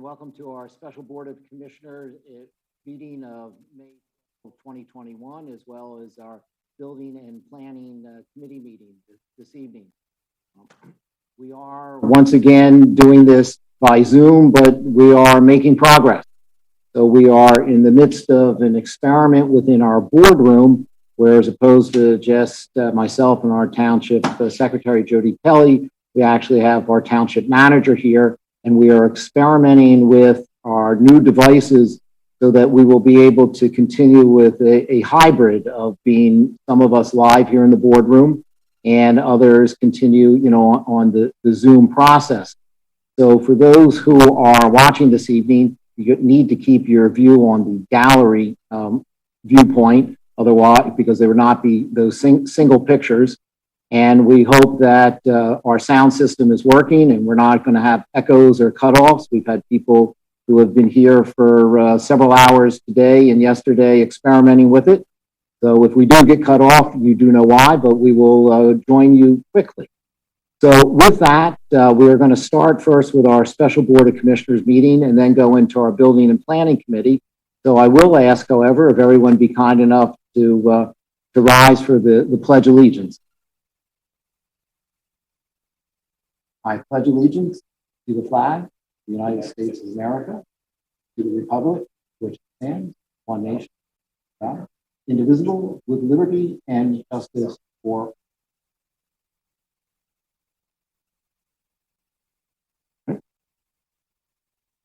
Welcome to our special Board of Commissioners meeting of May 2021, as well as our Building and Planning Committee meeting this evening. We are once again doing this by Zoom, but we are making progress. So we are in the midst of an experiment within our boardroom, where as opposed to just myself and our township secretary, Jody Kelly, we actually have our township manager here, and we are experimenting with our new devices so that we will be able to continue with a hybrid of being some of us live here in the boardroom and others continue, on the Zoom process. So for those who are watching this evening, you need to keep your view on the gallery viewpoint, otherwise, because there would not be those single pictures. And we hope that our sound system is working and we're not going to have echoes or cutoffs. We've had people who have been here for several hours today and yesterday experimenting with it. So if we do get cut off, you do know why, but we will join you quickly. So with that, we're going to start first with our special Board of Commissioners meeting and then go into our Building and Planning Committee. So I will ask, however, if everyone be kind enough to rise for the Pledge of Allegiance. I pledge allegiance to the flag of the United States of America, to the republic which stands one nation, God, indivisible, with liberty and justice for all.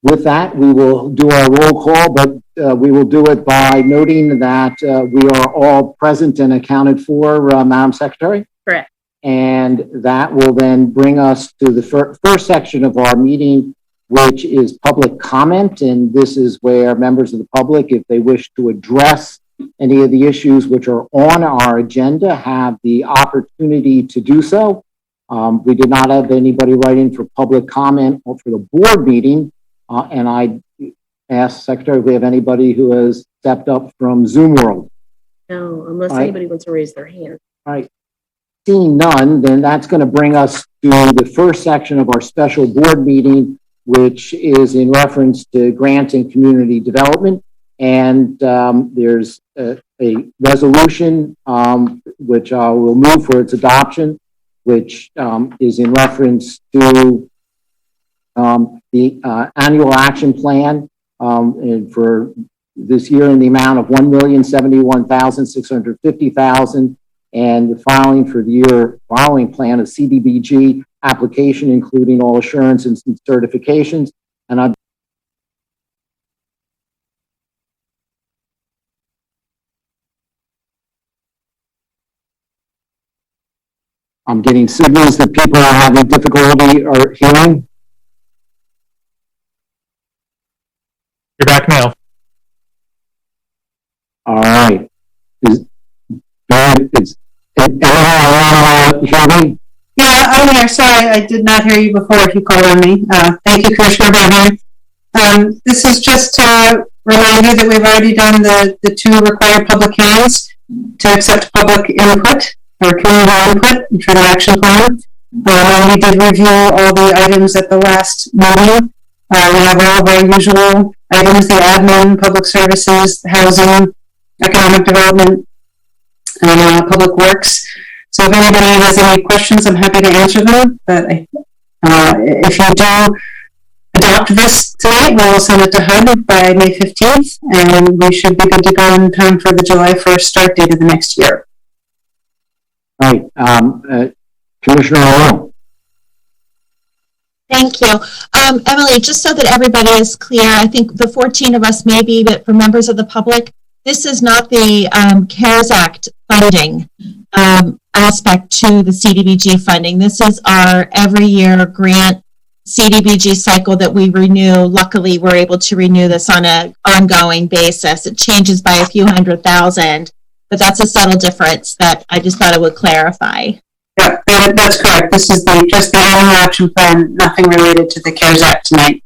With that, we will do our roll call, but we will do it by noting that we are all present and accounted for, Madam Secretary. Correct. And that will then bring us to the first section of our meeting, which is public comment. And this is where members of the public, if they wish to address any of the issues which are on our agenda, have the opportunity to do so. We did not have anybody write in for public comment or for the board meeting. And I asked Secretary if we have anybody who has stepped up from Zoom World. No, unless anybody wants to raise their hand. All right. Seeing none, then that's going to bring us to the first section of our special board meeting, which is in reference to grants and community development. And there's a resolution which I will move for its adoption, which is in reference to the annual action plan and for this year in the amount of $1,071,650,000. And the filing for the year following plan of CDBG application, including all assurances and certifications. And I'm getting signals that people are having difficulty or hearing. You're back now. All right. Hear me? Yeah, I'm here. Sorry, I did not hear you before if you called on me. Thank you, Commissioner Bowman. This is just to remind you that we've already done the two required public hearings to accept public input or community input for the action plan. We did review all the items at the last meeting. We have all of our usual items, the admin, public services, housing, economic development, and public works. So if anybody has any questions, I'm happy to answer them. But if you do adopt this tonight, we will send it to HUD by May 15th, and we should be good to go in time for the July 1st start date of the next year. All right. Commissioner Arroyo. Thank you. Emily, just so that everybody is clear, I think the 14 of us maybe, but for members of the public, this is not the CARES Act funding aspect to the CDBG funding. This is our every year grant CDBG cycle that we renew. Luckily, we're able to renew this on an ongoing basis. It changes by a few $100,000, but that's a subtle difference that I just thought I would clarify. Yeah, that's correct. This is just the annual action plan, nothing related to the CARES Act tonight.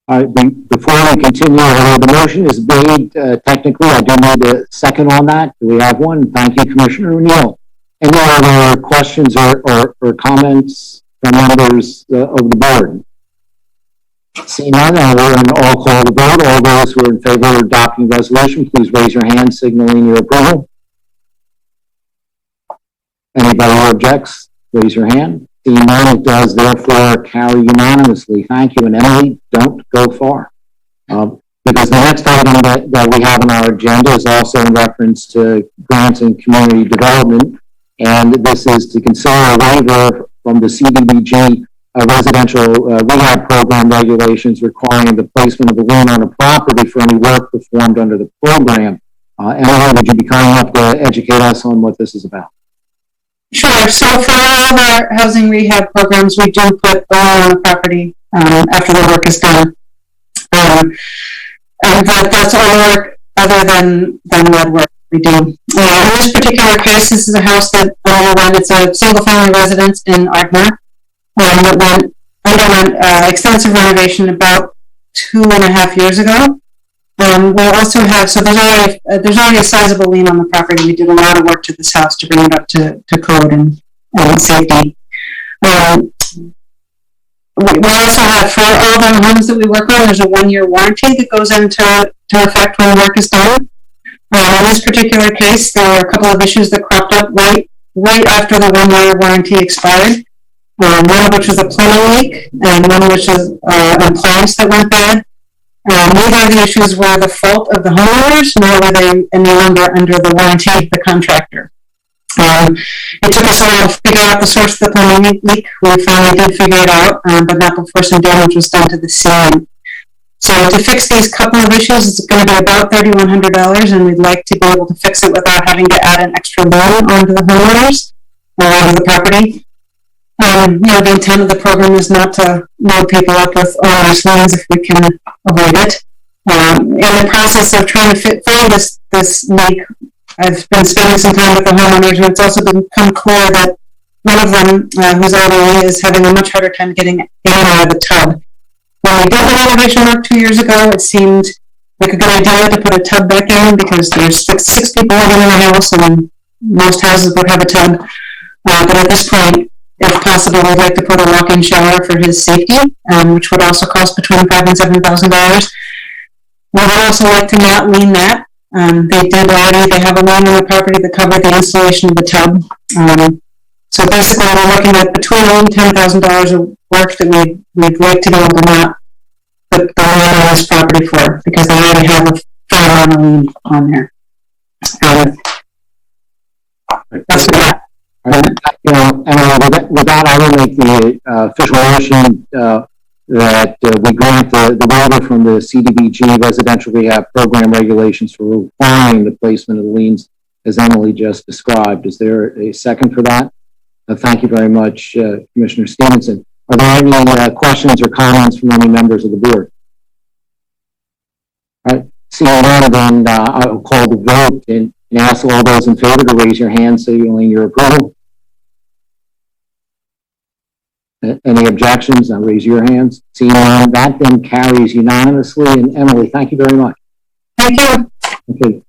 Before we continue, the motion is made technically. I do need a second on that. Do we have one? Thank you, Commissioner O'Neill. Any other questions or comments from members of the board? Seeing none, we're in all call the vote. All those who are in favor of adopting the resolution, please raise your hand, signaling your approval. Anybody who objects, raise your hand. Seeing none, it does therefore carry unanimously. Thank you. And Emily, don't go far. Because the next item that we have on our agenda is also in reference to grants and community development. And this is to consider a waiver from the CDBG residential rehab program regulations requiring the placement of a lien on a property for any work performed under the program. Emily, would you be kind enough to educate us on what this is about? Sure. So for all of our housing rehab programs, we do put a lien on the property after the work is done. And that's all work other than lead work we do. In this particular case, this is a house that it's a single-family residence in Ardmore that underwent extensive renovation about 2.5 years ago. We also have, so there's already a sizable lien on the property. We did a lot of work to this house to bring it up to code and safety. We also have, for all the homes that we work on, there's a 1-year warranty that goes into effect when work is done. In this particular case, there were a couple of issues that cropped up right after the 1-year warranty expired. One of which was a plumbing leak, and one which was an appliance that went bad. Neither of the issues were the fault of the homeowners, nor were they any longer under the warranty of the contractor. It took us a while to figure out the source of the plumbing leak. We finally did figure it out, but not before some damage was done to the ceiling. So to fix these couple of issues, it's going to be about $3,100, and we'd like to be able to fix it without having to add an extra loan onto the homeowners or onto the property. The intent of the program is not to load people up with onerous loans if we can avoid it. In the process of trying to fill this leak, I've been spending some time with the homeowners, and it's also become clear that one of them, who's elderly, is having a much harder time getting in and out of the tub. When we did the renovation work 2 years ago, it seemed like a good idea to put a tub back in because there's six people living in the house, and most houses would have a tub. But at this point, if possible, we'd like to put a walk-in shower for his safety, which would also cost between $5,000 and $7,000. We would also like to not lien that. They have a lien on the property that covered the installation of the tub. So basically, we're looking at between $8,000 and $10,000 of work that we'd like to be able to not put the lien on this property for, because they already have a fair amount of lien on there. That's what that. With that, I will make the official motion that we grant the waiver from the CDBG residential rehab program regulations for requiring the placement of the liens as Emily just described. Is there a second for that? Thank you very much, Commissioner Stevenson. Are there any questions or comments from any members of the board? All right, seeing none, then I will call the vote and ask all those in favor to raise your hand signaling your approval. Any objections? Now raise your hands. Seeing none, that then carries unanimously. And Emily, thank you very much. Thank you. Okay,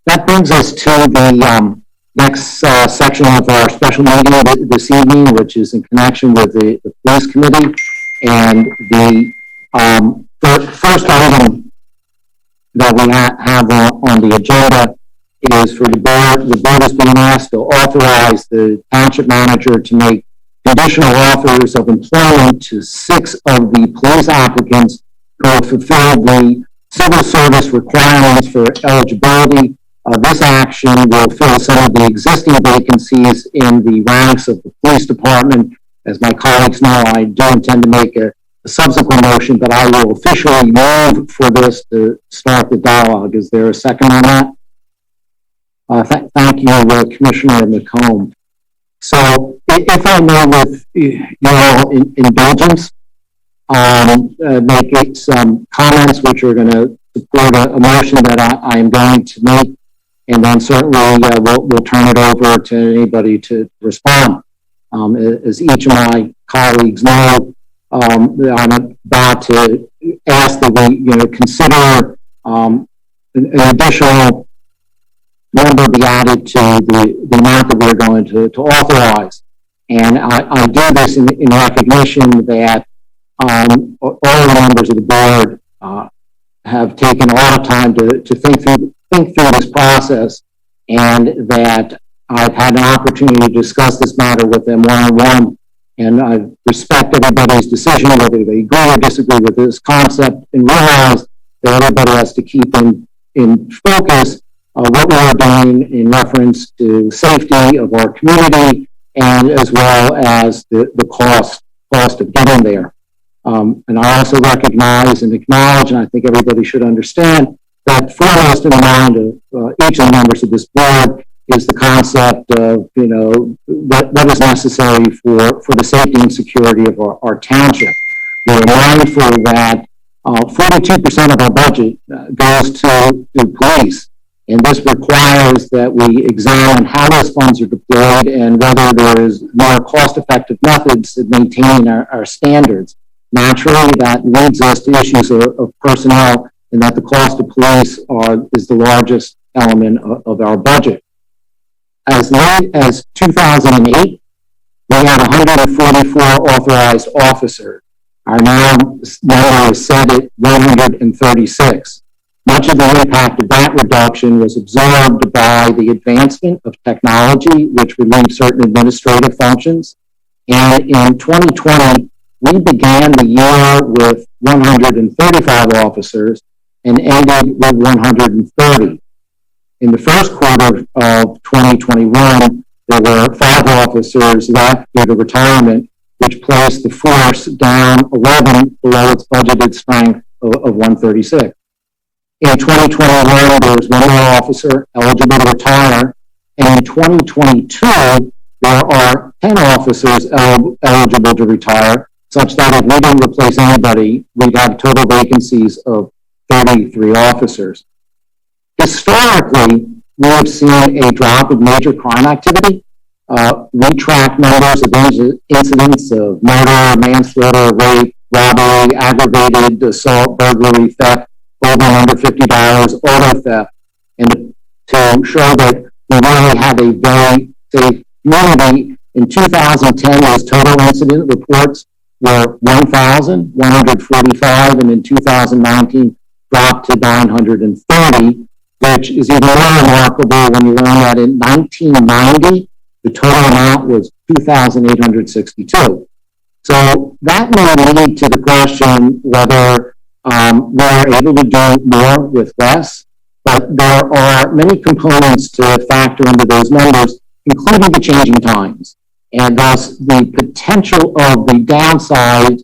that brings us to the next section of our special meeting this evening, which is in connection with the police committee. And the first item that we have on the agenda is for the board. The board is being asked to authorize the township manager to make conditional offers of employment to 6 of the police applicants who have fulfilled the civil service requirements for eligibility. This action will fill some of the existing vacancies in the ranks of the police department. As my colleagues know, I do intend to make a subsequent motion, but I will officially move for this to start the dialogue. Is there a second on that? Thank you, Commissioner McComb. So, if I may, with your indulgence, make some comments which are going to support a motion that I am going to make, and then certainly we'll turn it over to anybody to respond. As each of my colleagues know, I'm about to ask that we consider an additional number be added to the amount that we're going to authorize. And I do this in recognition that all the members of the board have taken a lot of time to think through this process, and that I've had an opportunity to discuss this matter with them one-on-one, and I respect everybody's decision, whether they agree or disagree with this concept, and realize that everybody has to keep in focus what we are doing in reference to safety of our community, and as well as the cost of getting there. And I also recognize and acknowledge, and I think everybody should understand, that foremost in the mind of each of the members of this board is the concept of, what is necessary for the safety and security of our township. We're mindful that 42% of our budget goes to police, and this requires that we examine how those funds are deployed and whether there is more cost-effective methods of maintaining our standards. Naturally, that leads us to issues of personnel, and that the cost of police is the largest element of our budget. As late as 2008, we had 144 authorized officers. Our number is set at 136. Much of the impact of that reduction was absorbed by the advancement of technology, which relieved certain administrative functions. And in 2020, we began the year with 135 officers and ended with 130. In the first quarter of 2021, there were 5 officers left due to retirement, which placed the force down 11 below its budgeted strength of 136. In 2021, there was 1 more officer eligible to retire, and in 2022, there are 10 officers eligible to retire, such that if we didn't replace anybody, we'd have total vacancies of 33 officers. Historically, we have seen a drop of major crime activity. We track numbers of incidents of murder, manslaughter, rape, robbery, aggravated assault, burglary, theft, over and under $50, auto theft, and to show that we really have a very safe community. In 2010, those total incident reports were 1,145, and in 2019 dropped to 930, which is even more remarkable when you learn that in 1990, the total amount was 2,862. So that may lead to the question whether we're able to do more with less, but there are many components to factor into those numbers, including the changing times, and thus the potential of the downside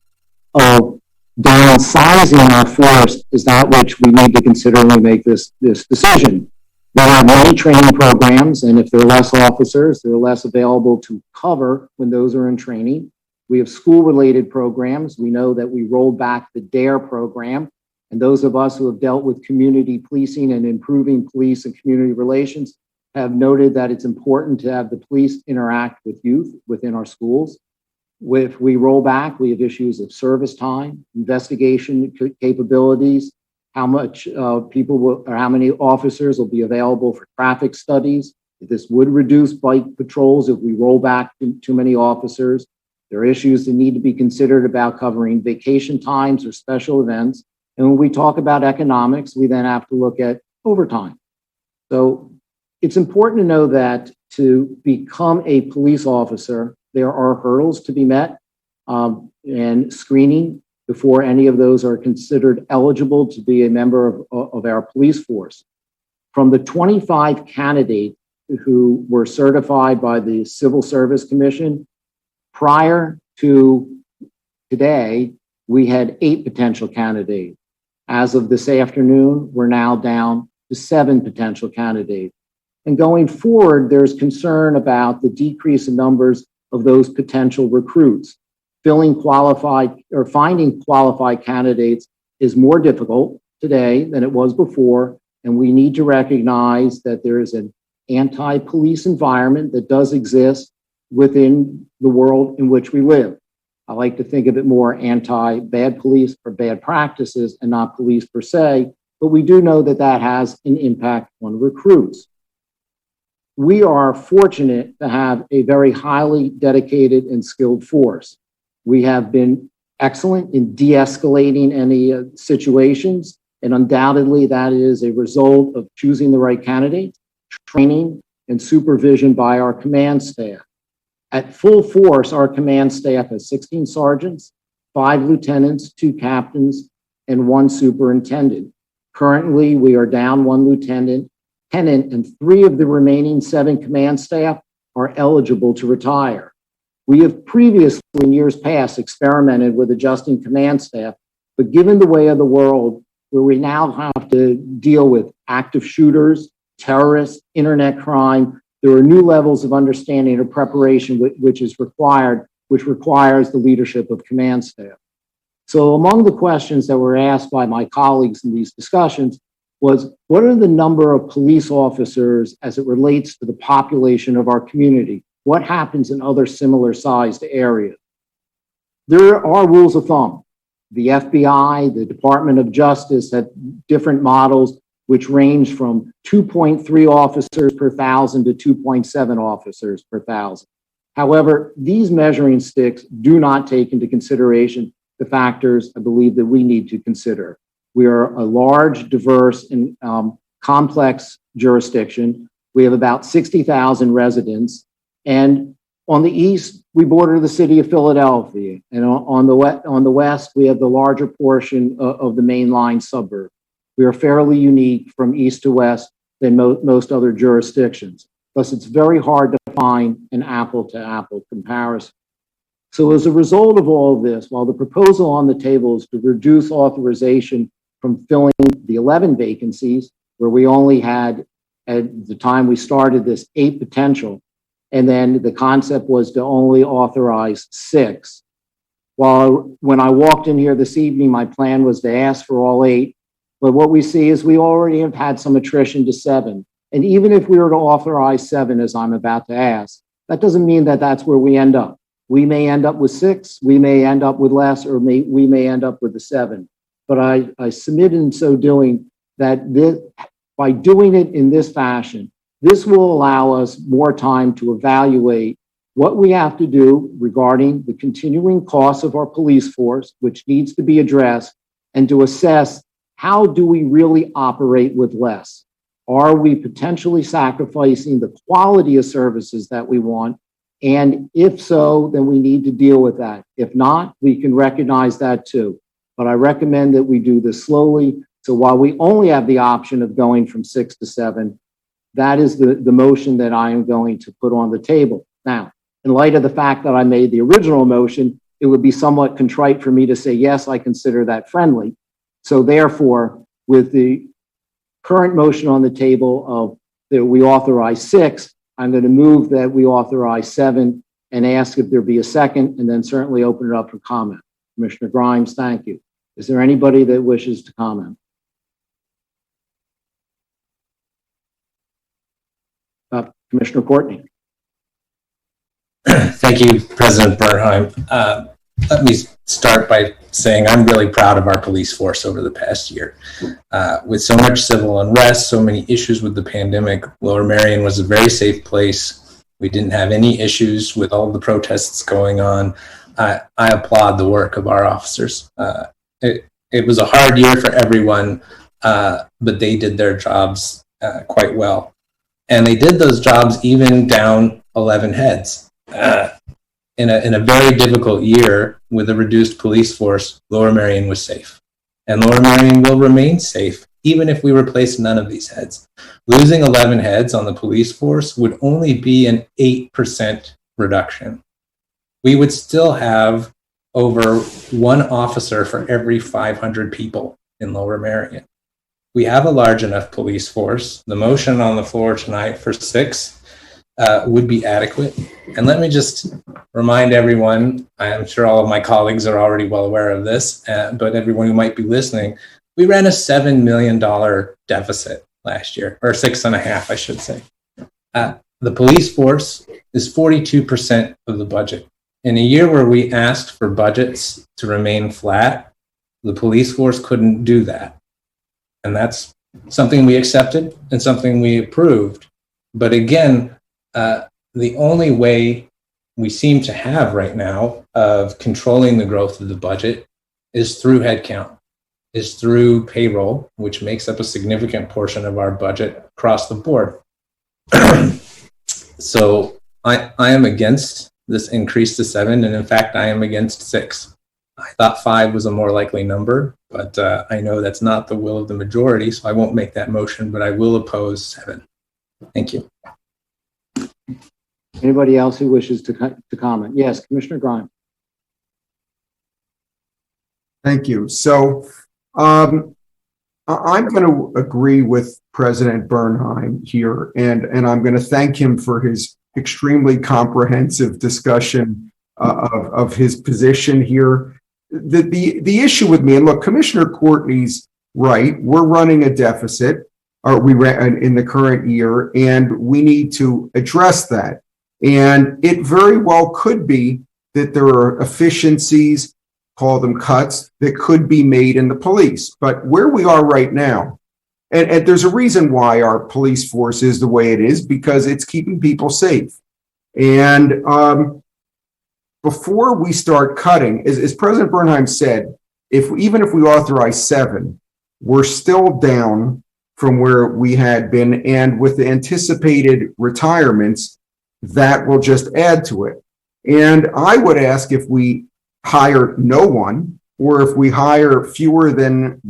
of downsizing our force is that which we need to consider when we make this decision. We have many training programs, and if there are less officers, they're less available to cover when those are in training. We have school-related programs. We know that we rolled back the DARE program, and those of us who have dealt with community policing and improving police and community relations have noted that it's important to have the police interact with youth within our schools. If we roll back, we have issues of service time, investigation capabilities, how much people will, or how many officers will be available for traffic studies. This would reduce bike patrols if we roll back too many officers. There are issues that need to be considered about covering vacation times or special events. And when we talk about economics, we then have to look at overtime. So it's important to know that to become a police officer, there are hurdles to be met and screening before any of those are considered eligible to be a member of our police force. From the 25 candidates who were certified by the Civil Service Commission, prior to today, we had 8 potential candidates. As of this afternoon, we're now down to 7 potential candidates. And going forward, there's concern about the decrease in numbers of those potential recruits. Finding qualified candidates is more difficult today than it was before, and we need to recognize that there is an anti-police environment that does exist within the world in which we live. I like to think of it more anti-bad police or bad practices and not police per se, but we do know that that has an impact on recruits. We are fortunate to have a very highly dedicated and skilled force. We have been excellent in de-escalating any situations. And undoubtedly, that is a result of choosing the right candidate, training, and supervision by our command staff. At full force, our command staff has 16 sergeants, 5 lieutenants, 2 captains, and 1 superintendent. Currently, we are down 1 lieutenant, and 3 of the remaining 7 command staff are eligible to retire. We have previously, in years past, experimented with adjusting command staff, but given the way of the world, where we now have to deal with active shooters, terrorists, internet crime, there are new levels of understanding or preparation which requires the leadership of command staff. So among the questions that were asked by my colleagues in these discussions was, what are the number of police officers as it relates to the population of our community? What happens in other similar sized areas? There are rules of thumb. The FBI, the Department of Justice have different models which range from 2.3 officers per thousand to 2.7 officers per thousand. However, these measuring sticks do not take into consideration the factors I believe that we need to consider. We are a large, diverse, and complex jurisdiction. We have about 60,000 residents. And on the east, we border the city of Philadelphia. And on the west, we have the larger portion of the mainline suburb. We are fairly unique from east to west than most other jurisdictions. Thus, it's very hard to find an apple-to-apple comparison. So as a result of all of this, while the proposal on the table is to reduce authorization from filling the 11 vacancies, where we only had, at the time we started this, 8 potential, and then the concept was to only authorize 6. While when I walked in here this evening, my plan was to ask for all 8, but what we see is we already have had some attrition to 7. And even if we were to authorize 7, as I'm about to ask, that doesn't mean that that's where we end up. We may end up with 6, we may end up with less, or we may end up with the 7. But I submit in so doing that by doing it in this fashion, this will allow us more time to evaluate what we have to do regarding the continuing costs of our police force, which needs to be addressed, and to assess how do we really operate with less? Are we potentially sacrificing the quality of services that we want? And if so, then we need to deal with that. If not, we can recognize that too. But I recommend that we do this slowly. So while we only have the option of going from 6 to 7, that is the motion that I am going to put on the table. Now, in light of the fact that I made the original motion, it would be somewhat contrite for me to say, yes, I consider that friendly. So therefore, with the current motion on the table of that we authorize 6, I'm going to move that we authorize 7 and ask if there be a second, and then certainly open it up for comment. Commissioner Grimes, thank you. Is there anybody that wishes to comment? Commissioner Courtney. Thank you, President Bernheim. Let me start by saying I'm really proud of our police force over the past year. With so much civil unrest, so many issues with the pandemic, Lower Merion was a very safe place. We didn't have any issues with all the protests going on. I applaud the work of our officers. It was a hard year for everyone, but they did their jobs quite well. And they did those jobs even down 11 heads. In a very difficult year with a reduced police force, Lower Merion was safe. And Lower Merion will remain safe, even if we replace none of these heads. Losing 11 heads on the police force would only be an 8% reduction. We would still have over 1 officer for every 500 people in Lower Merion. We have a large enough police force. The motion on the floor tonight for 6 would be adequate. And let me just remind everyone, I'm sure all of my colleagues are already well aware of this, but everyone who might be listening, we ran a $7 million deficit last year, or 6.5, I should say. The police force is 42% of the budget. In a year where we asked for budgets to remain flat, the police force couldn't do that. And that's something we accepted and something we approved. But again, the only way we seem to have right now of controlling the growth of the budget is through headcount, is through payroll, which makes up a significant portion of our budget across the board. So I am against this increase to 7, and in fact, I am against 6. I thought 5 was a more likely number, but I know that's not the will of the majority, so I won't make that motion, but I will oppose 7. Thank you. Anybody else who wishes to comment? Yes, Commissioner Grime. Thank you. So I'm going to agree with President Bernheim here, and I'm going to thank him for his extremely comprehensive discussion of his position here. The issue with me, and look, Commissioner Courtney's right, we're running a deficit, or we ran in the current year, and we need to address that. And it very well could be that there are efficiencies, call them cuts, that could be made in the police. But where we are right now, and there's a reason why our police force is the way it is, because it's keeping people safe. And before we start cutting, as President Bernheim said, even if we authorize 7, we're still down from where we had been. And with the anticipated retirements, that will just add to it. And I would ask if we hire no one, or if we hire fewer than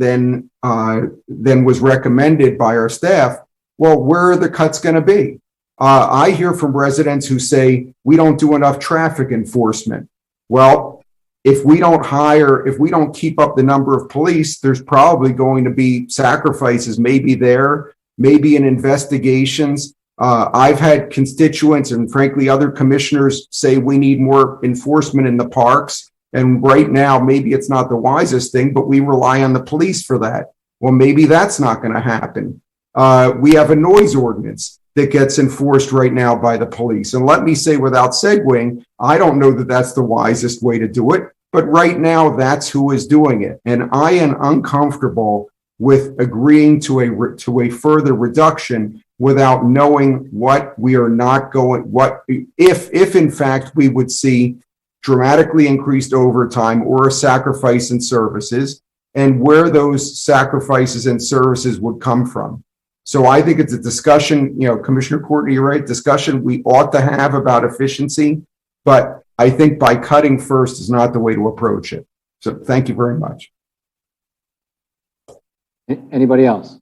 was recommended by our staff, well, where are the cuts going to be? I hear from residents who say we don't do enough traffic enforcement. Well, if we don't keep up the number of police, there's probably going to be sacrifices, maybe in investigations. I've had constituents and frankly other commissioners say we need more enforcement in the parks. And right now, maybe it's not the wisest thing, but we rely on the police for that. Well, maybe that's not going to happen. We have a noise ordinance that gets enforced right now by the police. And let me say, without segueing, I don't know that that's the wisest way to do it, but right now that's who is doing it. And I am uncomfortable with agreeing to a further reduction without knowing what we are not going, if in fact we would see dramatically increased overtime or a sacrifice in services, and where those sacrifices and services would come from. So I think it's a discussion, Commissioner Courtney, you're right, discussion we ought to have about efficiency, but I think by cutting first is not the way to approach it. So thank you very much. Anybody else?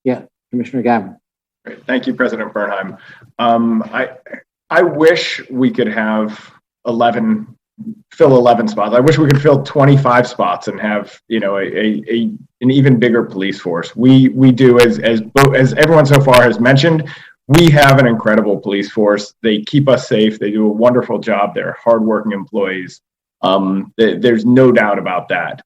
Yeah, Commissioner Gavin. Great. Thank you, President Bernheim. I wish we could have fill 11 spots. I wish we could fill 25 spots and have, an even bigger police force. We do, as everyone so far has mentioned, we have an incredible police force. They keep us safe. They do a wonderful job. They're hardworking employees. There's no doubt about that.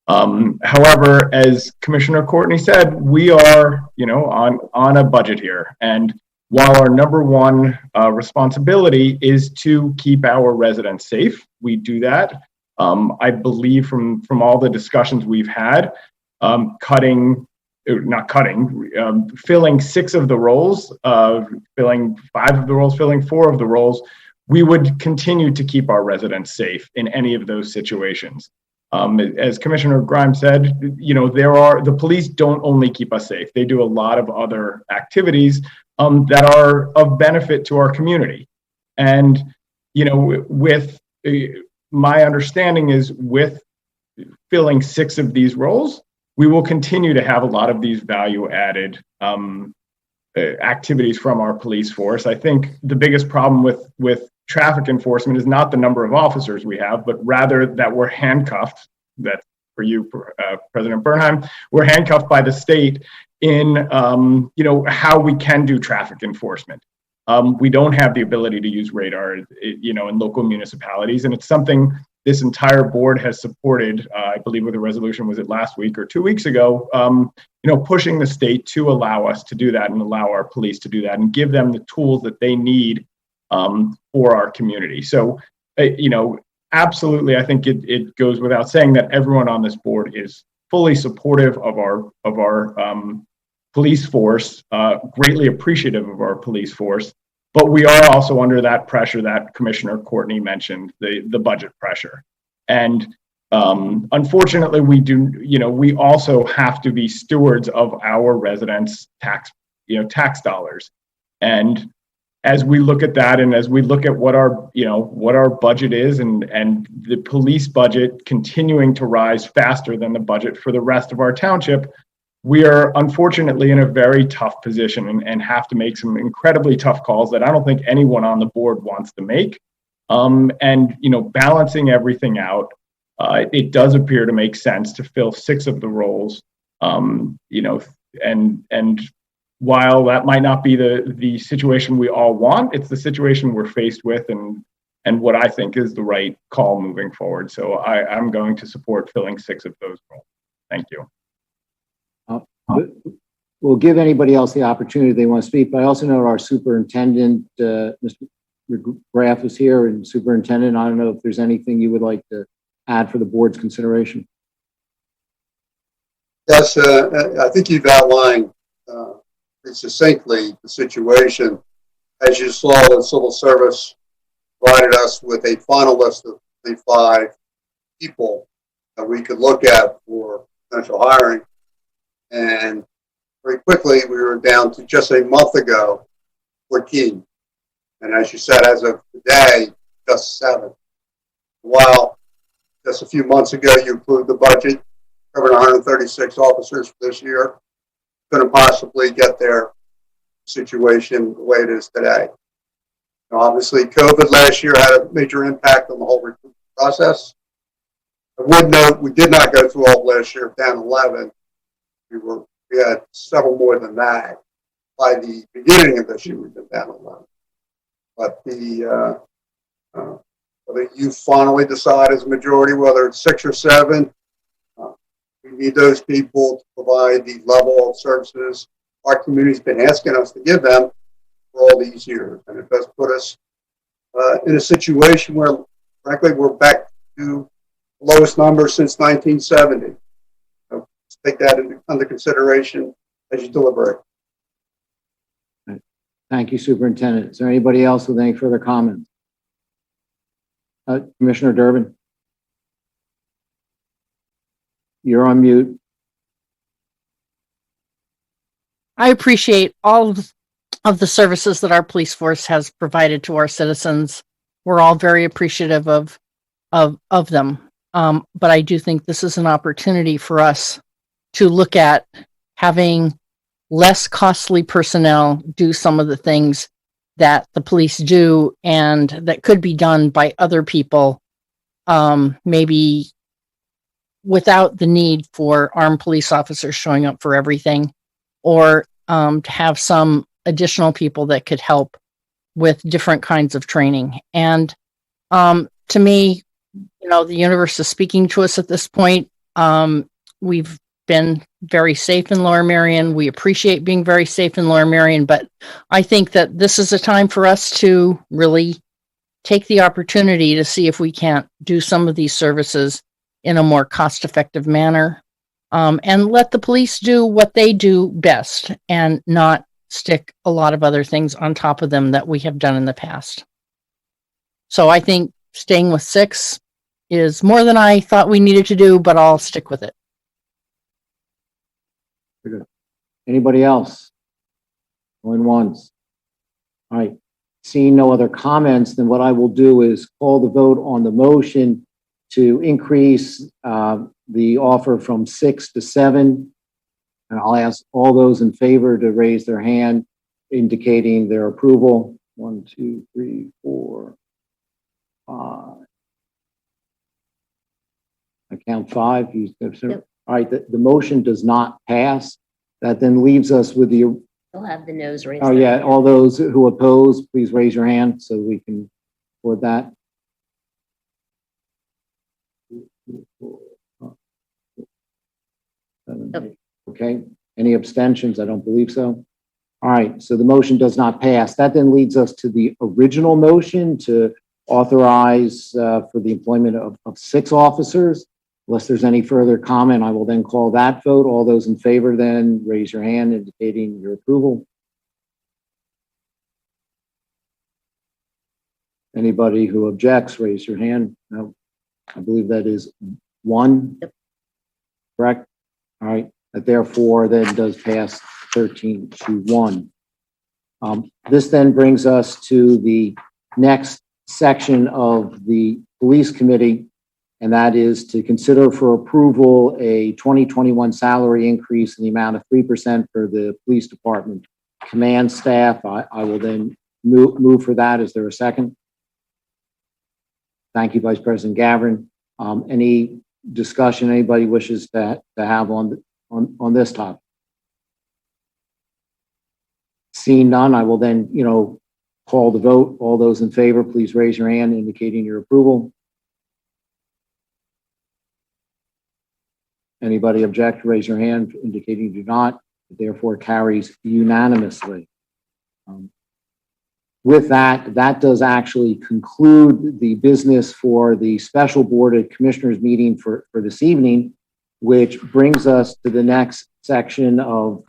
However, as Commissioner Courtney said, we are, on a budget here. And while our number one responsibility is to keep our residents safe, we do that. I believe from all the discussions we've had, filling 6 of the roles, filling 5 of the roles, filling 4 of the roles, we would continue to keep our residents safe in any of those situations. As Commissioner Grimes said, the police don't only keep us safe. They do a lot of other activities that are of benefit to our community. And, with my understanding is with filling 6 of these roles, we will continue to have a lot of these value added activities from our police force. I think the biggest problem with traffic enforcement is not the number of officers we have, but rather that we're handcuffed. That's for you, President Bernheim. We're handcuffed by the state in, how we can do traffic enforcement. We don't have the ability to use radar, in local municipalities, and it's something this entire board has supported. I believe with a resolution, was it last week or 2 weeks ago? Pushing the state to allow us to do that and allow our police to do that and give them the tools that they need for our community. So, absolutely, I think it goes without saying that everyone on this board is fully supportive of our police force, greatly appreciative of our police force. but we are also under that pressure that Commissioner Courtney mentioned, the budget pressure. And unfortunately, we also have to be stewards of our residents' tax dollars. And as we look at that, and as we look at what our budget is, and the police budget continuing to rise faster than the budget for the rest of our township, we are unfortunately in a very tough position and have to make some incredibly tough calls that I don't think anyone on the board wants to make. And balancing everything out, it does appear to make sense to fill 6 of the roles. And while that might not be the situation we all want, it's the situation we're faced with, and what I think is the right call moving forward. So I'm going to support filling 6 of those roles. Thank you. We'll give anybody else the opportunity they want to speak, but I also know our superintendent, Mr. Graff, is here, and superintendent, I don't know if there's anything you would like to add for the board's consideration. Yes, I think you've outlined succinctly the situation. As you saw, the civil service provided us with a final list of the 5 people that we could look at for potential hiring. And very quickly, we were down to just a month ago, 14. And as you said, as of today, just 7. While just a few months ago, you approved the budget, covering 136 officers for this year, couldn't possibly get their situation the way it is today. Obviously, COVID last year had a major impact on the whole recruitment process. I would note we did not go through all of last year down 11. We had several more than that. By the beginning of this year, we've been down 11. But whether you finally decide as a majority, whether it's 6 or 7, we need those people to provide the level of services our community's been asking us to give them for all these years. And it does put us in a situation where, frankly, we're back to the lowest number since 1970. So take that under consideration as you deliberate. Thank you, Superintendent. Is there anybody else with any further comments? Commissioner Durbin? You're on mute. I appreciate all of the services that our police force has provided to our citizens. We're all very appreciative of them. But I do think this is an opportunity for us to look at having less costly personnel do some of the things that the police do and that could be done by other people, maybe without the need for armed police officers showing up for everything, or to have some additional people that could help with different kinds of training. And to me, the universe is speaking to us at this point. We've been very safe in Lower Merion. We appreciate being very safe in Lower Merion, but I think that this is a time for us to really take the opportunity to see if we can't do some of these services in a more cost-effective manner, and let the police do what they do best and not stick a lot of other things on top of them that we have done in the past. So I think staying with 6 is more than I thought we needed to do, but I'll stick with it. Good. Anybody else? Going once. All right. Seeing no other comments, then what I will do is call the vote on the motion to increase the offer from 6 to 7. And I'll ask all those in favor to raise their hand, indicating their approval. 1, 2, 3, 4, 5. I count 5. Yep. All right, the motion does not pass. That then leaves us with the... They'll have the nose raised. Oh, yeah, all those who oppose, please raise your hand so we can record that. Okay, any abstentions? I don't believe so. All right, so the motion does not pass. That then leads us to the original motion to authorize for the employment of 6 officers. Unless there's any further comment, I will then call that vote. All those in favor then raise your hand indicating your approval. Anybody who objects, raise your hand. No, I believe that is one. Yep. Correct? All right. That therefore then does pass 13-1. This then brings us to the next section of the police committee, and that is to consider for approval a 2021 salary increase in the amount of 3% for the police department command staff. I will then move for that. Is there a second? Thank you, Vice President Gavin. Any discussion anybody wishes to have on this topic? Seeing none, I will then, call the vote. All those in favor, please raise your hand indicating your approval. Anybody object, raise your hand indicating you do not. It therefore carries unanimously. With that does actually conclude the business for the special Board of Commissioners meeting for this evening, which brings us to the next section of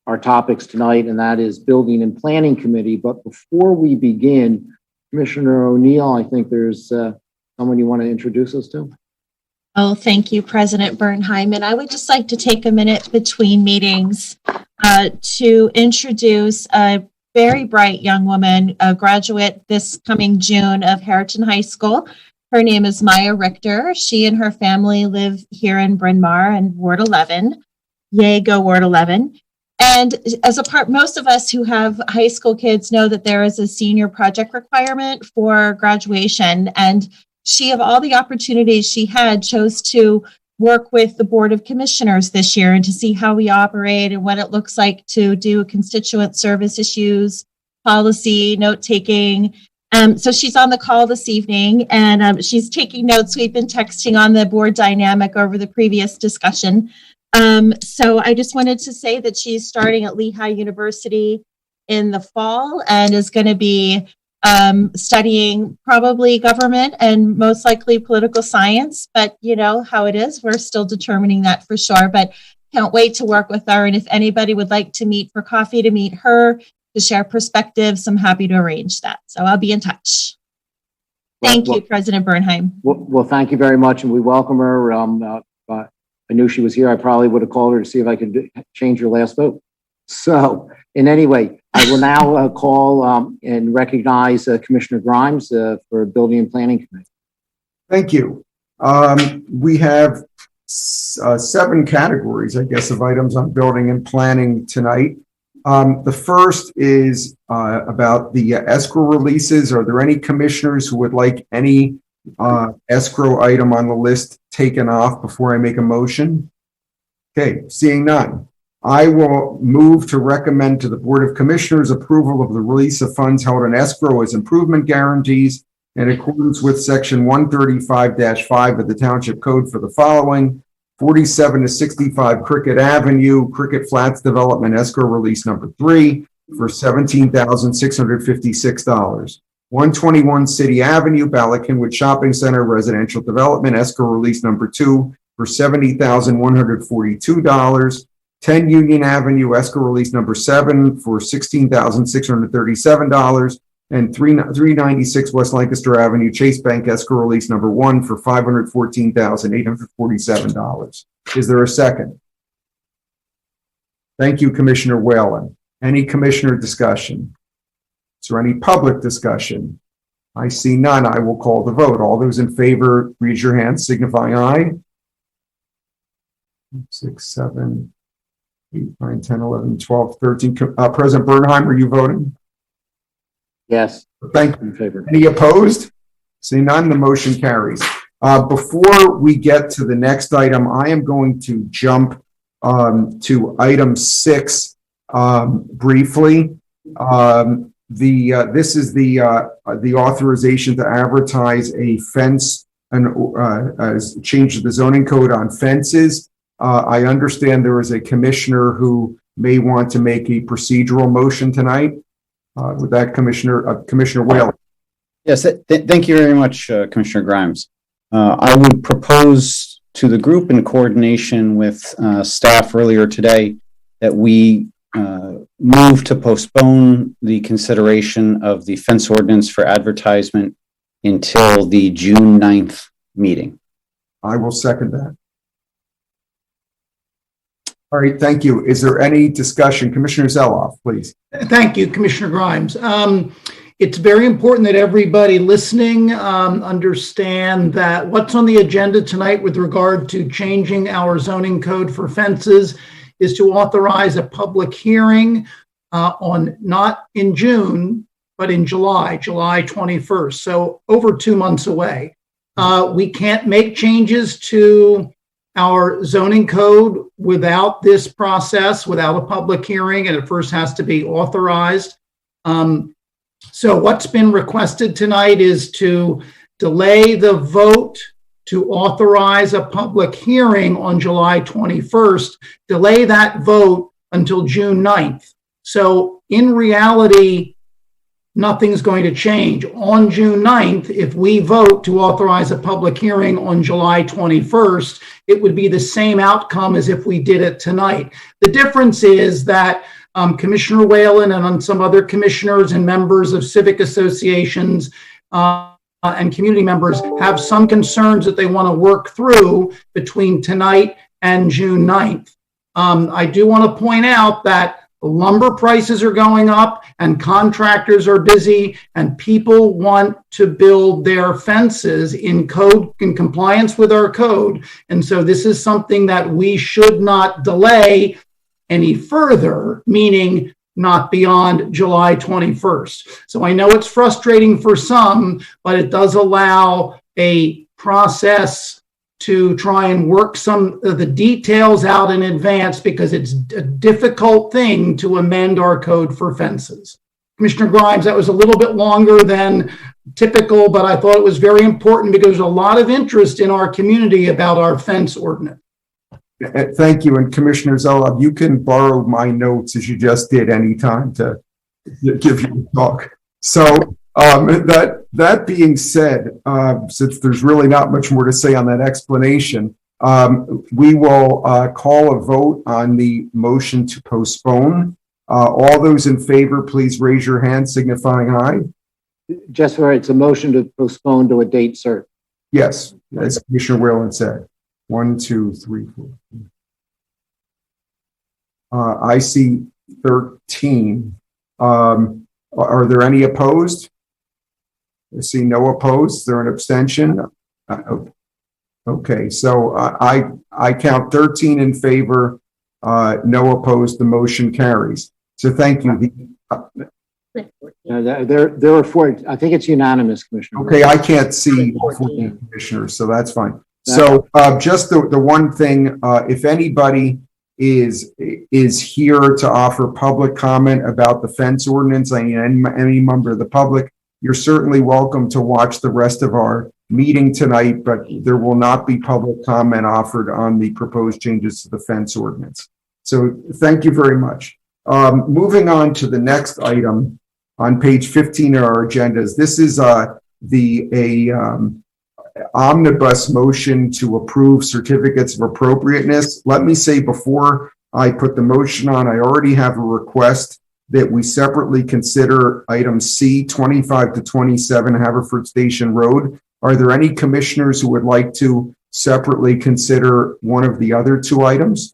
our topics tonight, and that is Building and Planning Committee. But before we begin, Commissioner O'Neill, I think there's someone you want to introduce us to. Oh, thank you, President Bernheim. And I would just like to take a minute between meetings to introduce a very bright young woman, a graduate this coming June of Haverford High School. Her name is Maya Richter. She and her family live here in Bryn Mawr and Ward 11. Yay, go Ward 11. And as a part, most of us who have high school kids know that there is a senior project requirement for graduation. And she, of all the opportunities she had, chose to work with the Board of Commissioners this year and to see how we operate and what it looks like to do constituent service issues, policy, note-taking. So she's on the call this evening, and she's taking notes. We've been texting on the board dynamic over the previous discussion. So I just wanted to say that she's starting at Lehigh University in the fall and is going to be studying probably government and most likely political science, but you know how it is. We're still determining that for sure, but can't wait to work with her. And if anybody would like to meet for coffee to meet her, to share perspectives, I'm happy to arrange that. So I'll be in touch. Thank you, President Bernheim. Well, thank you very much, and we welcome her. I knew she was here. I probably would have called her to see if I could change your last vote. So, in any way, I will now call and recognize Commissioner Grimes for Building and Planning Committee. Thank you. We have 7 categories, I guess, of items on building and planning tonight. The first is about the escrow releases. Are there any commissioners who would like any escrow item on the list taken off before I make a motion? Okay, seeing none. I will move to recommend to the Board of Commissioners approval of the release of funds held in escrow as improvement guarantees in accordance with Section 135-5 of the Township Code for the following: 47 to 65 Cricket Avenue, Cricket Flats Development Escrow Release Number 3 for $17,656. 121 City Avenue, Balakinwood Shopping Center Residential Development Escrow Release Number 2 for $70,142. 10 Union Avenue, escrow release number 7 for $16,637, and 396 West Lancaster Avenue, Chase Bank, escrow release number 1 for $514,847. Is there a second? Thank you, Commissioner Whalen. Any commissioner discussion? Is there any public discussion? I see none. I will call the vote. All those in favor, raise your hands, signifying aye. 6, 7, 8, 9, 10, 11, 12, 13. President Bernheim, are you voting? Yes. Thank you. In favor. Any opposed? Seeing none, the motion carries. Before we get to the next item, I am going to jump to item 6 briefly. This is the authorization to advertise a fence and change the zoning code on fences. I understand there is a commissioner who may want to make a procedural motion tonight. With that, Commissioner Whalen. Yes, thank you very much, Commissioner Grimes. I would propose to the group in coordination with staff earlier today that we move to postpone the consideration of the fence ordinance for advertisement until the June 9th meeting. I will second that. All right, thank you. Is there any discussion? Commissioner Zeloff, please. Thank you, Commissioner Grimes. It's very important that everybody listening understand that what's on the agenda tonight with regard to changing our zoning code for fences is to authorize a public hearing on not in June, but in July 21st. So over 2 months away. We can't make changes to our zoning code without this process, without a public hearing, and it first has to be authorized. So what's been requested tonight is to delay the vote to authorize a public hearing on July 21st, delay that vote until June 9th. So in reality, nothing's going to change. On June 9th, if we vote to authorize a public hearing on July 21st, it would be the same outcome as if we did it tonight. The difference is that Commissioner Whalen and some other commissioners and members of civic associations and community members have some concerns that they want to work through between tonight and June 9th. I do want to point out that lumber prices are going up and contractors are busy and people want to build their fences in compliance with our code. And so this is something that we should not delay any further, meaning not beyond July 21st. So I know it's frustrating for some, but it does allow a process to try and work some of the details out in advance because it's a difficult thing to amend our code for fences. Commissioner Grimes, that was a little bit longer than typical, but I thought it was very important because there's a lot of interest in our community about our fence ordinance. Thank you. And Commissioner Zeloff, you can borrow my notes as you just did anytime to give you a talk. So that being said, since there's really not much more to say on that explanation, we will call a vote on the motion to postpone. All those in favor, please raise your hand signifying aye. Just for it's a motion to postpone to a date certain. Yes, as Commissioner Whalen said. 1, 2, 3, 4. I see 13. Are there any opposed? I see no opposed. Is there an abstention? Okay, so I count 13 in favor, no opposed. The motion carries. So thank you. There are 4. I think it's unanimous, Commissioner. Okay, I can't see 14 commissioners, so that's fine. So just the one thing, if anybody is here to offer public comment about the fence ordinance, I mean, any member of the public, you're certainly welcome to watch the rest of our meeting tonight, but there will not be public comment offered on the proposed changes to the fence ordinance. So thank you very much. Moving on to the next item on page 15 of our agendas. This is omnibus motion to approve certificates of appropriateness. Let me say before I put the motion on, I already have a request that we separately consider item C 25 to 27 Haverford Station Road. Are there any commissioners who would like to separately consider one of the other 2 items?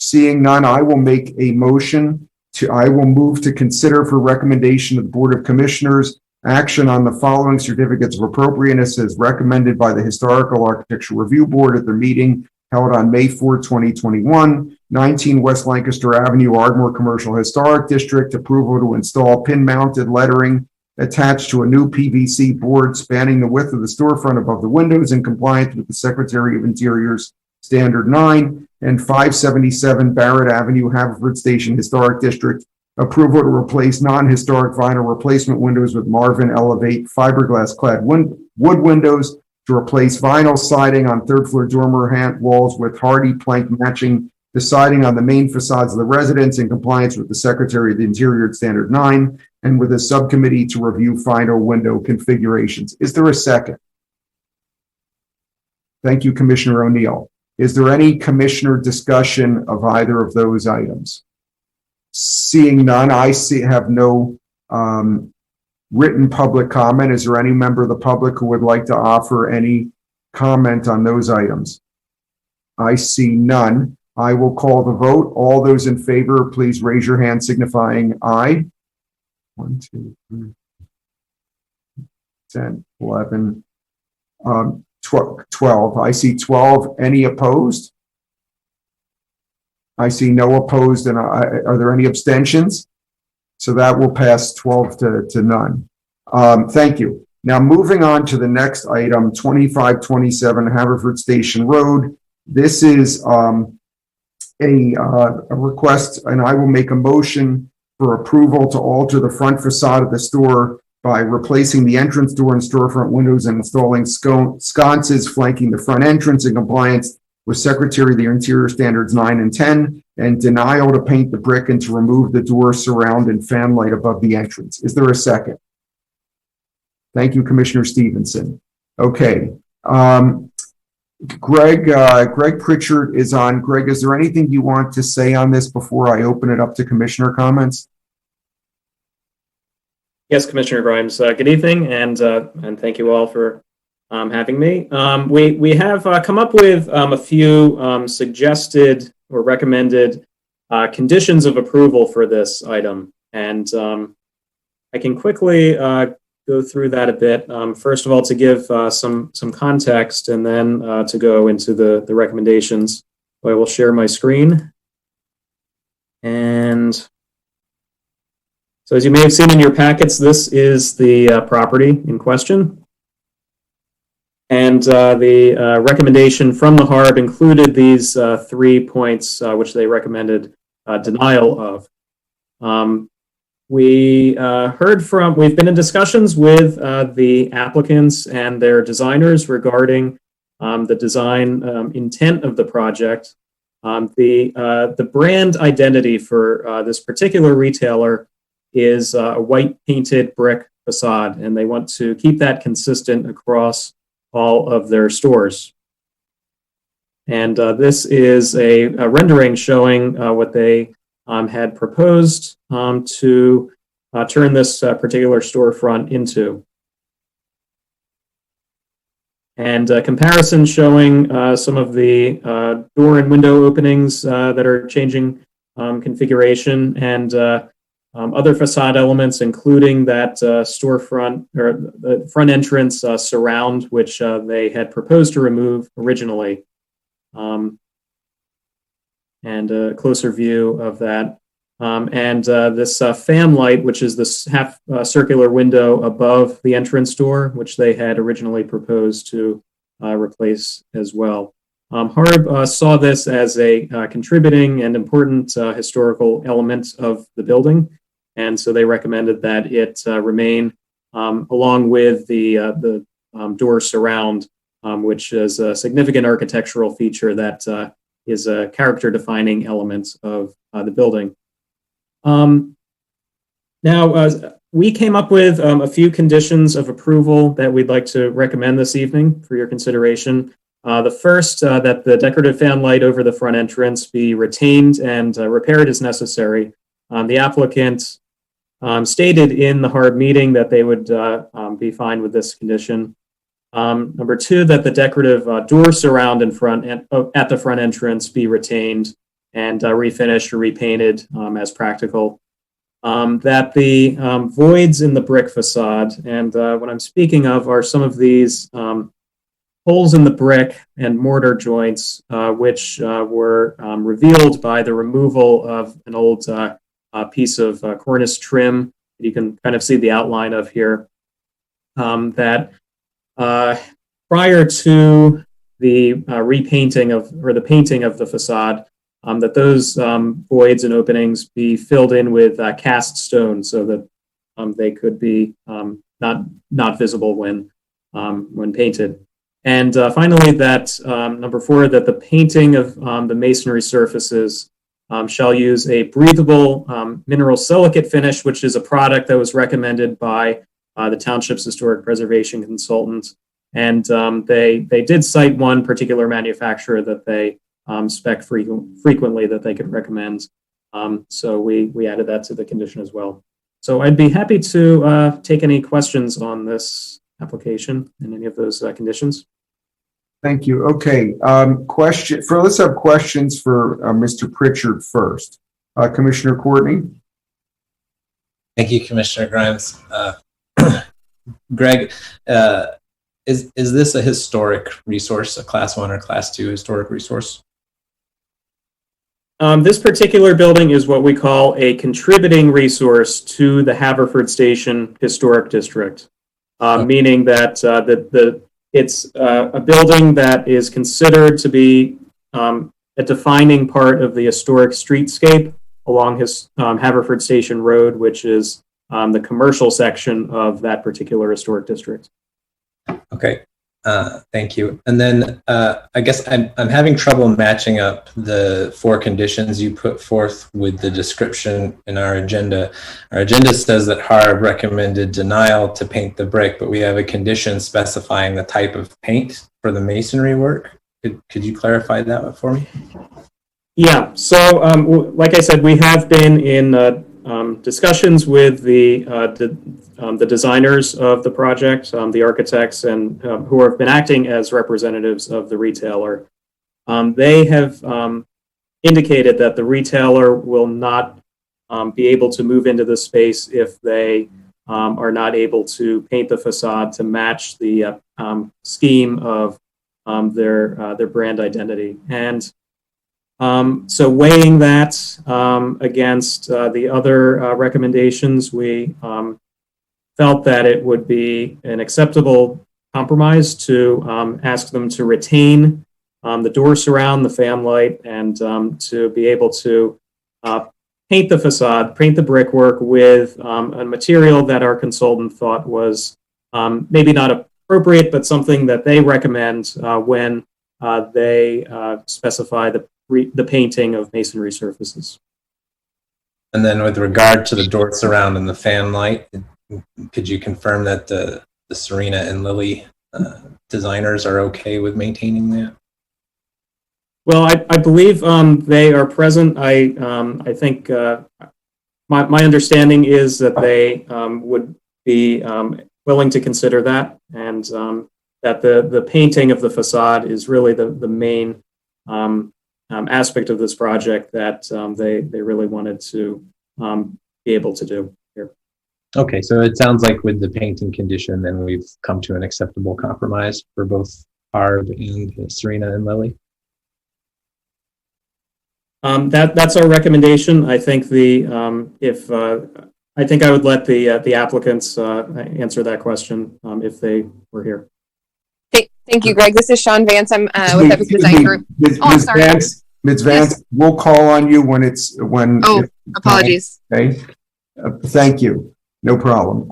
Seeing none, I will make a motion I will move to consider for recommendation of the Board of Commissioners action on the following certificates of appropriateness as recommended by the Historical Architectural Review Board at their meeting held on May 4, 2021, 19 West Lancaster Avenue, Ardmore Commercial Historic District, approval to install pin-mounted lettering attached to a new PVC board spanning the width of the storefront above the windows in compliance with the Secretary of Interior's Standard 9, and 577 Barrett Avenue, Haverford Station Historic District, approval to replace non-historic vinyl replacement windows with Marvin Elevate fiberglass clad wood windows, to replace vinyl siding on third floor dormer walls with hardy plank matching the siding on the main facades of the residence in compliance with the Secretary of the Interior Standard 9, and with a subcommittee to review final window configurations. Is there a second? Thank you, Commissioner O'Neill. Is there any commissioner discussion of either of those items? Seeing none, have no written public comment. Is there any member of the public who would like to offer any comment on those items? I see none. I will call the vote. All those in favor, please raise your hand signifying aye. 1, 2, 3, 10, 11, 12. I see 12. Any opposed? I see no opposed. And are there any abstentions? So that will pass 12 to none. Thank you. Now moving on to the next item, 2527 Haverford Station Road. This is a request, and I will make a motion for approval to alter the front facade of the store by replacing the entrance door and storefront windows and installing sconces flanking the front entrance in compliance with Secretary of the Interior Standards 9 and 10, and denial to paint the brick and to remove the door surround and fan light above the entrance. Is there a second? Thank you, Commissioner Stevenson. Okay. Greg Pritchard is on. Greg, is there anything you want to say on this before I open it up to commissioner comments? Yes, Commissioner Grimes. Good evening, and thank you all for having me. We have come up with a few suggested or recommended conditions of approval for this item, and I can quickly go through that a bit. First of all, to give some context, and then to go into the recommendations. I will share my screen. And so as you may have seen in your packets, this is the property in question. And the recommendation from the HARB included these 3 points which they recommended denial of. We've been in discussions with the applicants and their designers regarding the design intent of the project. The brand identity for this particular retailer is a white painted brick facade, and they want to keep that consistent across all of their stores. And this is a rendering showing what they had proposed to turn this particular storefront into. And a comparison showing some of the door and window openings that are changing configuration, and other facade elements, including that storefront or the front entrance surround, which they had proposed to remove originally. And a closer view of that. And this fan light, which is this half circular window above the entrance door, which they had originally proposed to replace as well. HARB saw this as a contributing and important historical element of the building, and so they recommended that it remain along with the door surround, which is a significant architectural feature that is a character-defining element of the building. Now, we came up with a few conditions of approval that we'd like to recommend this evening for your consideration. The first, that the decorative fan light over the front entrance be retained and repaired as necessary. The applicant stated in the HARB meeting that they would be fine with this condition. Number two, that the decorative door surround in front at the front entrance be retained and refinished or repainted as practical. That the voids in the brick facade, and what I'm speaking of are some of these holes in the brick and mortar joints, which were revealed by the removal of an old piece of cornice trim. You can kind of see the outline of here. That prior to the repainting of, or the painting of the facade, that those voids and openings be filled in with cast stone so that they could be not visible when painted. And finally, that number four, that the painting of the masonry surfaces shall use a breathable mineral silicate finish, which is a product that was recommended by the township's historic preservation consultant. And they did cite one particular manufacturer that they spec frequently that they could recommend So we added that to the condition as well. So I'd be happy to take any questions on this application and any of those conditions. Thank you. Okay. Let's have questions for Mr. Pritchard first. Commissioner Courtney. Thank you, Commissioner Grimes. Greg, is this a historic resource, a Class 1 or Class 2 historic resource? This particular building is what we call a contributing resource to the Haverford Station Historic District, meaning that it's a building that is considered to be a defining part of the historic streetscape along Haverford Station Road, which is the commercial section of that particular historic district. Okay, thank you. And then I guess I'm having trouble matching up the 4 conditions you put forth with the description in our agenda. Our agenda says that HARB recommended denial to paint the brick, but we have a condition specifying the type of paint for the masonry work. Could you clarify that for me? Yeah, so like I said, we have been in discussions with the designers of the project, the architects, and who have been acting as representatives of the retailer. They have indicated that the retailer will not be able to move into the space if they are not able to paint the facade to match the scheme of their brand identity. And so weighing that against the other recommendations, we felt that it would be an acceptable compromise to ask them to retain the door surround, the fan light, and to be able to paint the facade, paint the brickwork with a material that our consultant thought was maybe not appropriate, but something that they recommend when they specify the painting of masonry surfaces. And then with regard to the door surround and the fan light, could you confirm that the Serena and Lily designers are okay with maintaining that? Well, I believe they are present. I think my understanding is that they would be willing to consider that, and that the painting of the facade is really the main aspect of this project that they really wanted to be able to do here. Okay, so it sounds like with the painting condition, then we've come to an acceptable compromise for both Harb and Serena and Lily. That's our recommendation. I think I think I would let the applicants answer that question if they were here. Thank you, Greg. This is Sean Vance. I'm with Epic Design Group. Ms. Vance, Yes. we'll call on you when apologies. Okay. Thank you. No problem.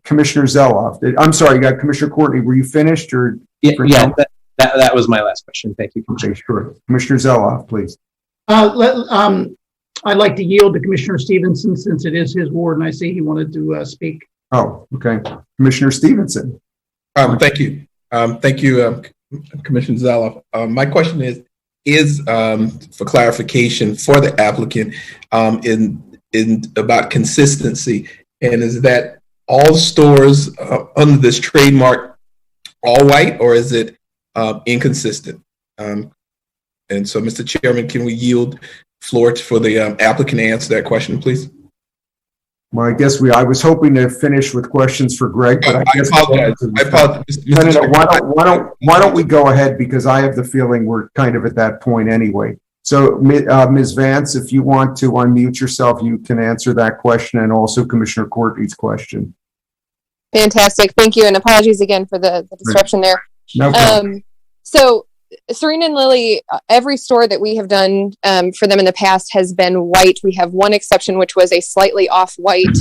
Commissioner Zeloff. I'm sorry, Commissioner Courtney, were you finished or? Yeah, that was my last question. Thank you, Commissioner. Okay, sure. Commissioner Zeloff, please. I'd like to yield to Commissioner Stevenson since it is his ward, and I see he wanted to speak. Oh, okay. Commissioner Stevenson. Thank you. Thank you, Commissioner Zeloff. My question is for clarification for the applicant in about consistency, and is that all stores under this trademark all white, or is it inconsistent? And so, Mr. Chairman, can we yield floor for the applicant to answer that question, please? Well, I guess I was hoping to finish with questions for Greg, but I guess apologize. Why don't we go ahead, because I have the feeling we're kind of at that point anyway. So, Ms. Vance, if you want to unmute yourself, you can answer that question, and also Commissioner Courtney's question. Fantastic. Thank you. And apologies again for the disruption there. No problem. So Serena and Lily, every store that we have done for them in the past has been white. We have one exception, which was a slightly off-white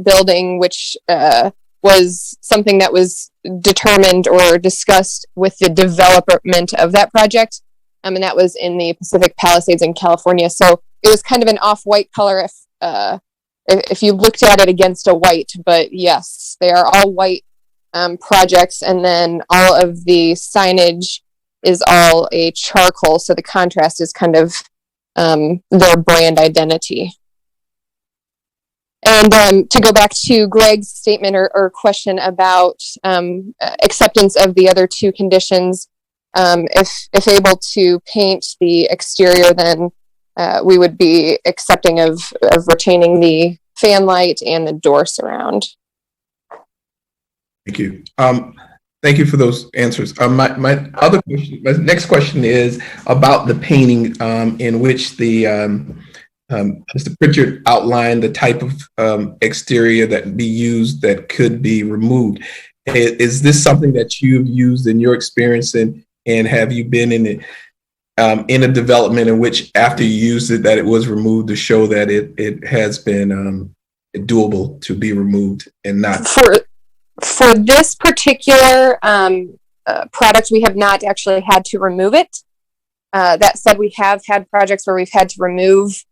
building, which was something that was determined or discussed with the development of that project. And that was in the Pacific Palisades in California. So it was kind of an off-white color if you looked at it against a white. But yes, they are all white projects. And then all of the signage is all a charcoal. So the contrast is kind of their brand identity. And to go back to Greg's statement or question about acceptance of the other two conditions, if able to paint the exterior, then we would be accepting of retaining the fan light and the door surround. Thank you. Thank you for those answers. My other question, my next question is about the painting in which the Mr. Pritchard outlined the type of exterior that be used that could be removed. Is this something that you've used in your experience, and have you been in a development in which after you used it that it was removed to show that it has been doable to be removed and not? For this particular product, we have not actually had to remove it. That said, we have had projects where we've had to remove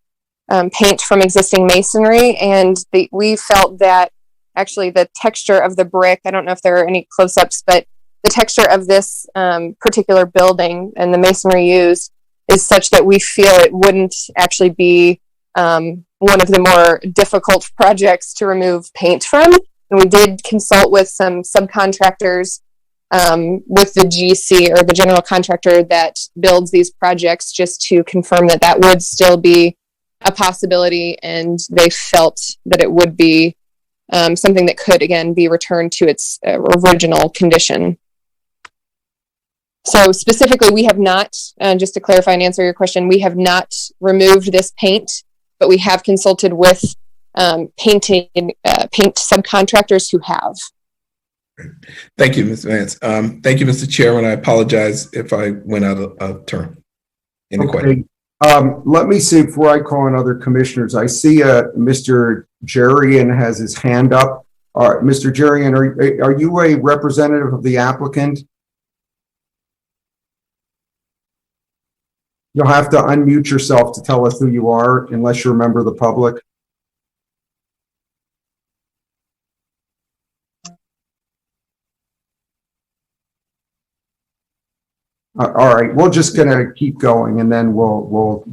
paint from existing masonry, and we felt that actually the texture of the brick, I don't know if there are any close-ups, but the texture of this particular building and the masonry used is such that we feel it wouldn't actually be one of the more difficult projects to remove paint from. And we did consult with some subcontractors with the GC, or the general contractor that builds these projects, just to confirm that that would still be a possibility, and they felt that it would be something that could again be returned to its original condition. So specifically, we have not, just to clarify and answer your question, we have not removed this paint, but we have consulted with paint subcontractors who have. Thank you, Ms. Vance. Thank you, Mr. Chairman. I apologize if I went out of turn. Any questions? Let me see before I call on other commissioners. I see Mr. Jerian has his hand up. Mr. Jerian, are you a representative of the applicant? You'll have to unmute yourself to tell us who you are, unless you're a member of the public. All right, we're just going to keep going, and then we'll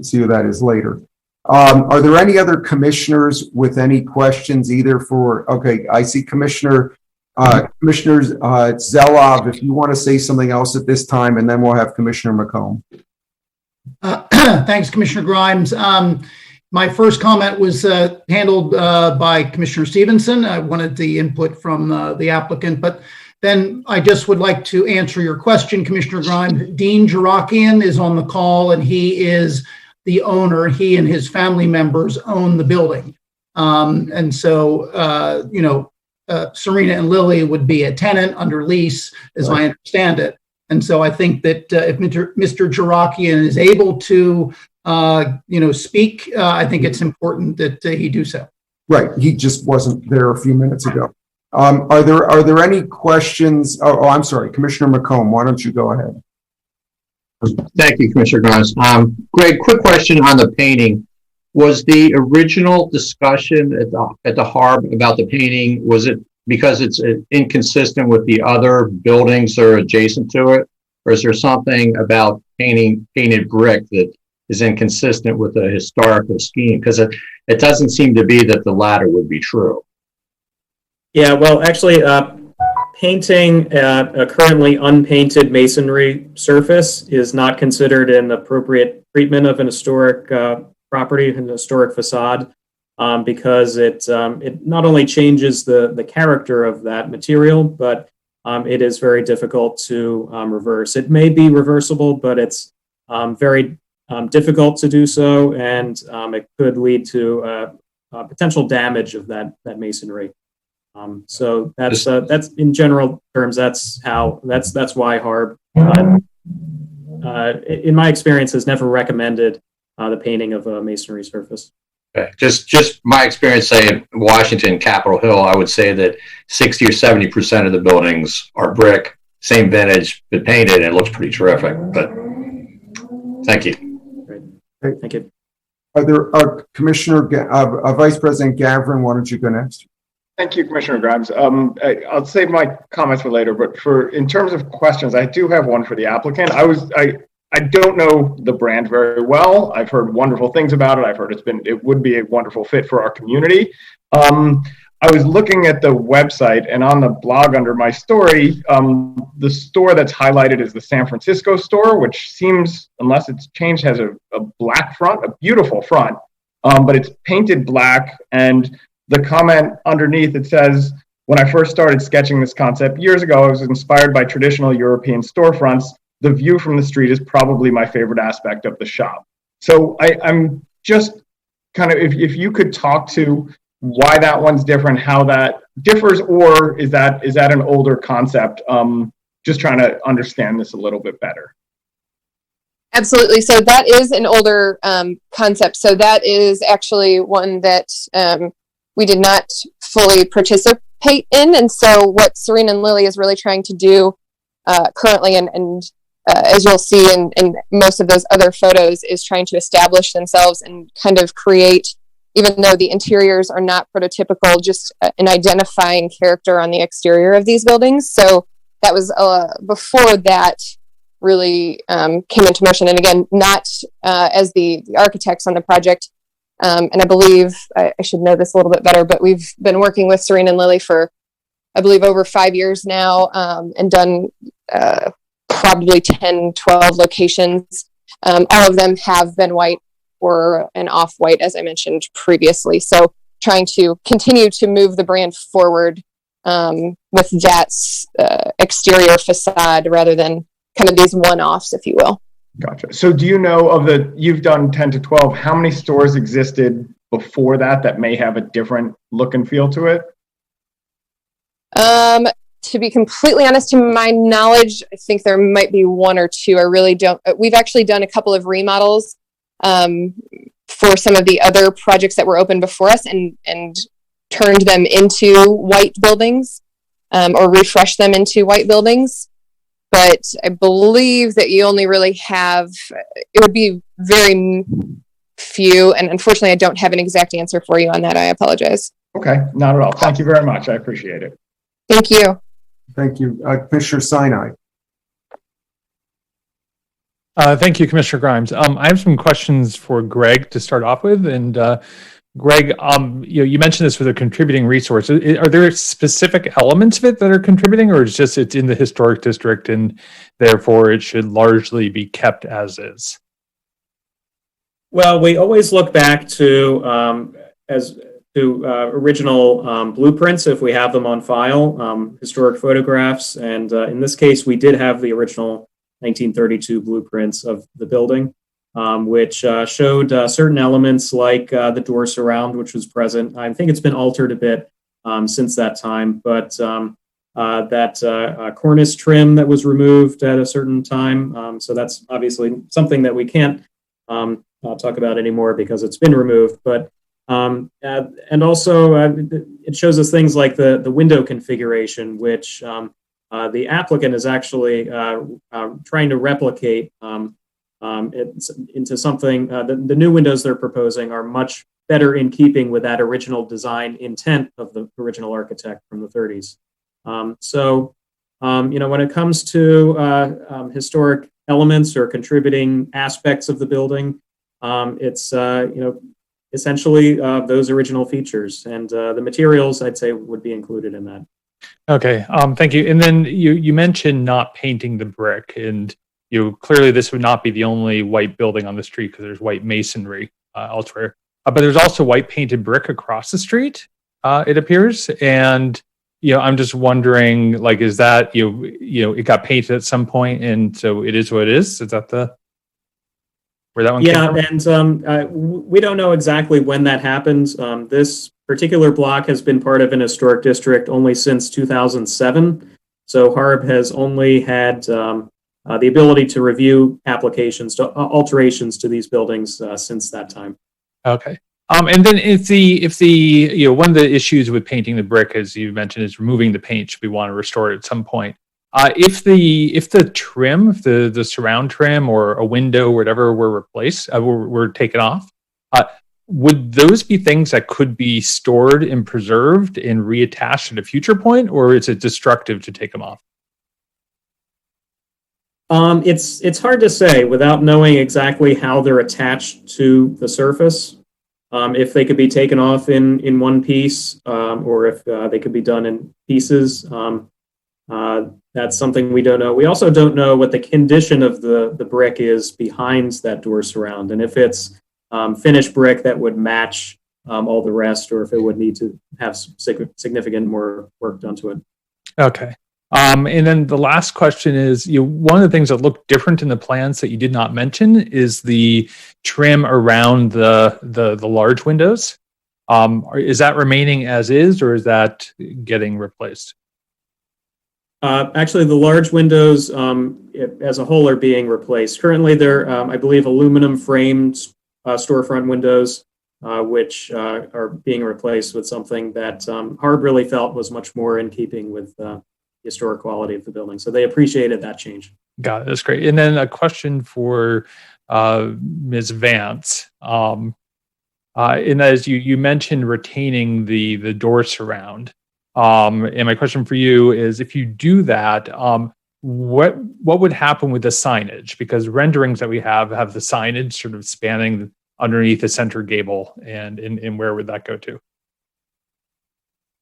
see who that is later. Are there any other commissioners with any questions, either for? Okay, I see Commissioner Zelov. If you want to say something else at this time, and then we'll have Commissioner McComb. Thanks, Commissioner Grimes. My first comment was handled by Commissioner Stevenson. I wanted the input from the applicant, but then I just would like to answer your question, Commissioner Grimes. Dean Jarakian is on the call, and he is the owner. He and his family members own the building. And so, Serena and Lily would be a tenant under lease, as I understand it. And so I think that if Mr. Jarakian is able to, speak, I think it's important that he do so. Right. He just wasn't there a few minutes ago. Are there any questions? Oh, I'm sorry, Commissioner McComb, why don't you go ahead? Thank you, Commissioner Grimes. Greg, quick question on the painting. Was the original discussion at the Harb about the painting, was it because it's inconsistent with the other buildings that are adjacent to it? Or is there something about painted brick that is inconsistent with the historical scheme? Because it doesn't seem to be that the latter would be true. Yeah, well, actually, painting a currently unpainted masonry surface is not considered an appropriate treatment of an historic property, an historic facade, because it not only changes the character of that material, but it is very difficult to reverse. It may be reversible, but it's very difficult to do so, and it could lead to potential damage of that masonry. So that's in general terms, that's why Harb, in my experience, has never recommended the painting of a masonry surface. Okay. Just my experience, say in Washington, Capitol Hill, I would say that 60 or 70% of the buildings are brick, same vintage, but painted, and it looks pretty terrific. But thank you. Great. Thank you. Are there Commissioner Vice President Gavrin? Why don't you go next? Thank you, Commissioner Grimes. I'll save my comments for later, but in terms of questions, I do have one for the applicant. I don't know the brand very well. I've heard wonderful things about it. I've heard it would be a wonderful fit for our community. I was looking at the website, and on the blog under my story, the store that's highlighted is the San Francisco store, which seems, unless it's changed, has a black front, a beautiful front, but it's painted black. And the comment underneath, it says, when I first started sketching this concept years ago, I was inspired by traditional European storefronts. The view from the street is probably my favorite aspect of the shop. So I'm just kind of, if you could talk to why that one's different, how that differs, or is that an older concept? Just trying to understand this a little bit better. Absolutely. So that is an older concept. So that is actually one that we did not fully participate in. And so what Serena and Lily is really trying to do currently, and as you'll see in most of those other photos, is trying to establish themselves and kind of create, even though the interiors are not prototypical, just an identifying character on the exterior of these buildings. So that was before that really came into motion. And again, not as the architects on the project. And I believe, I should know this a little bit better, but we've been working with Serena and Lily for, I believe, over 5 years now, and done probably 10, 12 locations. All of them have been white or an off-white, as I mentioned previously. So trying to continue to move the brand forward with that exterior facade rather than kind of these one-offs, if you will. Gotcha. So do you know you've done 10 to 12, how many stores existed before that may have a different look and feel to it? To be completely honest, to my knowledge, I think there might be one or two. I really don't. We've actually done a couple of remodels for some of the other projects that were open before us and turned them into white buildings or refreshed them into white buildings. But I believe that you only really have, it would be very few. And unfortunately, I don't have an exact answer for you on that. I apologize. Okay, not at all. Thank you very much. I appreciate it. Thank you. Thank you. Commissioner Sinai. Thank you, Commissioner Grimes. I have some questions for Greg to start off with. And Greg, you mentioned this with a contributing resource. Are there specific elements of it that are contributing, or it's in the historic district and therefore it should largely be kept as is? Well, we always look back to original blueprints if we have them on file, historic photographs, and in this case, we did have the original 1932 blueprints of the building, which showed certain elements like the door surround, which was present. I think it's been altered a bit since that time, but that cornice trim that was removed at a certain time. So that's obviously something that we can't talk about anymore because it's been removed. But and also it shows us things like the window configuration, which the applicant is actually trying to replicate into something. The new windows they're proposing are much better in keeping with that original design intent of the original architect from the 30s. When it comes to historic elements or contributing aspects of the building, it's essentially those original features, and the materials I'd say would be included in that. Okay, thank you. And then you mentioned not painting the brick, and clearly this would not be the only white building on the street because there's white masonry elsewhere. But there's also white painted brick across the street, it appears. And I'm just wondering, like, is that it got painted at some point, and so it is what it is? Is that where that one came from? And we don't know exactly when that happens. This particular block has been part of an historic district only since 2007. So HARB has only had the ability to review applications to alterations to these buildings since that time. Okay. And then if the one of the issues with painting the brick, as you mentioned, is removing the paint, should we want to restore it at some point? If the trim, the surround trim or a window or whatever were replaced, were taken off, would those be things that could be stored and preserved and reattached at a future point, or is it destructive to take them off? It's hard to say without knowing exactly how they're attached to the surface. If they could be taken off in one piece, or if they could be done in pieces. That's something we don't know. We also don't know what the condition of the brick is behind that door surround, and if it's finished brick that would match all the rest, or if it would need to have significant more work done to it. Okay. And then the last question is, one of the things that looked different in the plans that you did not mention is the trim around the large windows. Is that remaining as is, or is that getting replaced? Actually, the large windows as a whole are being replaced. Currently, they're, I believe, aluminum framed storefront windows, which are being replaced with something that Harb really felt was much more in keeping with the historic quality of the building. So they appreciated that change. Got it. That's great. And then a question for Ms. Vance. And as you mentioned retaining the door surround. And my question for you is, if you do that, what would happen with the signage? Because renderings that we have the signage sort of spanning underneath the center gable, and where would that go to?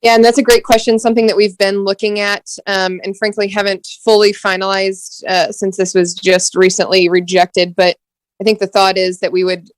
Yeah, and that's a great question, something that we've been looking at, and frankly haven't fully finalized since this was just recently rejected. But I think the thought is that we would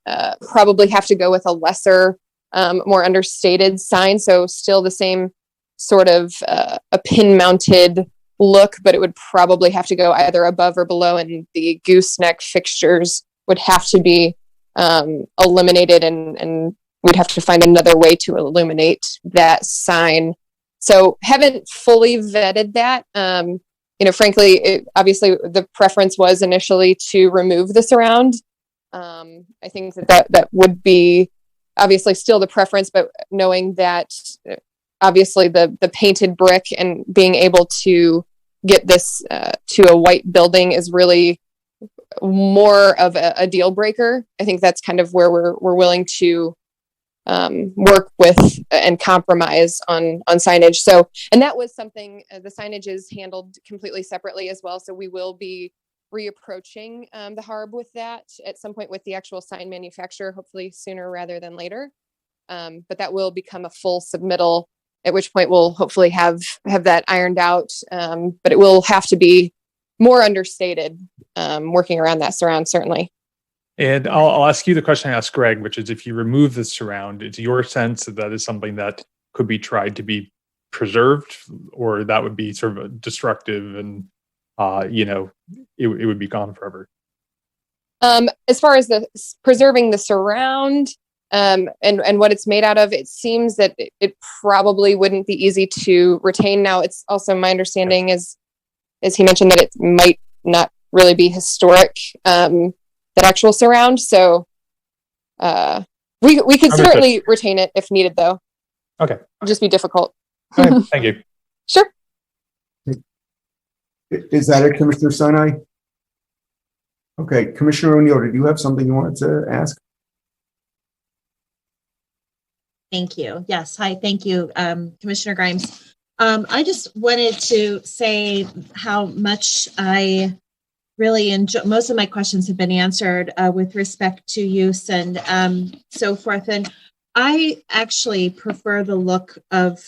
probably have to go with a lesser, more understated sign. So still the same sort of a pin-mounted look, but it would probably have to go either above or below, and the gooseneck fixtures would have to be eliminated, and we'd have to find another way to illuminate that sign. So haven't fully vetted that. Frankly, obviously the preference was initially to remove the surround. I think that would be obviously still the preference, but knowing that obviously the painted brick and being able to get this to a white building is really more of a deal breaker. I think that's kind of where we're willing to work with and compromise on signage. So, and that was something, the signage is handled completely separately as well. So we will be reapproaching the Harb with that at some point with the actual sign manufacturer, hopefully sooner rather than later. But that will become a full submittal, at which point we'll hopefully have that ironed out. But it will have to be more understated, working around that surround, certainly. And I'll ask you the question I asked Greg, which is, if you remove the surround, it's your sense that is something that could be tried to be preserved, or that would be sort of destructive and, it would be gone forever? As far as the preserving the surround and what it's made out of, it seems that it probably wouldn't be easy to retain. Now, it's also my understanding as he mentioned that it might not really be historic, that actual surround. So we could certainly retain it if needed, though. Okay. It'd just be difficult. All right, thank you. Sure. Is that it, Commissioner Sinai? Okay, Commissioner O'Neill, did you have something you wanted to ask? Thank you. Yes. Hi. Thank you, Commissioner Grimes. I just wanted to say how much I really enjoy. Most of my questions have been answered with respect to use and so forth. And I actually prefer the look of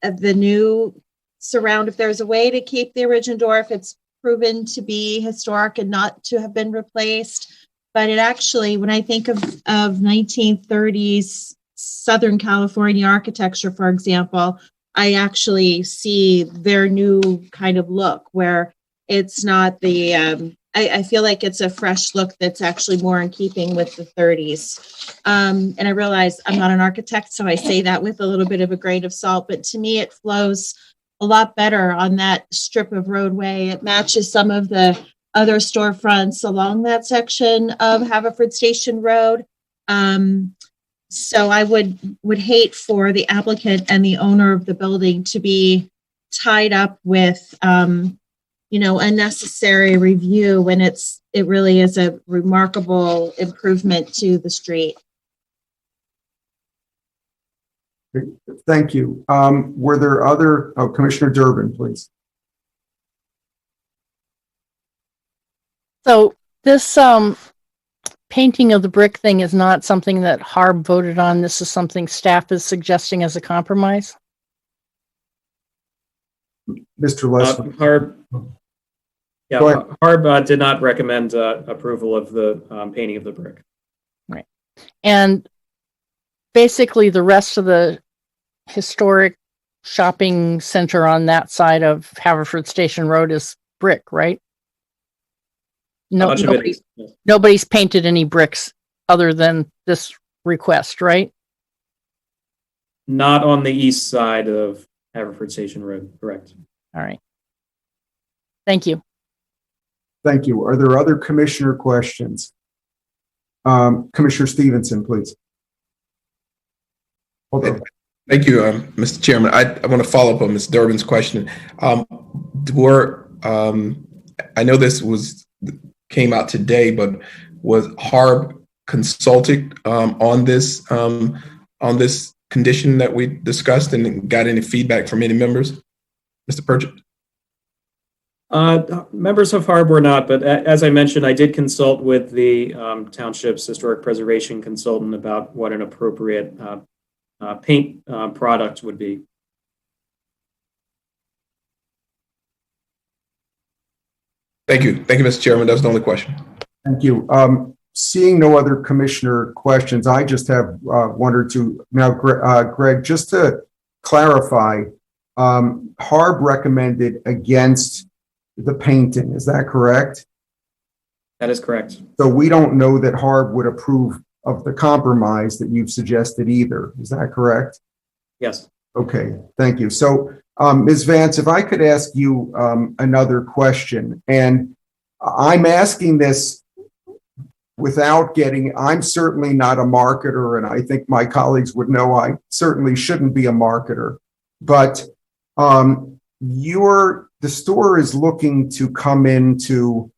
the new surround. If there's a way to keep the original door, if it's proven to be historic and not to have been replaced. But it actually, when I think of 1930s Southern California architecture, for example, I actually see their new kind of look where it's not the, I feel like it's a fresh look that's actually more in keeping with the 30s. And I realize I'm not an architect, so I say that with a little bit of a grain of salt, but to me, it flows a lot better on that strip of roadway. It matches some of the other storefronts along that section of Haverford Station Road. So I would hate for the applicant and the owner of the building to be tied up with, unnecessary review when it really is a remarkable improvement to the street. Thank you. Were there other, Commissioner Durbin, please. So this painting of the brick thing is not something that Harb voted on. This is something staff is suggesting as a compromise. Mr. Leslie. Harb, Go ahead. Harb did not recommend approval of the painting of the brick. Right. And basically the rest of the historic shopping center on that side of Haverford Station Road is brick, right? No, nobody's painted any bricks other than this request, right? Not on the east side of Haverford Station Road, correct. All right. Thank you. Thank you. Are there other commissioner questions? Commissioner Stevenson, please. Hold on. Thank you, Mr. Chairman. I want to follow up on Ms. Durbin's question. I know this came out today, but was Harb consulted on this condition that we discussed and got any feedback from any members? Mr. Purchett? Members of Harb were not, but as I mentioned, I did consult with the township's historic preservation consultant about what an appropriate paint product would be. Thank you. Thank you, Mr. Chairman. That was the only question. Thank you. Seeing no other commissioner questions, I just have one or two. Now, Greg, just to clarify, Harb recommended against the painting. Is that correct? That is correct. So we don't know that Harb would approve of the compromise that you've suggested either. Is that correct? Yes. Okay, thank you. So, Ms. Vance, if I could ask you another question, and I'm asking this without I'm certainly not a marketer, and I think my colleagues would know I certainly shouldn't be a marketer, but the store is looking to come into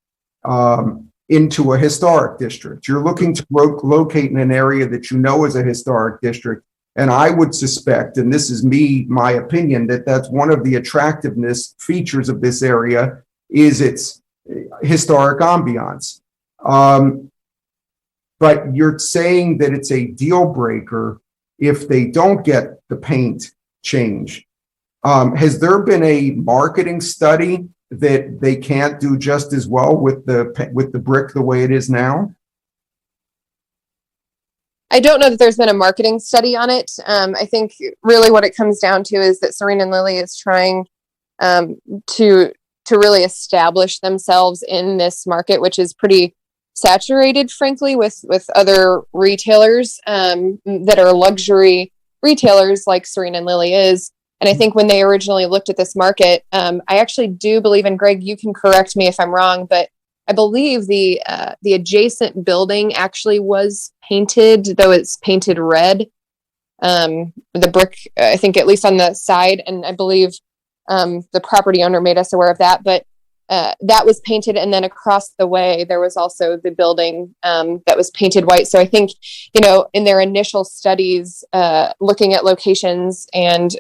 a historic district. You're looking to locate in an area that you know is a historic district. And I would suspect, and this is my opinion, that that's one of the attractiveness features of this area is its historic ambiance. But you're saying that it's a deal breaker if they don't get the paint change. Has there been a marketing study that they can't do just as well with the brick the way it is now? I don't know that there's been a marketing study on it. I think really what it comes down to is that Serene and Lily is trying to really establish themselves in this market, which is pretty saturated, frankly, with other retailers that are luxury retailers like Serene and Lily is. And I think when they originally looked at this market, I actually do believe, and Greg, you can correct me if I'm wrong, but I believe the adjacent building actually was painted, though it's painted red. The brick, I think, at least on the side, and I believe the property owner made us aware of that. But that was painted, and then across the way there was also the building that was painted white. So I think, in their initial studies, looking at locations and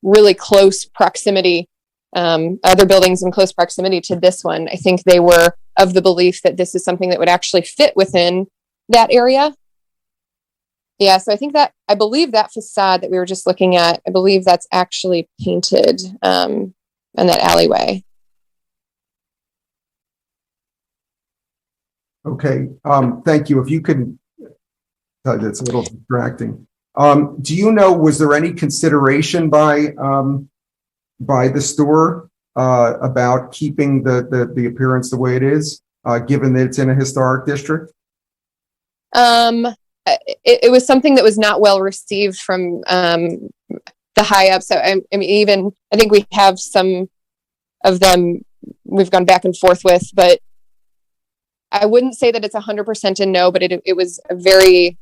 really close proximity. Other buildings in close proximity to this one, I think they were of the belief that this is something that would actually fit within that area. Yeah, so I believe that facade that we were just looking at, I believe that's actually painted in that alleyway. Okay, thank you. If you could, that's a little distracting. Do you know, was there any consideration by the store about keeping the appearance the way it is, given that it's in a historic district? It was something that was not well received from the high up. So I mean, I think we have some of them we've gone back and forth with, but I wouldn't say that it's 100% a no, but it was very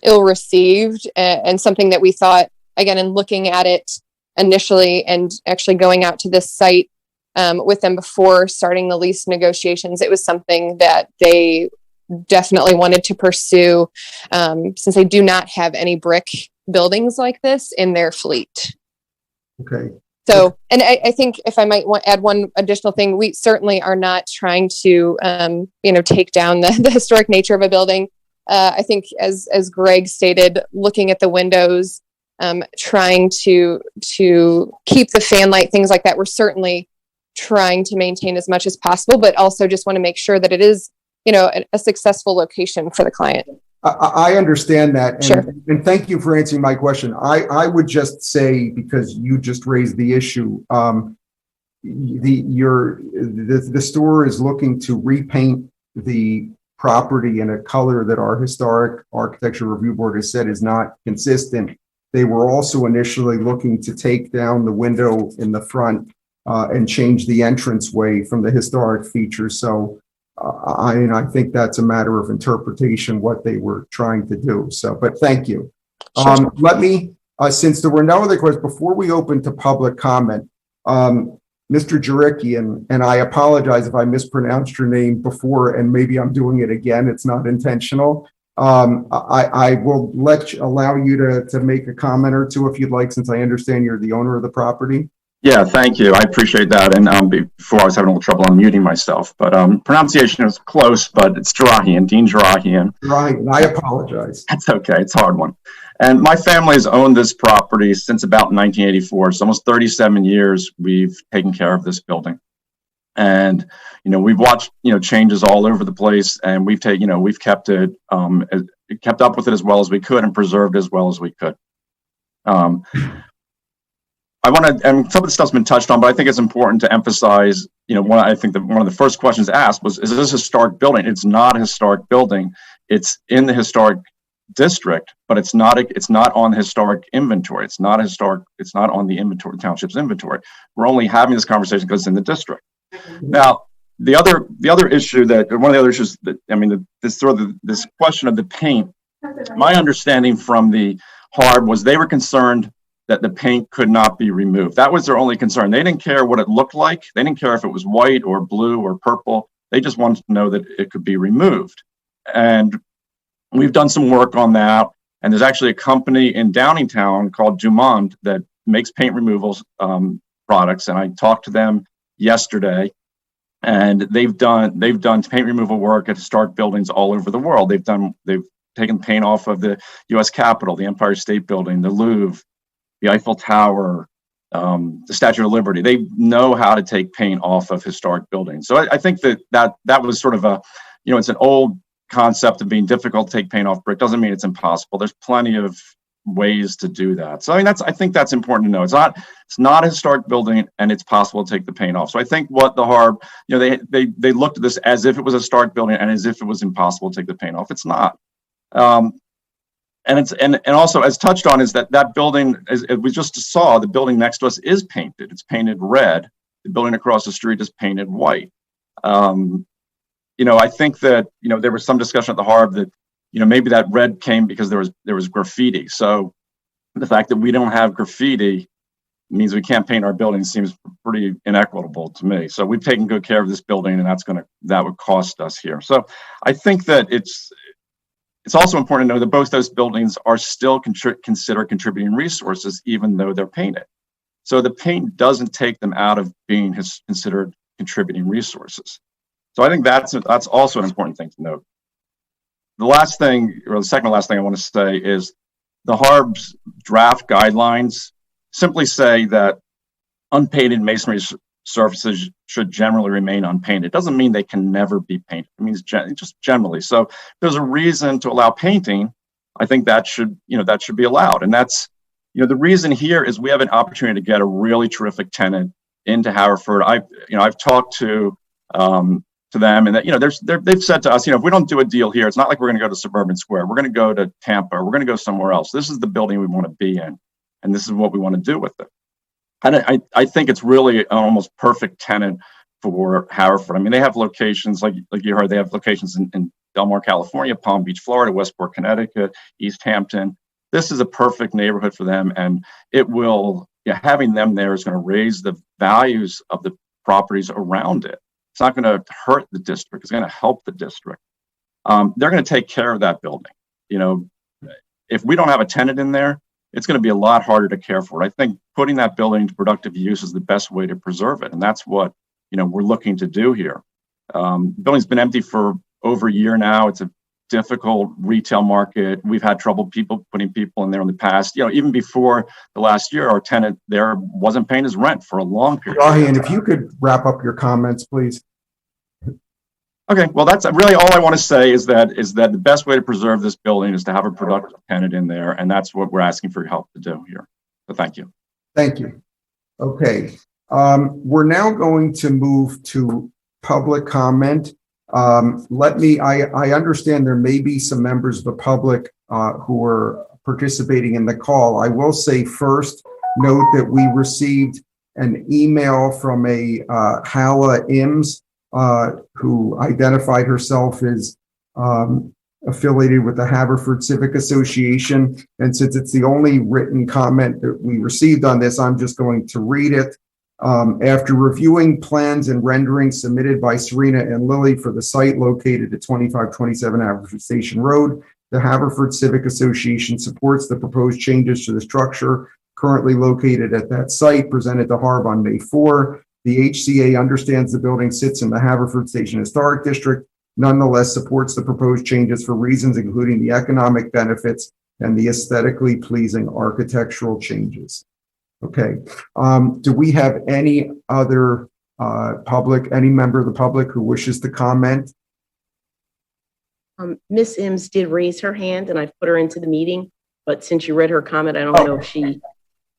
ill received and something that we thought, again, in looking at it initially and actually going out to this site with them before starting the lease negotiations, it was something that they definitely wanted to pursue since they do not have any brick buildings like this in their fleet. Okay. So, and I think if I might add one additional thing, we certainly are not trying to, take down the historic nature of a building. I think as Greg stated, looking at the windows, trying to keep the fan light, things like that, we're certainly trying to maintain as much as possible, but also just want to make sure that it is, a successful location for the client. I understand that. And, sure. And thank you for answering my question. I would just say, because you just raised the issue, the store is looking to repaint the property in a color that our Historic Architecture Review Board has said is not consistent. They were also initially looking to take down the window in the front and change the entranceway from the historic features. So I think that's a matter of interpretation, what they were trying to do. So, but thank you. Sure. Let me, since there were no other questions, before we open to public comment, Mr. Jarikian, and I apologize if I mispronounced your name before, and maybe I'm doing it again. It's not intentional. I will allow you to make a comment or two if you'd like, since I understand you're the owner of the property. Yeah, thank you. I appreciate that. And before I was having a little trouble unmuting myself, but pronunciation is close, but it's Jarahian, Dean Jarahian. Right, I apologize. That's okay. It's a hard one. And my family has owned this property since about 1984. So almost 37 years we've taken care of this building. And, we've watched, changes all over the place, and we've kept it, kept up with it as well as we could and preserved as well as we could. I want to, and some of the stuff's been touched on, but I think it's important to emphasize, I think that one of the first questions asked was, is this a historic building? It's not a historic building. It's in the historic district, but it's not on the historic inventory. It's not on the inventory, township's inventory. We're only having this conversation because it's in the district. Now, one of the other issues that, this question of the paint, my understanding from the HARB was they were concerned that the paint could not be removed. That was their only concern. They didn't care what it looked like. They didn't care if it was white or blue or purple. They just wanted to know that it could be removed. And we've done some work on that. And there's actually a company in Downingtown called Dumont that makes paint removals products. And I talked to them yesterday, and they've done paint removal work at historic buildings all over the world. They've taken paint off of the U.S. Capitol, the Empire State Building, the Louvre, the Eiffel Tower, the Statue of Liberty. They know how to take paint off of historic buildings. So I think that was sort of it's an old concept of being difficult to take paint off brick. Doesn't mean it's impossible. There's plenty of ways to do that. So I think that's important to know. It's not a historic building, and it's possible to take the paint off. So I think what the HARB, they looked at this as if it was a historic building and as if it was impossible to take the paint off. It's not. And also, as touched on, is that building, as we just saw, the building next to us is painted. It's painted red. The building across the street is painted white. I think that there was some discussion at the HARB that maybe that red came because there was graffiti. So the fact that we don't have graffiti means we can't paint our building seems pretty inequitable to me. So we've taken good care of this building, and that would cost us here. So I think that it's also important to know that both those buildings are still considered contributing resources, even though they're painted. So the paint doesn't take them out of being considered contributing resources. So I think that's also an important thing to note. The second to last thing I want to say is the HARB's draft guidelines simply say that unpainted masonry surfaces should generally remain unpainted. It doesn't mean they can never be painted. It means just generally. So if there's a reason to allow painting, I think that should be allowed. And that's, the reason here is we have an opportunity to get a really terrific tenant into Haverford. I've talked to them, and that, they've said to us, if we don't do a deal here, it's not like we're going to go to Suburban Square. We're going to go to Tampa, or we're going to go somewhere else. This is the building we want to be in, and this is what we want to do with it. And I think it's really an almost perfect tenant for Haverford. I mean, they have locations, like you heard, they have locations in Del Mar, California, Palm Beach, Florida, Westport, Connecticut, East Hampton. This is a perfect neighborhood for them, and it will, having them there is going to raise the values of the properties around it. It's not going to hurt the district. It's going to help the district. They're going to take care of that building. If we don't have a tenant in there, it's going to be a lot harder to care for it. I think putting that building into productive use is the best way to preserve it. And that's what, we're looking to do here. The building's been empty for over a year now. It's a difficult retail market. We've had trouble putting people in there in the past. Even before the last year, our tenant there wasn't paying his rent for a long period. Ryan, if you could wrap up your comments, please. Okay, well, that's really all I want to say is that the best way to preserve this building is to have a productive tenant in there, and that's what we're asking for your help to do here. So thank you. Thank you. Okay, we're now going to move to public comment. I understand there may be some members of the public who are participating in the call. I will say first, note that we received an email from a Hala Ims, who identified herself as affiliated with the Haverford Civic Association. And since it's the only written comment that we received on this, I'm just going to read it. After reviewing plans and renderings submitted by Serena and Lily for the site located at 2527 Haverford Station Road, the Haverford Civic Association supports the proposed changes to the structure currently located at that site presented to HARB on May 4. The HCA understands the building sits in the Haverford Station Historic District, nonetheless supports the proposed changes for reasons including the economic benefits and the aesthetically pleasing architectural changes. Okay. Do we have any other any member of the public who wishes to comment? Miss Ims did raise her hand and I've put her into the meeting, but since you read her comment, I don't know if she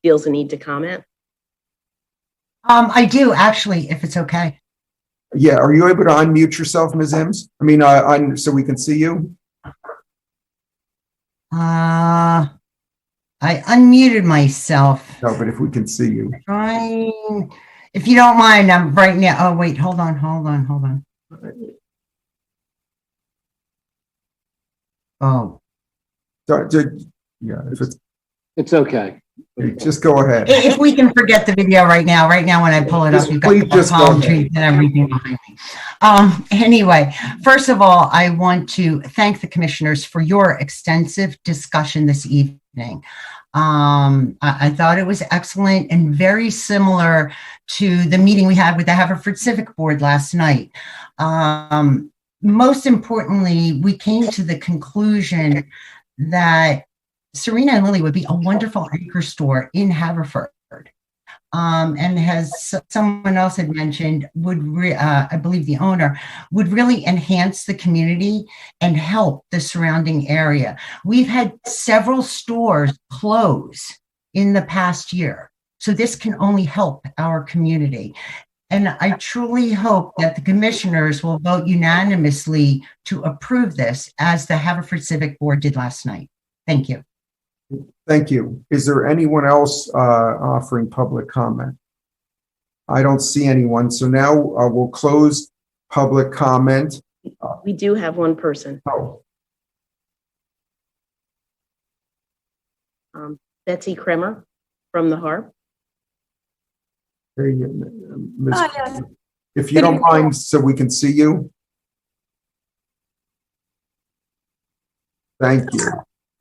feels a need to comment. I do actually, if it's okay. Yeah. Are you able to unmute yourself, Ms. Ims? I mean, so we can see you? I unmuted myself. No, but if we can see you. Trying, if you don't mind, I'm right now. Oh, wait, hold on. Oh. Yeah, if it's okay. Just go ahead. If we can forget the video right now when I pull it up, you've got the palm trees and everything behind me. Anyway, first of all, I want to thank the commissioners for your extensive discussion this evening. I thought it was excellent and very similar to the meeting we had with the Haverford Civic Board last night. Most importantly, we came to the conclusion that Serena and Lily would be a wonderful anchor store in Haverford. And as someone else had mentioned, I believe the owner would really enhance the community and help the surrounding area. We've had several stores close in the past year, so this can only help our community. And I truly hope that the commissioners will vote unanimously to approve this, as the Haverford Civic Board did last night. Thank you. Thank you. Is there anyone else offering public comment? I don't see anyone. So now we'll close public comment. We do have one person. Betsy Kremer from the HARB. There you, Ms. Yes. If you don't mind, so we can see you. Thank you.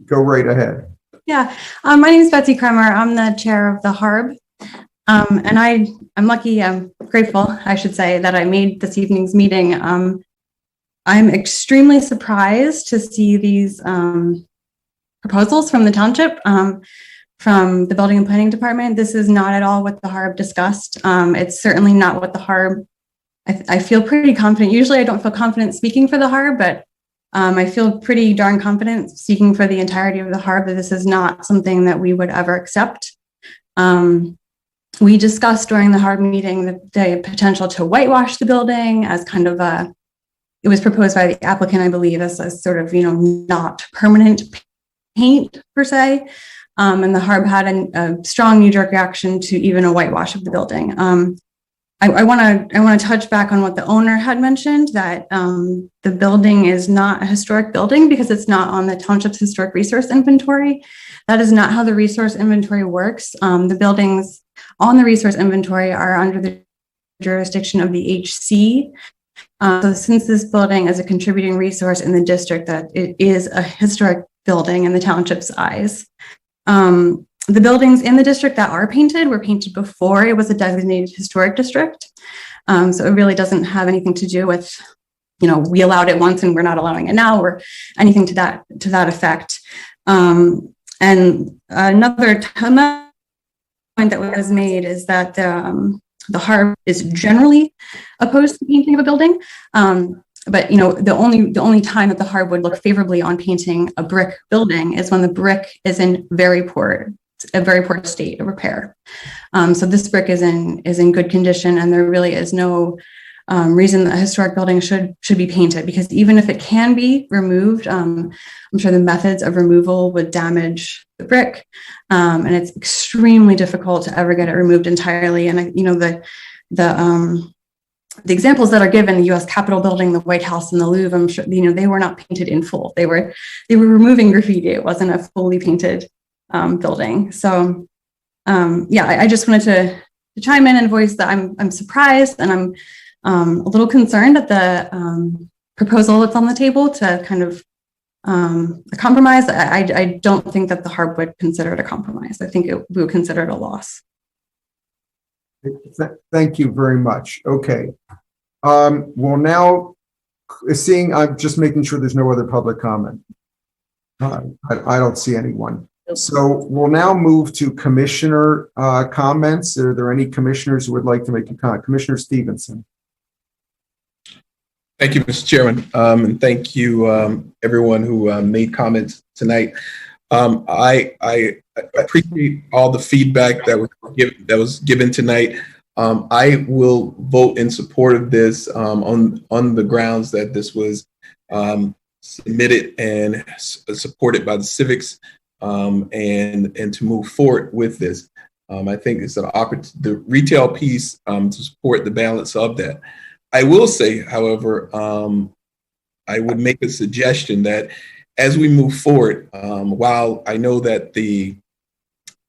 Go right ahead. Yeah, my name is Betsy Kremer. I'm the chair of the HARB. And I'm lucky, I'm grateful, I should say, that I made this evening's meeting. I'm extremely surprised to see these proposals from the township, from the Building and Planning Department. This is not at all what the HARB discussed. It's certainly not what the HARB, I feel pretty confident. Usually I don't feel confident speaking for the HARB, but I feel pretty darn confident speaking for the entirety of the HARB that this is not something that we would ever accept. We discussed during the HARB meeting the potential to whitewash the building as kind of it was proposed by the applicant, I believe, as a sort of, not permanent paint per se. And the HARB had a strong knee-jerk reaction to even a whitewash of the building. I want to touch back on what the owner had mentioned, that the building is not a historic building because it's not on the township's historic resource inventory. That is not how the resource inventory works. The buildings on the resource inventory are under the jurisdiction of the HC. So since this building is a contributing resource in the district, that it is a historic building in the township's eyes. The buildings in the district that are painted were painted before it was a designated historic district. So it really doesn't have anything to do with, we allowed it once and we're not allowing it now, or anything to that effect. And another point that was made is that the Harb is generally opposed to painting of a building. But the only time that the Harb would look favorably on painting a brick building is when the brick is in a very poor state of repair. So this brick is in good condition, and there really is no reason that a historic building should be painted, because even if it can be removed, I'm sure the methods of removal would damage the brick, and it's extremely difficult to ever get it removed entirely. And the examples that are given, the U.S. Capitol building, the White House, and the Louvre, I'm sure they were not painted in full. They were removing graffiti. It wasn't a fully painted building. So I just wanted to chime in and voice that I'm surprised, and I'm a little concerned at the proposal that's on the table to kind of a compromise. I don't think that the Harb would consider it a compromise. I think we would consider it a loss. Thank you very much. Okay. Well, now, I'm just making sure there's no other public comment. I don't see anyone. So we'll now move to commissioner comments. Are there any commissioners who would like to make a comment? Commissioner Stevenson. Thank you, Mr. Chairman, and thank you, everyone who made comments tonight. I appreciate all the feedback that was given tonight. I will vote in support of this on the grounds that this was submitted and supported by the civics, and to move forward with this. I think it's the retail piece to support the balance of that. I will say, however, I would make a suggestion that as we move forward, while I know that the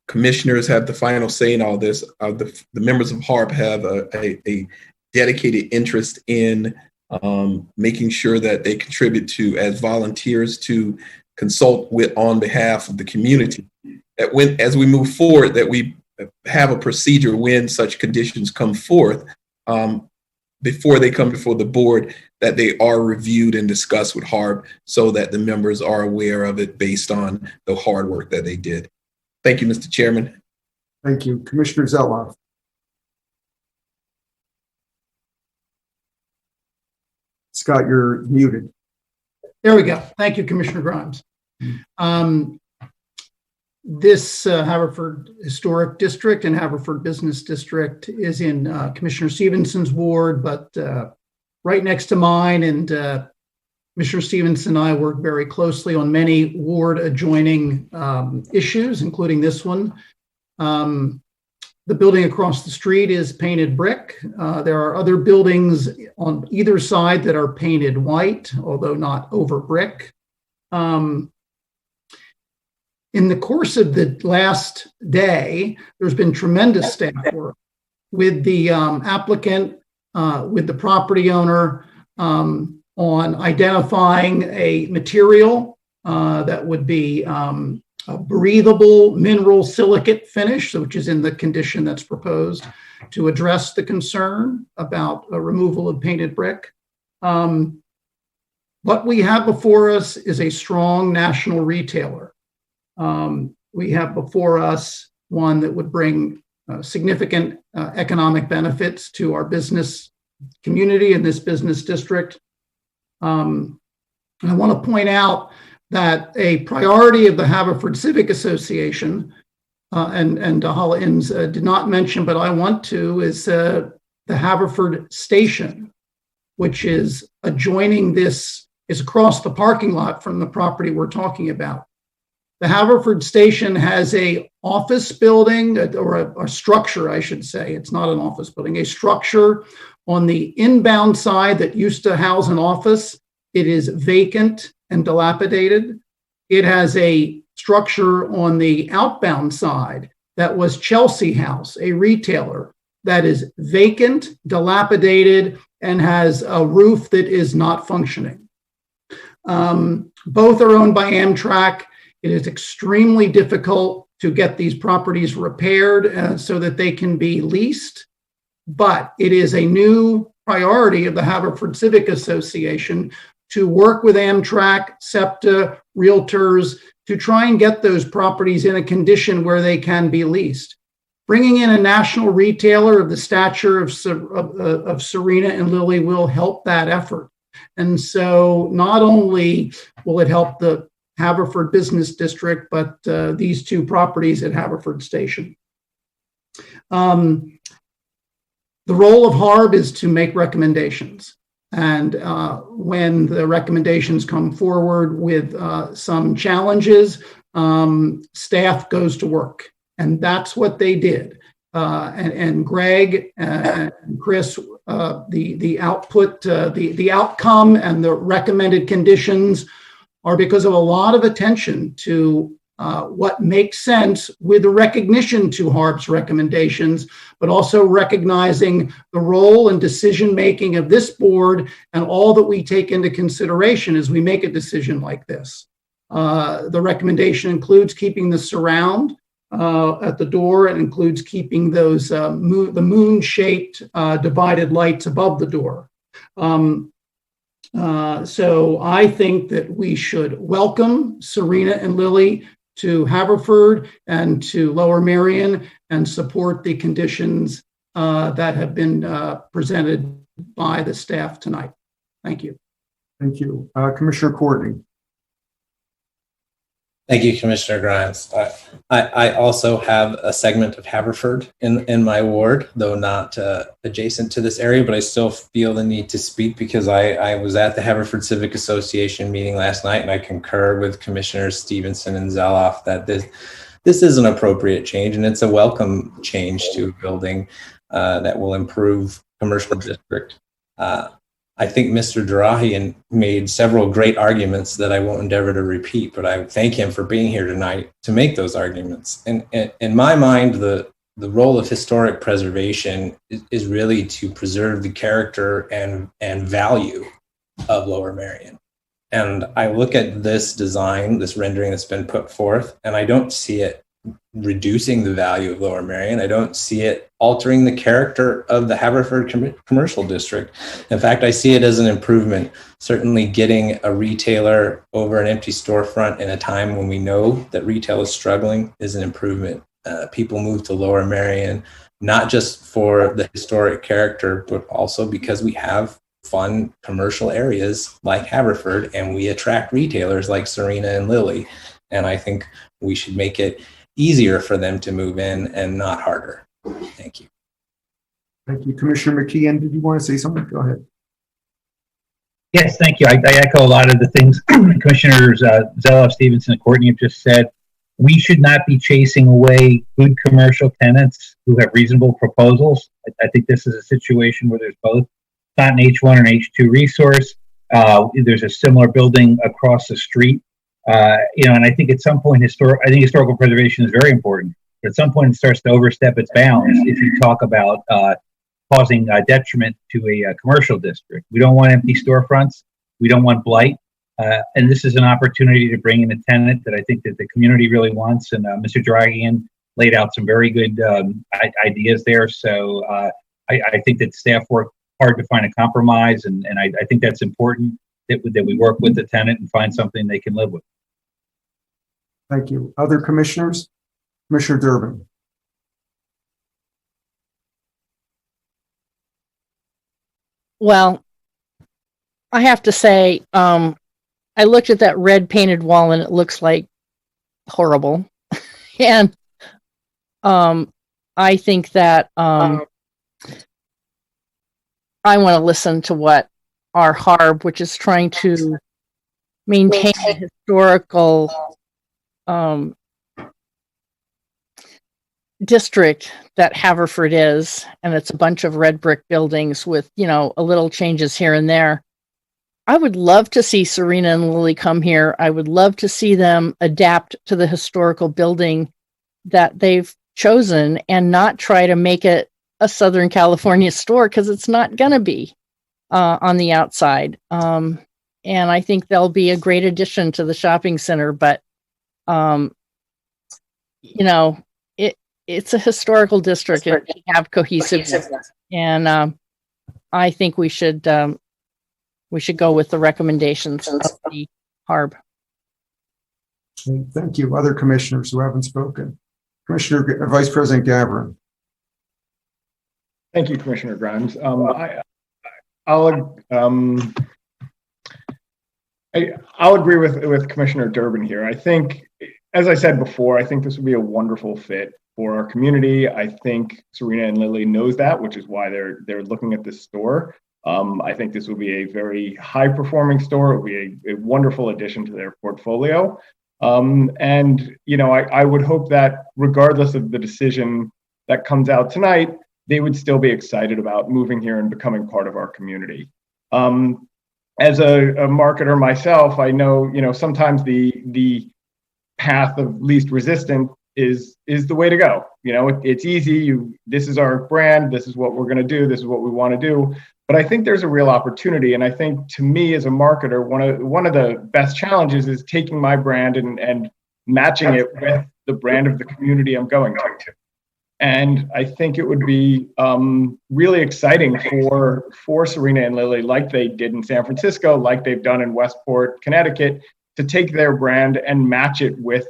commissioners have the final say in all this, the members of HARP have a dedicated interest in making sure that they contribute to, as volunteers, to consult with on behalf of the community. That as we move forward, that we have a procedure when such conditions come forth, before they come before the board, that they are reviewed and discussed with HARB so that the members are aware of it based on the hard work that they did. Thank you, Mr. Chairman. Thank you. Commissioner Zeloff. Scott, you're muted. There we go. Thank you, Commissioner Grimes. This Haverford Historic District and Haverford Business District is in Commissioner Stevenson's ward, but right next to mine, and Commissioner Stevenson and I work very closely on many ward adjoining issues, including this one. The building across the street is painted brick. There are other buildings on either side that are painted white, although not over brick. In the course of the last day, there's been tremendous staff work with the applicant, with the property owner, on identifying a material that would be a breathable mineral silicate finish, which is in the condition that's proposed, to address the concern about a removal of painted brick. What we have before us is a strong national retailer. We have before us one that would bring significant economic benefits to our business community in this business district. And I want to point out that a priority of the Haverford Civic Association, and Hala Inns did not mention, but I want to, is the Haverford Station, which is adjoining this, is across the parking lot from the property we're talking about. The Haverford Station has a office building, or a structure, I should say. It's not an office building, a structure on the inbound side that used to house an office. It is vacant and dilapidated. It has a structure on the outbound side that was Chelsea House, a retailer, that is vacant, dilapidated, and has a roof that is not functioning. Both are owned by Amtrak. It is extremely difficult to get these properties repaired so that they can be leased. But it is a new priority of the Haverford Civic Association to work with Amtrak, SEPTA, realtors to try and get those properties in a condition where they can be leased. Bringing in a national retailer of the stature of Serena and Lily will help that effort. And so not only will it help the Haverford Business District, but these two properties at Haverford Station. The role of HARB is to make recommendations. And when the recommendations come forward with some challenges, staff goes to work. And that's what they did. And Greg and Chris, the output, the outcome and the recommended conditions are because of a lot of attention to what makes sense with the recognition to HARB's recommendations, but also recognizing the role and decision-making of this board and all that we take into consideration as we make a decision like this. The recommendation includes keeping the surround at the door. It includes keeping those the moon-shaped divided lights above the door. So I think that we should welcome Serena and Lily to Haverford and to Lower Merion and support the conditions that have been presented by the staff tonight. Thank you. Thank you. Commissioner Courtney. Thank you, Commissioner Grimes. I also have a segment of Haverford in my ward, though not adjacent to this area, but I still feel the need to speak because I was at the Haverford Civic Association meeting last night, and I concur with Commissioners Stevenson and Zeloff that this is an appropriate change, and it's a welcome change to a building that will improve commercial district. I think Mr. Darahian made several great arguments that I won't endeavor to repeat, but I thank him for being here tonight to make those arguments. And in my mind, the role of historic preservation is really to preserve the character and value of Lower Merion. And I look at this design, this rendering that's been put forth, and I don't see it reducing the value of Lower Merion. I don't see it altering the character of the Haverford commercial district. In fact, I see it as an improvement. Certainly getting a retailer over an empty storefront in a time when we know that retail is struggling is an improvement. People move to Lower Merion, not just for the historic character, but also because we have fun commercial areas like Haverford, and we attract retailers like Serena and Lily. And I think we should make it easier for them to move in and not harder. Thank you. Thank you. Commissioner McKeon, did you want to say something? Go ahead. Yes, thank you. I echo a lot of the things Commissioners Zeloff, Stevenson, and Courtney have just said. We should not be chasing away good commercial tenants who have reasonable proposals. I think this is a situation where there's both. It's not an H1 or an H2 resource. There's a similar building across the street. And I think at some point, historical preservation is very important. But at some point, it starts to overstep its bounds if you talk about causing detriment to a commercial district. We don't want empty storefronts. We don't want blight. And this is an opportunity to bring in a tenant that I think that the community really wants. And Mr. Dragian laid out some very good ideas there. So I think that staff worked hard to find a compromise. And I think that's important that we work with the tenant and find something they can live with. Thank you. Other commissioners? Commissioner Durbin. Well, I have to say, I looked at that red painted wall and it looks like horrible. And I think that I want to listen to what our HARB, which is trying to maintain the historical district that Haverford is, and it's a bunch of red brick buildings with, a little changes here and there. I would love to see Serena and Lily come here. I would love to see them adapt to the historical building that they've chosen and not try to make it a Southern California store, because it's not going to be on the outside. And I think they'll be a great addition to the shopping center. But you know, it's a historical district and we have cohesiveness. And I think we should go with the recommendations of the HARB. Thank you. Other commissioners who haven't spoken. Commissioner Vice President Gavin. Thank you, Commissioner Grimes. I'll agree with Commissioner Durbin here. I think, as I said before, I think this would be a wonderful fit for our community. I think Serena and Lily knows that, which is why they're looking at this store. I think this will be a very high performing store. It will be a wonderful addition to their portfolio. And, you know, I would hope that regardless of the decision that comes out tonight, they would still be excited about moving here and becoming part of our community. As a marketer myself, I know, you know, sometimes the path of least resistance is the way to go. You know, it's easy. This is our brand. This is what we're going to do. This is what we want to do. But I think there's a real opportunity. And I think, to me as a marketer, one of the best challenges is taking my brand and matching it with the brand of the community I'm going to. And I think it would be really exciting for Serena and Lily, like they did in San Francisco, like they've done in Westport, Connecticut, to take their brand and match it with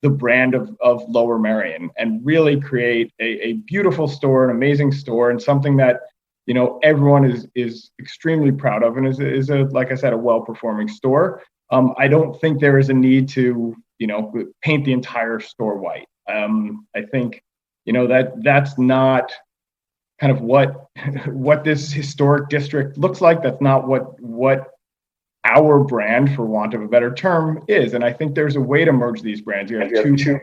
the brand of Lower Merion and really create a beautiful store, an amazing store, and something that, you know, everyone is extremely proud of and is a, like I said, a well-performing store. I don't think there is a need to, you know, paint the entire store white. I think, you know, that's not kind of what this historic district looks like. That's not what our brand, for want of a better term, is. And I think there's a way to merge these brands. You have two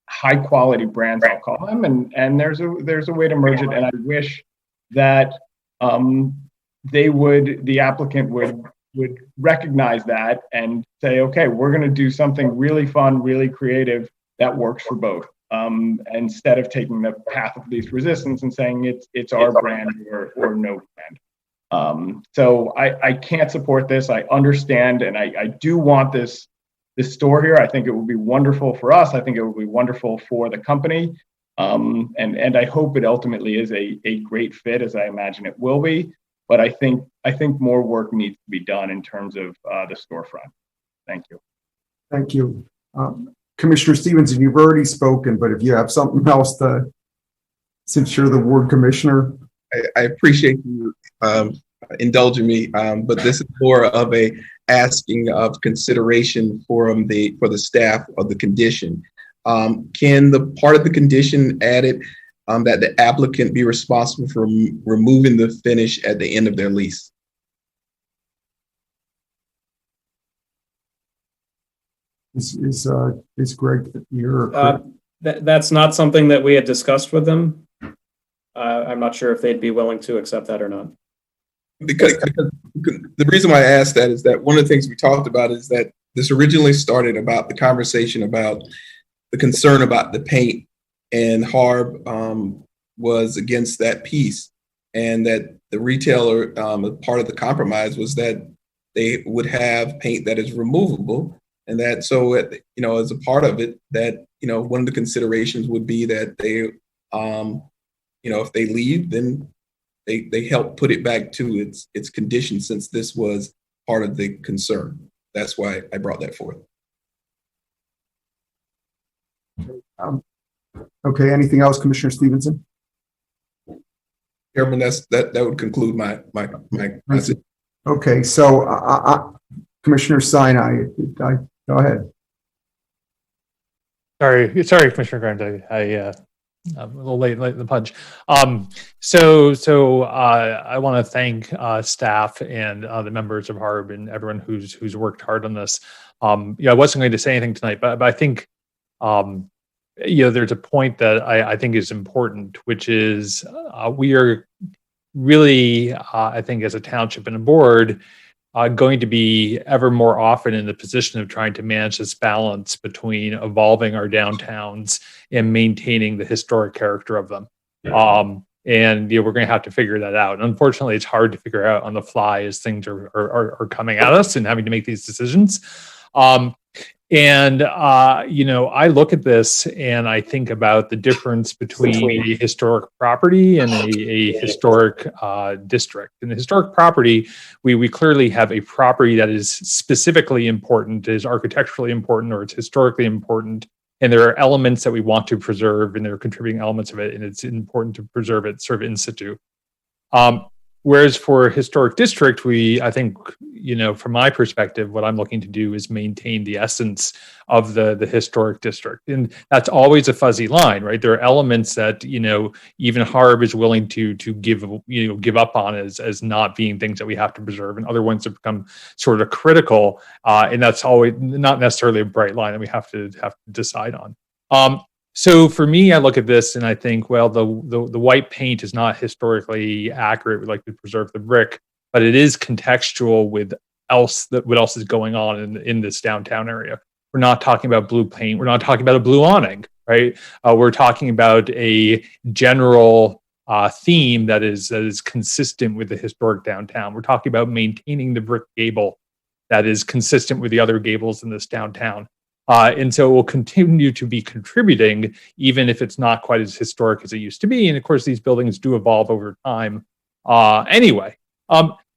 high quality brands, I'll call them, and there's a way to merge it. And I wish that the applicant would recognize that and say, okay, we're going to do something really fun, really creative that works for both. Instead of taking the path of least resistance and saying it's our brand or no brand. So I can't support this. I understand, and I do want this store here. I think it would be wonderful for us. I think it would be wonderful for the company. And I hope it ultimately is a great fit, as I imagine it will be. But I think more work needs to be done in terms of the storefront. Thank you. Thank you. Commissioner Stevenson, you've already spoken, but if you have something else since you're the ward commissioner. I appreciate you indulging me, but this is more of a asking of consideration for the staff of the condition. Can the part of the condition added that the applicant be responsible for removing the finish at the end of their lease? Is Greg here? That's not something that we had discussed with them. I'm not sure if they'd be willing to accept that or not. Because the reason why I asked that is that one of the things we talked about is that this originally started about the conversation about the concern about the paint, and HARB was against that piece, and that the retailer, part of the compromise was that they would have paint that is removable. And that, so, you know, as a part of it, that, you know, one of the considerations would be that they, you know, if they leave, then they help put it back to its condition, since this was part of the concern. That's why I brought that forth. Okay, anything else, Commissioner Stevenson? Chairman, that would conclude my message. Okay, so Commissioner Sinai, go ahead. Sorry, Commissioner Grimes. I'm a little late in the punch. So I want to thank staff and the members of HARB and everyone who's worked hard on this. I wasn't going to say anything tonight, but I think there's a point that I think is important, which is we are really, I think, as a township and a board, going to be ever more often in the position of trying to manage this balance between evolving our downtowns and maintaining the historic character of them. And we're going to have to figure that out. And unfortunately, it's hard to figure out on the fly as things are coming at us and having to make these decisions. And, I look at this and I think about the difference between a historic property and a historic district. In the historic property, we clearly have a property that is specifically important, is architecturally important, or it's historically important. And there are elements that we want to preserve, and there are contributing elements of it, and it's important to preserve it sort of in situ. Whereas for historic district, I think, from my perspective, what I'm looking to do is maintain the essence of the historic district. And that's always a fuzzy line, right? There are elements that, even Harb is willing to give up on as not being things that we have to preserve, and other ones have become sort of critical. And that's always not necessarily a bright line that we have to decide on. So for me, I look at this and I think, well, the white paint is not historically accurate. We'd like to preserve the brick, but it is contextual with what else is going on in this downtown area. We're not talking about blue paint. We're not talking about a blue awning, right? We're talking about a general theme that is consistent with the historic downtown. We're talking about maintaining the brick gable that is consistent with the other gables in this downtown. And so it will continue to be contributing, even if it's not quite as historic as it used to be. And of course, these buildings do evolve over time anyway.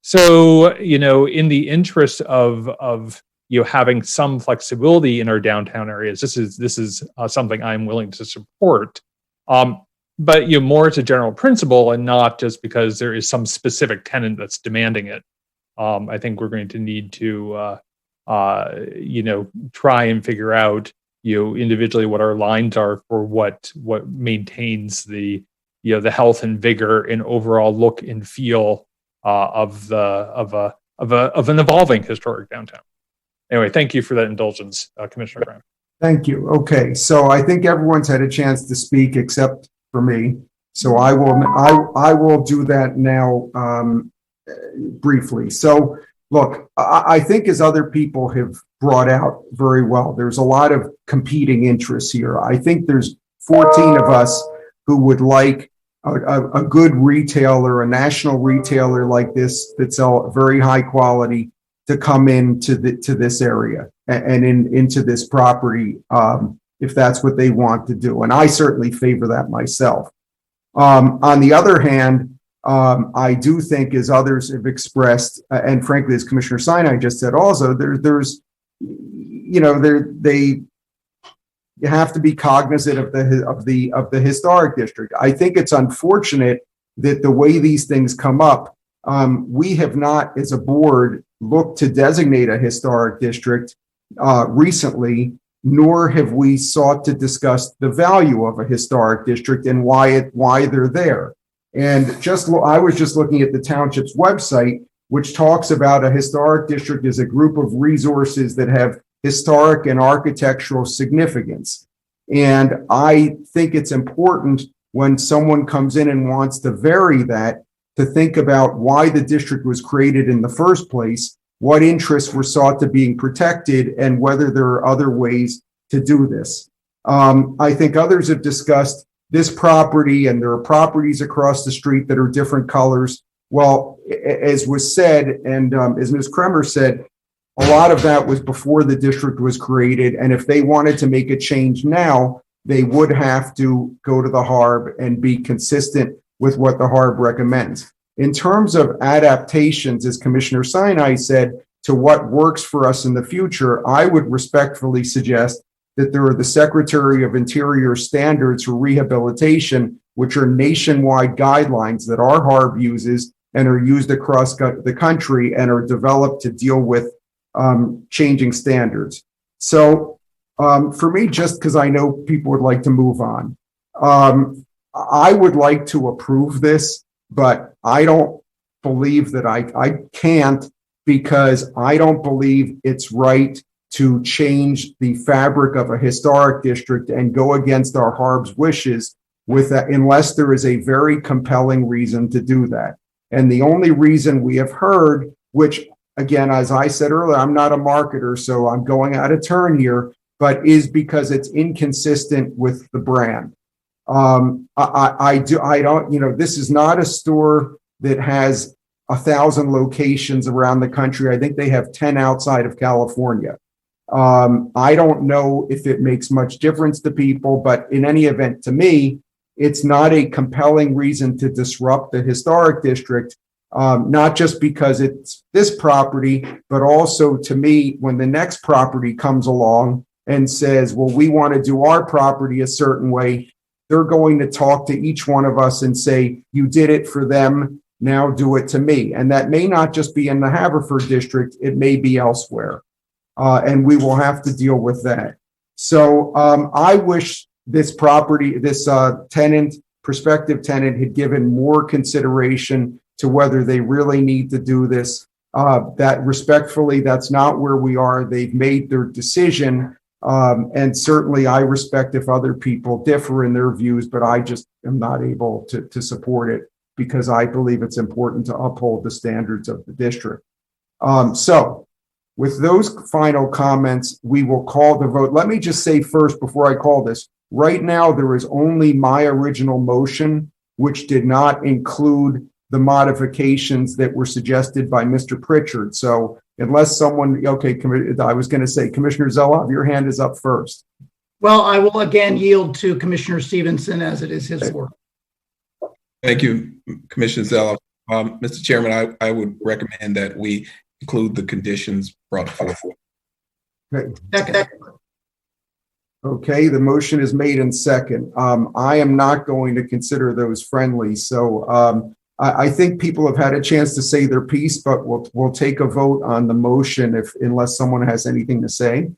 So, in the interest of having some flexibility in our downtown areas, this is something I'm willing to support. But more as a general principle and not just because there is some specific tenant that's demanding it. I think we're going to need to try and figure out, individually what our lines are for what maintains the health and vigor and overall look and feel of an evolving historic downtown. Anyway, thank you for that indulgence, Commissioner Graham. Thank you. Okay, so I think everyone's had a chance to speak except for me. So I will do that now briefly. So look, I think as other people have brought out very well, there's a lot of competing interests here. I think there's 14 of us who would like a good retailer, a national retailer like this that's very high quality to come into this area and into this property if that's what they want to do. And I certainly favor that myself. On the other hand, I do think, as others have expressed, and frankly, as Commissioner Sinai just said, also you have to be cognizant of the historic district. I think it's unfortunate that the way these things come up, we have not, as a board, looked to designate a historic district recently, nor have we sought to discuss the value of a historic district and why they're there. And I was just looking at the township's website, which talks about a historic district as a group of resources that have historic and architectural significance. And I think it's important when someone comes in and wants to vary that, to think about why the district was created in the first place, what interests were sought to being protected, and whether there are other ways to do this. I think others have discussed this property, and there are properties across the street that are different colors. Well, as was said, and as Ms. Kremer said, a lot of that was before the district was created. And if they wanted to make a change now, they would have to go to the Harb and be consistent with what the Harb recommends. In terms of adaptations, as Commissioner Sinai said, to what works for us in the future, I would respectfully suggest that there are the Secretary of Interior standards for rehabilitation, which are nationwide guidelines that our Harb uses and are used across the country and are developed to deal with changing standards. So for me, just because I know people would like to move on, I would like to approve this, but I don't believe that I can't, because I don't believe it's right to change the fabric of a historic district and go against our Harb's wishes with that, unless there is a very compelling reason to do that. And the only reason we have heard, which again, as I said earlier, I'm not a marketer, so I'm going out of turn here, but is because it's inconsistent with the brand. This is not a store that has 1,000 locations around the country. I think they have 10 outside of California. I don't know if it makes much difference to people, but in any event, to me, it's not a compelling reason to disrupt the historic district, not just because it's this property, but also to me, when the next property comes along and says, well, we want to do our property a certain way, they're going to talk to each one of us and say, you did it for them, now do it to me. And that may not just be in the Haverford district, it may be elsewhere. And we will have to deal with that. So I wish this property, this prospective tenant had given more consideration to whether they really need to do this. That respectfully, that's not where we are. They've made their decision. And certainly I respect if other people differ in their views, but I just am not able to support it because I believe it's important to uphold the standards of the district. So with those final comments, we will call the vote. Let me just say first, before I call this, right now there is only my original motion, which did not include the modifications that were suggested by Mr. Pritchard. So unless someone, okay, I was going to say, Commissioner Zeloff, your hand is up first. Well, I will again yield to Commissioner Stevenson as it is his work. Thank you, Commissioner Zeloff. Mr. Chairman, I would recommend that we include the conditions brought forth. Okay. Okay, the motion is made in second. I am not going to consider those friendly. So I think people have had a chance to say their piece, but we'll take a vote on the motion unless someone has anything to say.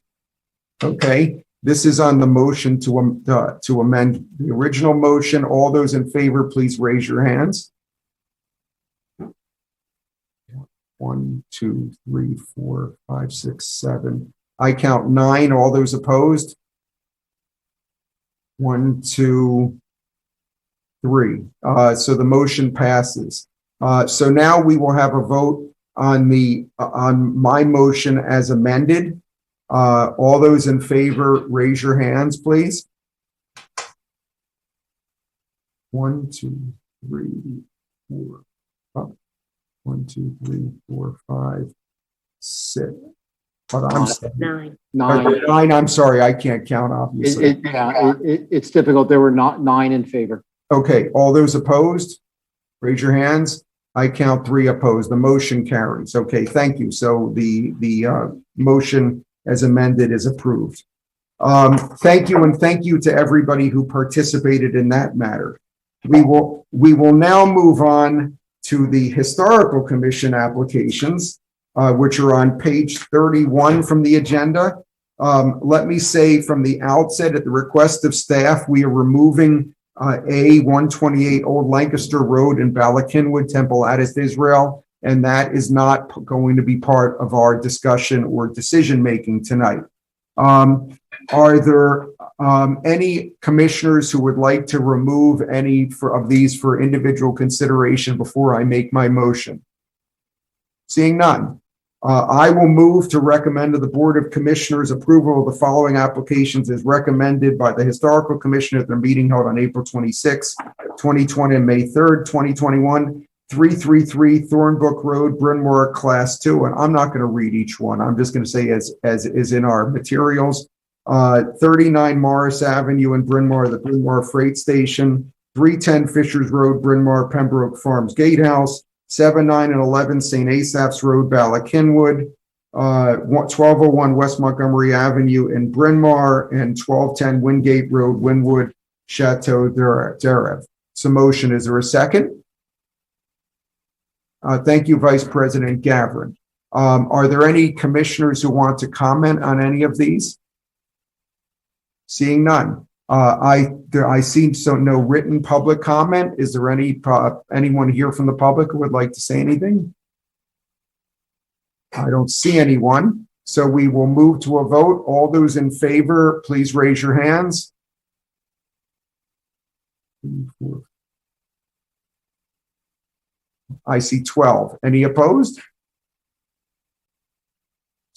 Okay, this is on the motion to amend the original motion. All those in favor, please raise your hands. 1, 2, 3, 4, 5, 6, 7. I count 9. All those opposed? 1, 2, 3. So the motion passes. So now we will have a vote on my motion as amended. All those in favor, raise your hands, please. 1, 2, 3, 4, 5. 1, 2, 3, 4, 5, 6. But I'm sorry. 9. 9. I'm sorry, I can't count, obviously. It's difficult. There were not 9 in favor. Okay, all those opposed, raise your hands. I count 3 opposed. The motion carries. Okay, thank you. So the motion as amended is approved. Thank you, and thank you to everybody who participated in that matter. We will now move on to the Historical Commission applications, which are on page 31 from the agenda. Let me say from the outset, at the request of staff, we are removing A128 Old Lancaster Road in Bala-Cynwyd, Temple Addis, Israel, and that is not going to be part of our discussion or decision-making tonight. Are there any commissioners who would like to remove any of these for individual consideration before I make my motion? Seeing none, I will move to recommend to the Board of Commissioners approval of the following applications as recommended by the Historical Commission at their meeting held on April 26, 2020 and May 3rd, 2021. 333 Thornbrook Road, Bryn Mawr, Class 2. And I'm not going to read each one. I'm just going to say as is in our materials. 39 Morris Avenue in Bryn Mawr, the Bryn Mawr Freight Station. 310 Fishers Road, Bryn Mawr, Pembroke Farms Gatehouse. 7, 9, and 11 St. Asaph's Road, Bala-Cynwyd. 1201 West Montgomery Avenue in Bryn Mawr, and 1210 Wingate Road, Wynwood, Chateau d'Arève. So motion, is there a second? Thank you, Vice President Gavrin. Are there any commissioners who want to comment on any of these? Seeing none. I see no written public comment. Is there anyone here from the public who would like to say anything? I don't see anyone. So we will move to a vote. All those in favor, please raise your hands. 3, 4. I see 12. Any opposed?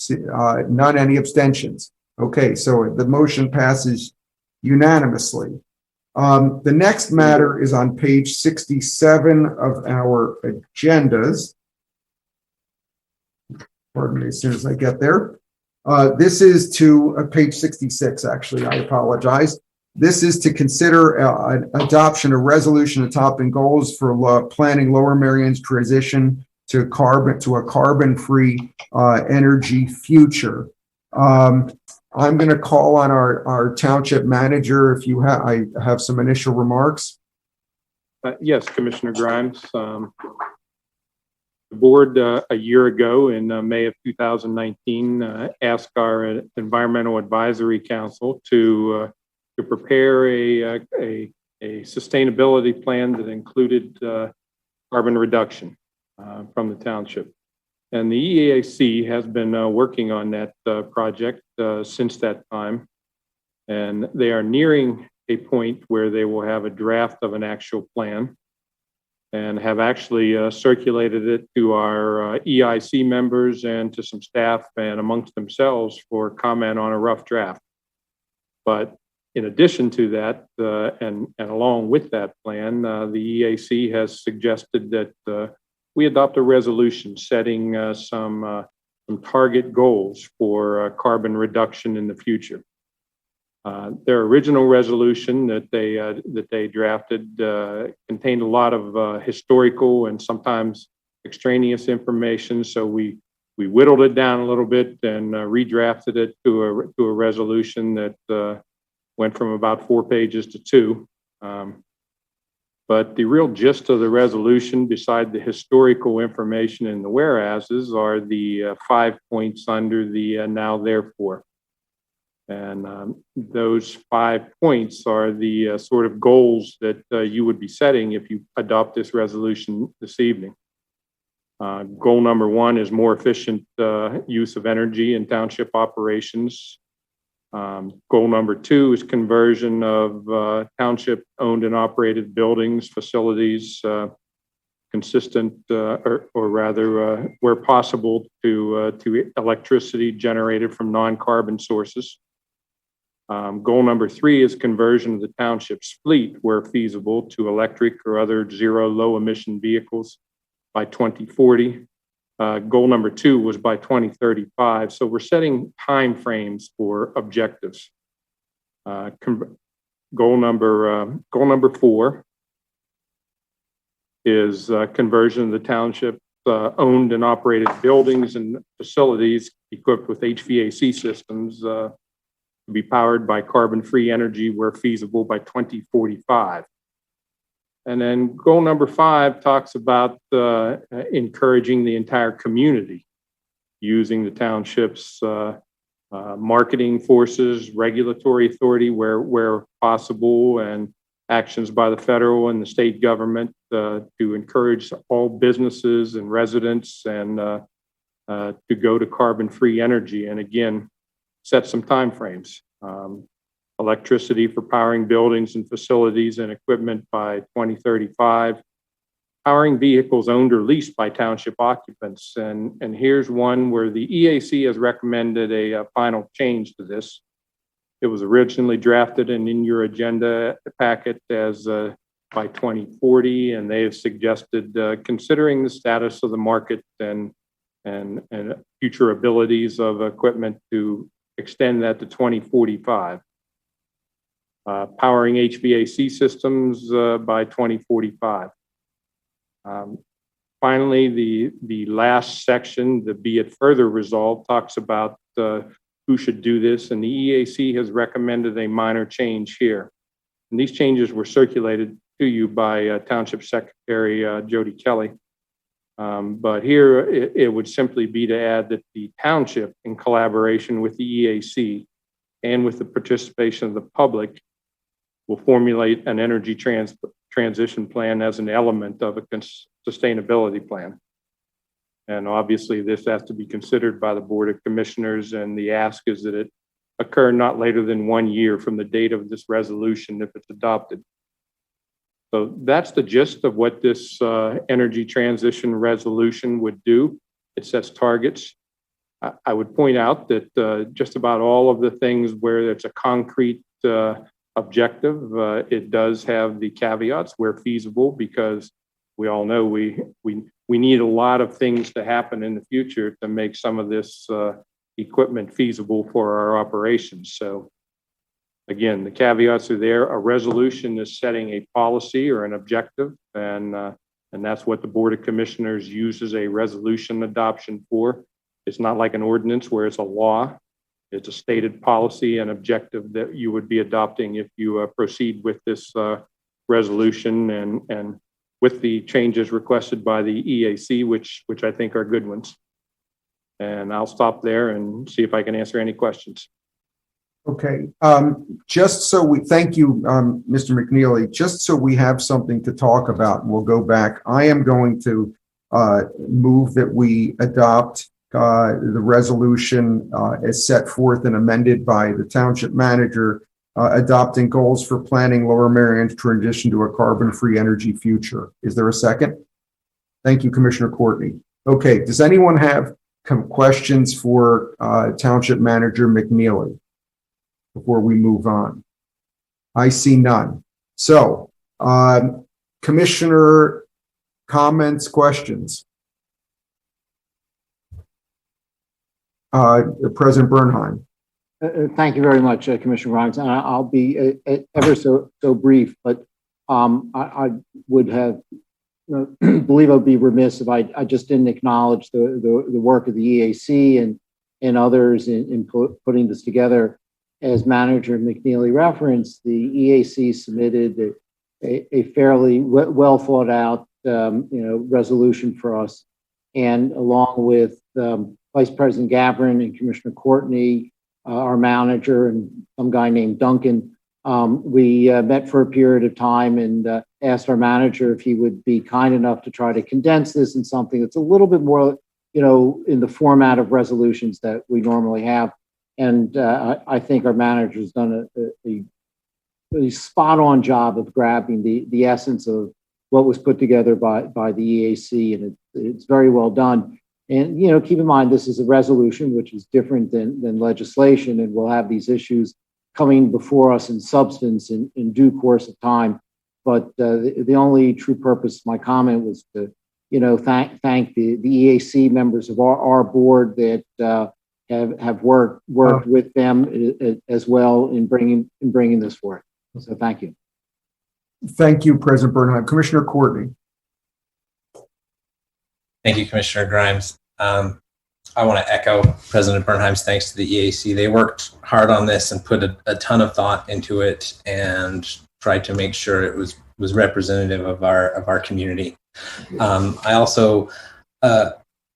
None. Any abstentions? Okay, so the motion passes unanimously. The next matter is on page 67 of our agendas. Pardon me, as soon as I get there. This is to page 66, actually, I apologize. This is to consider adoption of resolution adopting goals for planning Lower Merion's transition to a carbon-free energy future. I'm going to call on our township manager if I have some initial remarks. Yes, Commissioner Grimes. The board a year ago in May of 2019 asked our Environmental Advisory Council to prepare a sustainability plan that included carbon reduction from the township. And the EAC has been working on that project since that time. And they are nearing a point where they will have a draft of an actual plan and have actually circulated it to our EIC members and to some staff and amongst themselves for comment on a rough draft. But in addition to that, and along with that plan, the EAC has suggested that we adopt a resolution setting some target goals for carbon reduction in the future. Their original resolution that they drafted contained a lot of historical and sometimes extraneous information. So we whittled it down a little bit and redrafted it to a resolution that went from about 4 pages to 2. But the real gist of the resolution, beside the historical information in the whereases, are the 5 points under the now therefore. And those 5 points are the sort of goals that you would be setting if you adopt this resolution this evening. Goal number 1 is more efficient use of energy in township operations. Goal number 2 is conversion of township owned and operated buildings, facilities, consistent, or rather, where possible, to electricity generated from non-carbon sources. Goal number 3 is conversion of the township's fleet, where feasible, to electric or other zero low emission vehicles by 2040. Goal number 2 was by 2035. So we're setting time frames for objectives. Goal number 4 is conversion of the township owned and operated buildings and facilities equipped with HVAC systems to be powered by carbon-free energy where feasible by 2045. And then goal number 5 talks about encouraging the entire community using the township's marketing forces, regulatory authority where possible, and actions by the federal and the state government to encourage all businesses and residents and to go to carbon-free energy. And again, set some timeframes. Electricity for powering buildings and facilities and equipment by 2035, powering vehicles owned or leased by township occupants. And here's one where the EAC has recommended a final change to this. It was originally drafted and in your agenda packet as by 2040, and they have suggested considering the status of the market and future abilities of equipment to extend that to 2045. Powering HVAC systems by 2045. Finally, the last section, the be it further resolved, talks about who should do this, and the EAC has recommended a minor change here. And these changes were circulated to you by Township Secretary Jody Kelly. But here it would simply be to add that the township, in collaboration with the EAC and with the participation of the public, will formulate an energy transition plan as an element of a sustainability plan. And obviously this has to be considered by the Board of Commissioners, and the ask is that it occur not later than 1 year from the date of this resolution if it's adopted. So that's the gist of what this energy transition resolution would do. It sets targets. I would point out that just about all of the things where it's a concrete objective, it does have the caveats where feasible, because we all know we need a lot of things to happen in the future to make some of this equipment feasible for our operations. So again, the caveats are there. A resolution is setting a policy or an objective, and that's what the Board of Commissioners uses a resolution adoption for. It's not like an ordinance where it's a law. It's a stated policy and objective that you would be adopting if you proceed with this resolution and with the changes requested by the EAC, which I think are good ones. And I'll stop there and see if I can answer any questions. Okay, just so we, thank you, Mr. McNeely, just so we have something to talk about, and we'll go back. I am going to move that we adopt the resolution as set forth and amended by the township manager, adopting goals for planning Lower Merion's transition to a carbon-free energy future. Is there a second? Thank you, Commissioner Courtney. Okay, does anyone have questions for Township Manager McNeely before we move on? I see none. So, Commissioner comments, questions? President Bernheim. Thank you very much, Commissioner Grimes. And I'll be ever so brief, but I would have believe I'd be remiss if I just didn't acknowledge the work of the EAC and others in putting this together. As Manager McNeely referenced, the EAC submitted a fairly well thought out resolution for us, and along with Vice President Gavin and Commissioner Courtney, our manager, and some guy named Duncan, we met for a period of time and asked our manager if he would be kind enough to try to condense this in something that's a little bit more, in the format of resolutions that we normally have. And I think our manager has done a spot-on job of grabbing the essence of what was put together by the EAC, and it's very well done. And, keep in mind, this is a resolution, which is different than legislation, and we'll have these issues coming before us in substance in due course of time. But the only true purpose of my comment was to, thank the EAC members of our board that have worked with them as well in bringing this forth. So thank you. Thank you, President Bernheim. Commissioner Courtney. Thank you, Commissioner Grimes. I want to echo President Bernheim's thanks to the EAC. They worked hard on this and put a ton of thought into it and tried to make sure it was representative of our community. I also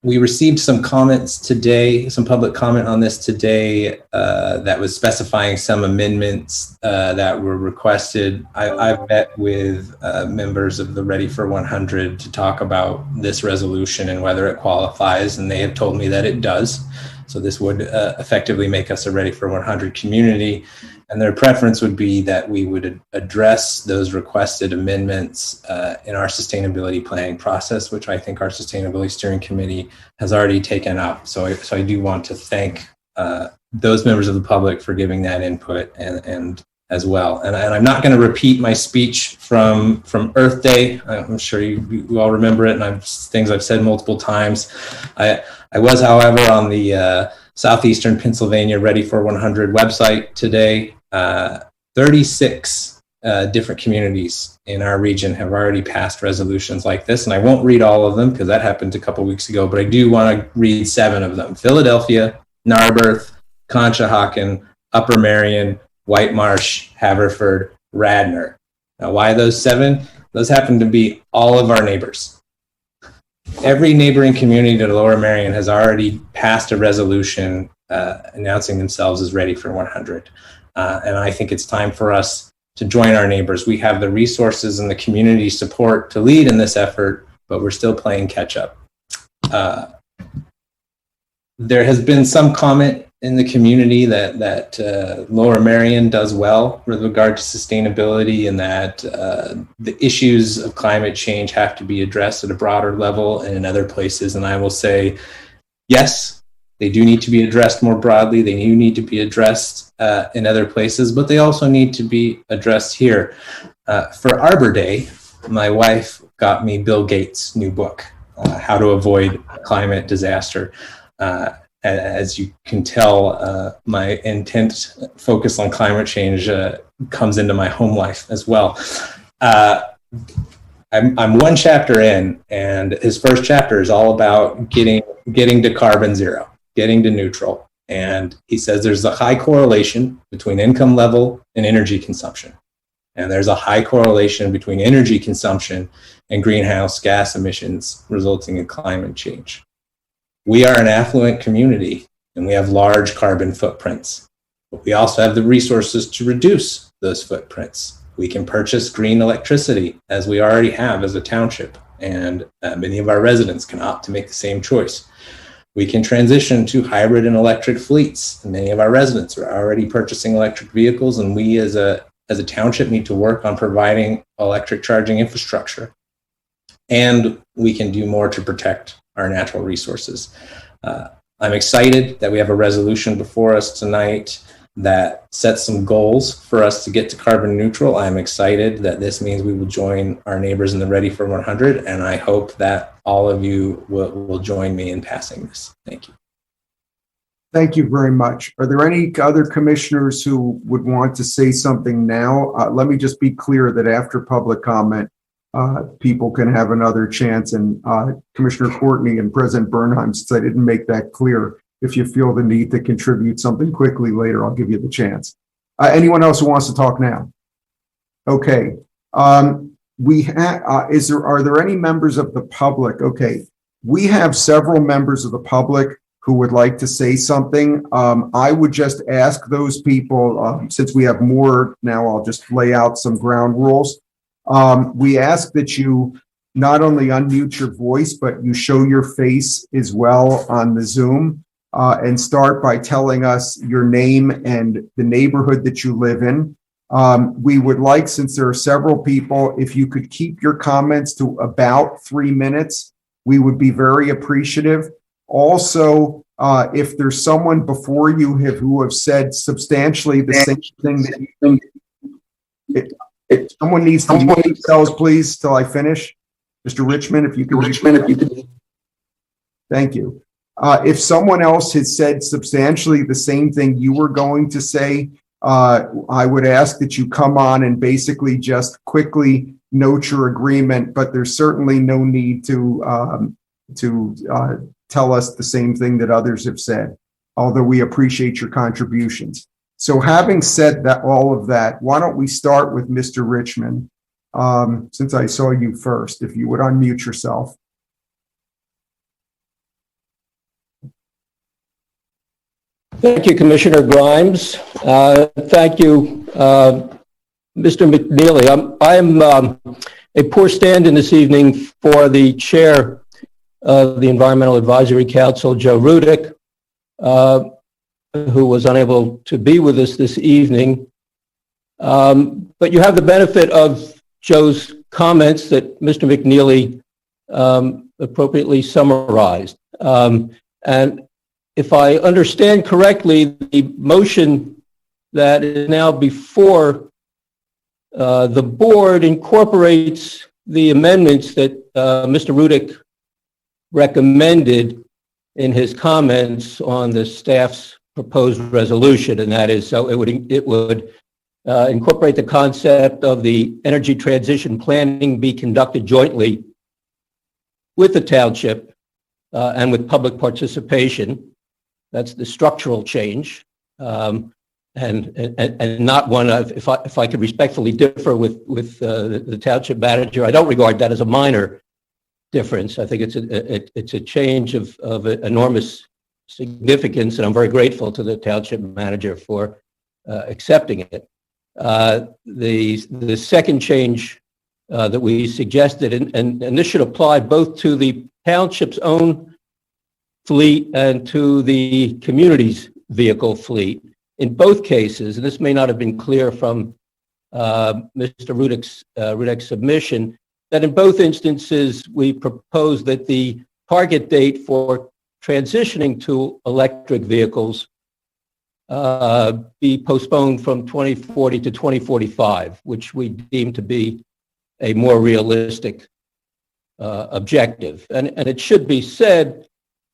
we received some comments today, some public comment on this today that was specifying some amendments that were requested. I've met with members of the Ready for 100 to talk about this resolution and whether it qualifies, and they have told me that it does. So this would effectively make us a Ready for 100 community. And their preference would be that we would address those requested amendments in our sustainability planning process, which I think our Sustainability Steering Committee has already taken up. So I do want to thank those members of the public for giving that input and as well. And I'm not going to repeat my speech from Earth Day. I'm sure you all remember it, and things I've said multiple times. I was, however, on the Southeastern Pennsylvania Ready for 100 website today. 36 different communities in our region have already passed resolutions like this, and I won't read all of them because that happened a couple weeks ago, but I do want to read 7 of them. Philadelphia, Narberth, Conshohocken, Upper Merion, White Marsh, Haverford, Radnor. Now, why those 7? Those happen to be all of our neighbors. Every neighboring community to Lower Merion has already passed a resolution announcing themselves as Ready for 100. And I think it's time for us to join our neighbors. We have the resources and the community support to lead in this effort, but we're still playing catch up. There has been some comment in the community that Lower Merion does well with regard to sustainability, and that the issues of climate change have to be addressed at a broader level and in other places. And I will say, yes, they do need to be addressed more broadly. They do need to be addressed in other places, but they also need to be addressed here. For Arbor Day, my wife got me Bill Gates' new book, How to Avoid Climate Disaster. as you can tell, my intense focus on climate change comes into my home life as well. I'm one chapter in, and his first chapter is all about getting to carbon zero, getting to neutral. And he says there's a high correlation between income level and energy consumption. And there's a high correlation between energy consumption and greenhouse gas emissions resulting in climate change. We are an affluent community and we have large carbon footprints, but we also have the resources to reduce those footprints. We can purchase green electricity as we already have as a township, and many of our residents can opt to make the same choice. We can transition to hybrid and electric fleets. Many of our residents are already purchasing electric vehicles, and we as a township need to work on providing electric charging infrastructure. And we can do more to protect our natural resources. I'm excited that we have a resolution before us tonight that sets some goals for us to get to carbon neutral. I'm excited that this means we will join our neighbors in the Ready for 100, and I hope that all of you will join me in passing this. Thank you. Thank you very much. Are there any other commissioners who would want to say something now? Let me just be clear that after public comment, people can have another chance. And Commissioner Courtney and President Bernheim, since I didn't make that clear, if you feel the need to contribute something quickly later, I'll give you the chance. Anyone else who wants to talk now? Okay. Are there any members of the public? Okay. We have several members of the public who would like to say something. I would just ask those people, since we have more now, I'll just lay out some ground rules. We ask that you not only unmute your voice, but you show your face as well on the Zoom, and start by telling us your name and the neighborhood that you live in. We would like, since there are several people, if you could keep your comments to about 3 minutes, we would be very appreciative. Also, if there's someone before you who have said substantially the same thing that you think, someone needs to mute themselves, please, till I finish. Mr. Richmond, if you could. Thank you. If someone else has said substantially the same thing you were going to say, I would ask that you come on and basically just quickly note your agreement, but there's certainly no need to tell us the same thing that others have said, although we appreciate your contributions. So having said that, all of that, why don't we start with Mr. Richmond, since I saw you first, if you would unmute yourself. Thank you, Commissioner Grimes. Thank you, Mr. McNeely. I'm a poor stand-in this evening for the chair of the Environmental Advisory Council, Joe Rudick, who was unable to be with us this evening. But you have the benefit of Joe's comments that Mr. McNeely appropriately summarized. And if I understand correctly, the motion that is now before the board incorporates the amendments that Mr. Rudick recommended in his comments on the staff's proposed resolution, and that is, so it would incorporate the concept of the energy transition planning be conducted jointly with the township and with public participation. That's the structural change, and not one of, if I could respectfully differ with the township manager, I don't regard that as a minor difference. I think it's a change of enormous significance, and I'm very grateful to the township manager for accepting it. The second change that we suggested, and this should apply both to the township's own fleet and to the community's vehicle fleet. In both cases, and this may not have been clear from Mr. Rudick's submission, that in both instances we propose that the target date for transitioning to electric vehicles be postponed from 2040 to 2045, which we deem to be a more realistic objective. And it should be said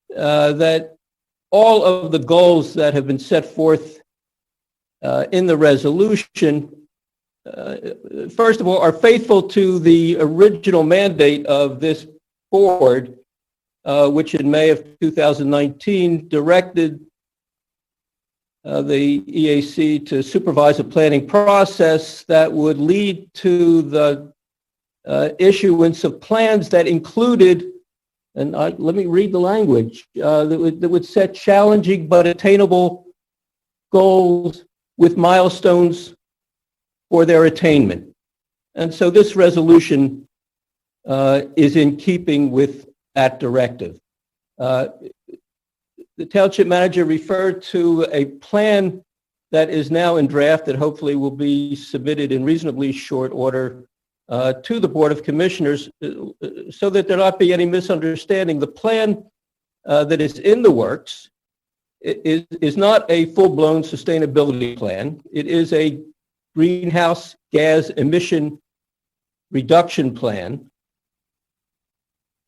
that all of the goals that have been set forth in the resolution, first of all, are faithful to the original mandate of this board, which in May of 2019 directed the EAC to supervise a planning process that would lead to the issuance of plans that included, and let me read the language, that would set challenging but attainable goals with milestones for their attainment. And so this resolution is in keeping with that directive. The township manager referred to a plan that is now in draft that hopefully will be submitted in reasonably short order to the Board of Commissioners so that there not be any misunderstanding. The plan that is in the works is not a full-blown sustainability plan. It is a greenhouse gas emission reduction plan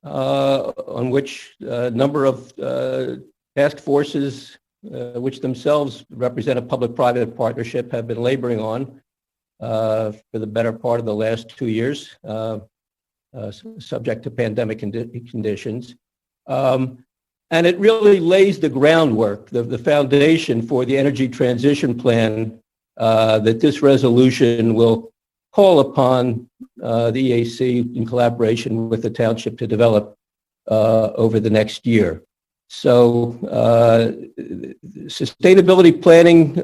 on which a number of task forces, which themselves represent a public-private partnership, have been laboring on for the better part of the last 2 years, subject to pandemic conditions. And it really lays the groundwork, the foundation for the energy transition plan that this resolution will call upon the EAC in collaboration with the township to develop over the next year. So sustainability planning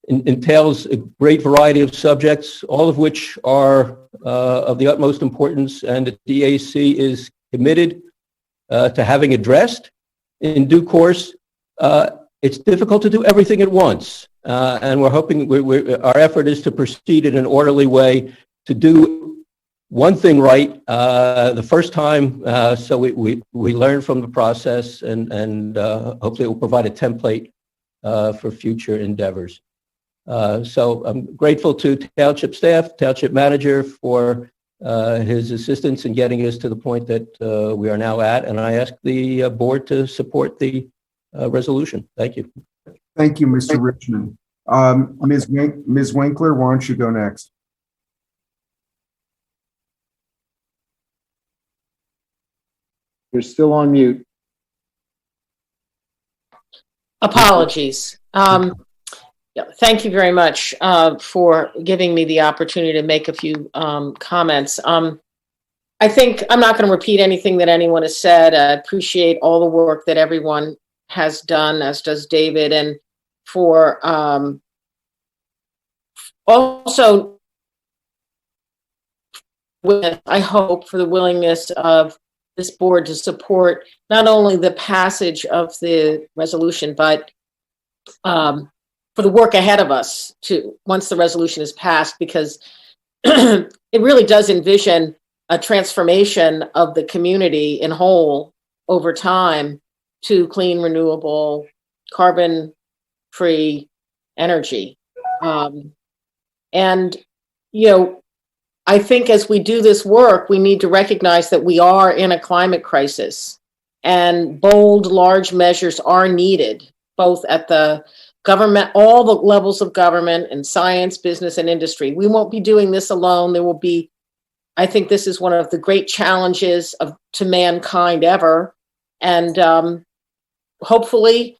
entails a great variety of subjects, all of which are of the utmost importance, and the EAC is committed to having addressed in due course. It's difficult to do everything at once, and we're hoping our effort is to proceed in an orderly way to do one thing right the first time, so we learn from the process, and hopefully it will provide a template for future endeavors. So I'm grateful to township staff, township manager for his assistance in getting us to the point that we are now at, and I ask the board to support the resolution. Thank you. Thank you, Mr. Richmond. Ms. Winkler, why don't you go next? You're still on mute. Apologies. Thank you very much for giving me the opportunity to make a few comments. I think I'm not going to repeat anything that anyone has said. I appreciate all the work that everyone has done, as does David, and for also, I hope, for the willingness of this board to support not only the passage of the resolution, but for the work ahead of us to once the resolution is passed, because it really does envision a transformation of the community in whole over time to clean, renewable, carbon-free energy. And, you know, I think as we do this work, we need to recognize that we are in a climate crisis, and bold, large measures are needed, both at the government, all the levels of government, and science, business, and industry. We won't be doing this alone. There will be, I think this is one of the great challenges to mankind ever. And hopefully,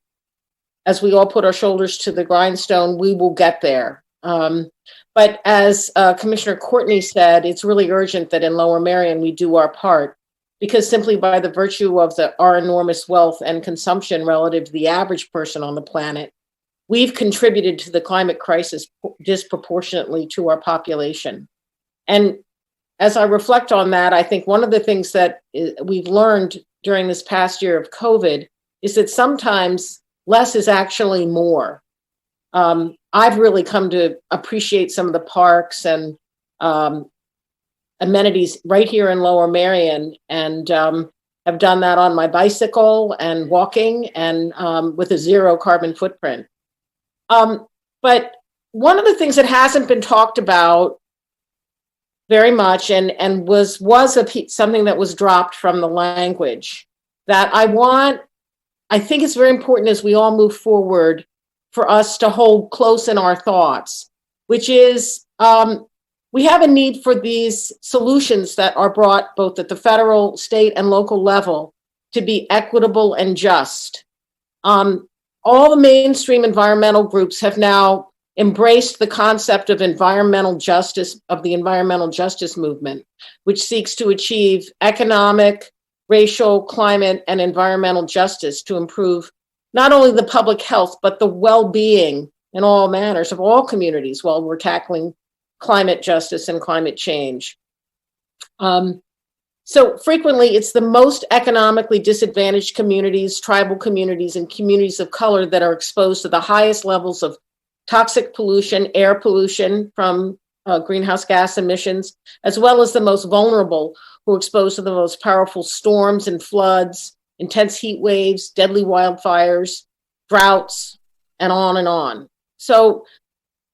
as we all put our shoulders to the grindstone, we will get there. But as Commissioner Courtney said, it's really urgent that in Lower Merion we do our part, because simply by the virtue of our enormous wealth and consumption relative to the average person on the planet, we've contributed to the climate crisis disproportionately to our population. And as I reflect on that, I think one of the things that we've learned during this past year of COVID is that sometimes less is actually more. I've really come to appreciate some of the parks and amenities right here in Lower Merion, and have done that on my bicycle and walking, and with a zero carbon footprint. But one of the things that hasn't been talked about very much, and was something that was dropped from the language, that I want I think it's very important as we all move forward for us to hold close in our thoughts, which is we have a need for these solutions that are brought both at the federal, state, and local level to be equitable and just. All the mainstream environmental groups have now embraced the concept of environmental justice, of the environmental justice movement, which seeks to achieve economic, racial, climate, and environmental justice to improve not only the public health, but the well-being in all manners of all communities while we're tackling climate justice and climate change. So frequently, it's the most economically disadvantaged communities, tribal communities, and communities of color that are exposed to the highest levels of toxic pollution, air pollution from greenhouse gas emissions, as well as the most vulnerable who are exposed to the most powerful storms and floods, intense heat waves, deadly wildfires, droughts, and on and on. So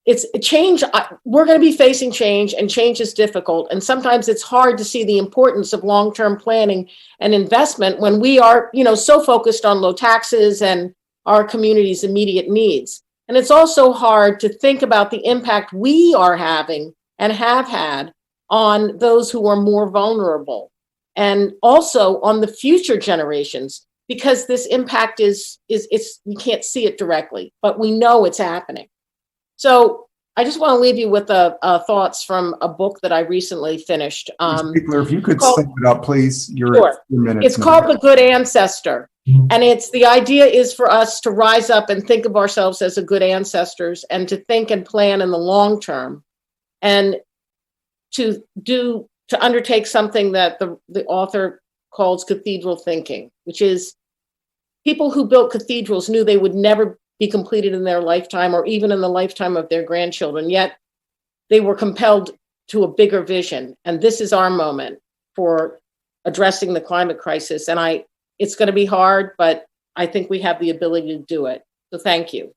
it's a change. We're going to be facing change, and change is difficult. And sometimes it's hard to see the importance of long-term planning and investment when we are, so focused on low taxes and our community's immediate needs. And it's also hard to think about the impact we are having and have had on those who are more vulnerable, and also on the future generations, because this impact is we can't see it directly, but we know it's happening. So I just want to leave you with thoughts from a book that I recently finished. If you could sum it up, please. Sure. At 2 minutes. It's called The Good Ancestor. And the idea is for us to rise up and think of ourselves as a good ancestors, and to think and plan in the long term, and to undertake something that the author calls cathedral thinking, which is people who built cathedrals knew they would never be completed in their lifetime or even in the lifetime of their grandchildren, yet they were compelled to a bigger vision. And this is our moment for addressing the climate crisis. And it's going to be hard, but I think we have the ability to do it. So thank you.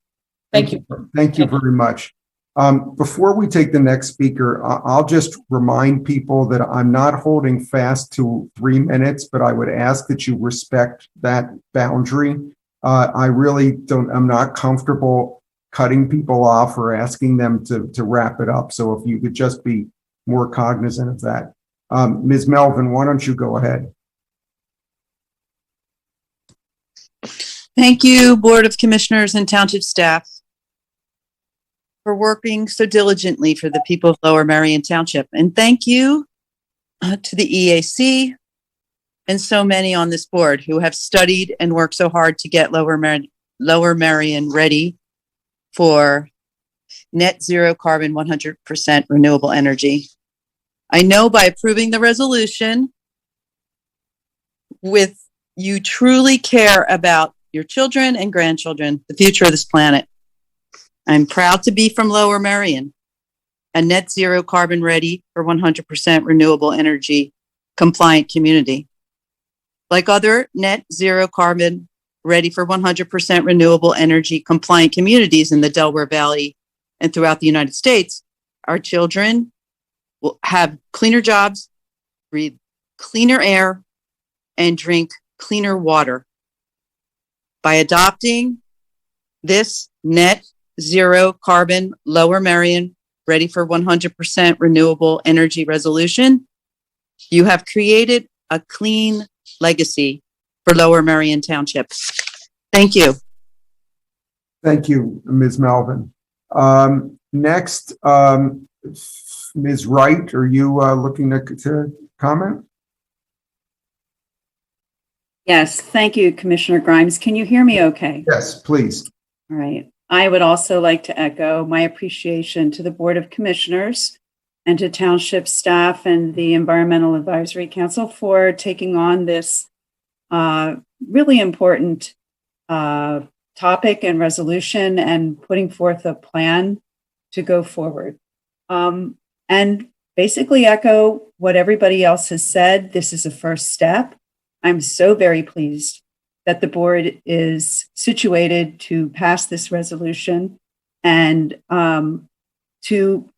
Thank you. Thank you very much. Before we take the next speaker, I'll just remind people that I'm not holding fast to 3 minutes, but I would ask that you respect that boundary. I'm not comfortable cutting people off or asking them to wrap it up. So if you could just be more cognizant of that. Ms. Melvin, why don't you go ahead? Thank you, Board of Commissioners and Township staff, for working so diligently for the people of Lower Merion Township. And thank you to the EAC and so many on this board who have studied and worked so hard to get Lower Merion ready for net zero carbon 100% renewable energy. I know by approving the resolution, you truly care about your children and grandchildren, the future of this planet. I'm proud to be from Lower Merion, a net zero carbon ready for 100% renewable energy compliant community. Like other net zero carbon ready for 100% renewable energy compliant communities in the Delaware Valley and throughout the United States, our children will have cleaner jobs, breathe cleaner air, and drink cleaner water. By adopting this net zero carbon Lower Merion ready for 100% renewable energy resolution, you have created a clean legacy for Lower Merion Township. Thank you. Thank you, Ms. Melvin. Next, Ms. Wright, are you looking to comment? Yes, thank you, Commissioner Grimes. Can you hear me okay? Yes, please. All right. I would also like to echo my appreciation to the Board of Commissioners and to Township staff and the Environmental Advisory Council for taking on this really important topic and resolution and putting forth a plan to go forward. And basically echo what everybody else has said. This is a first step. I'm so very pleased that the board is situated to pass this resolution and to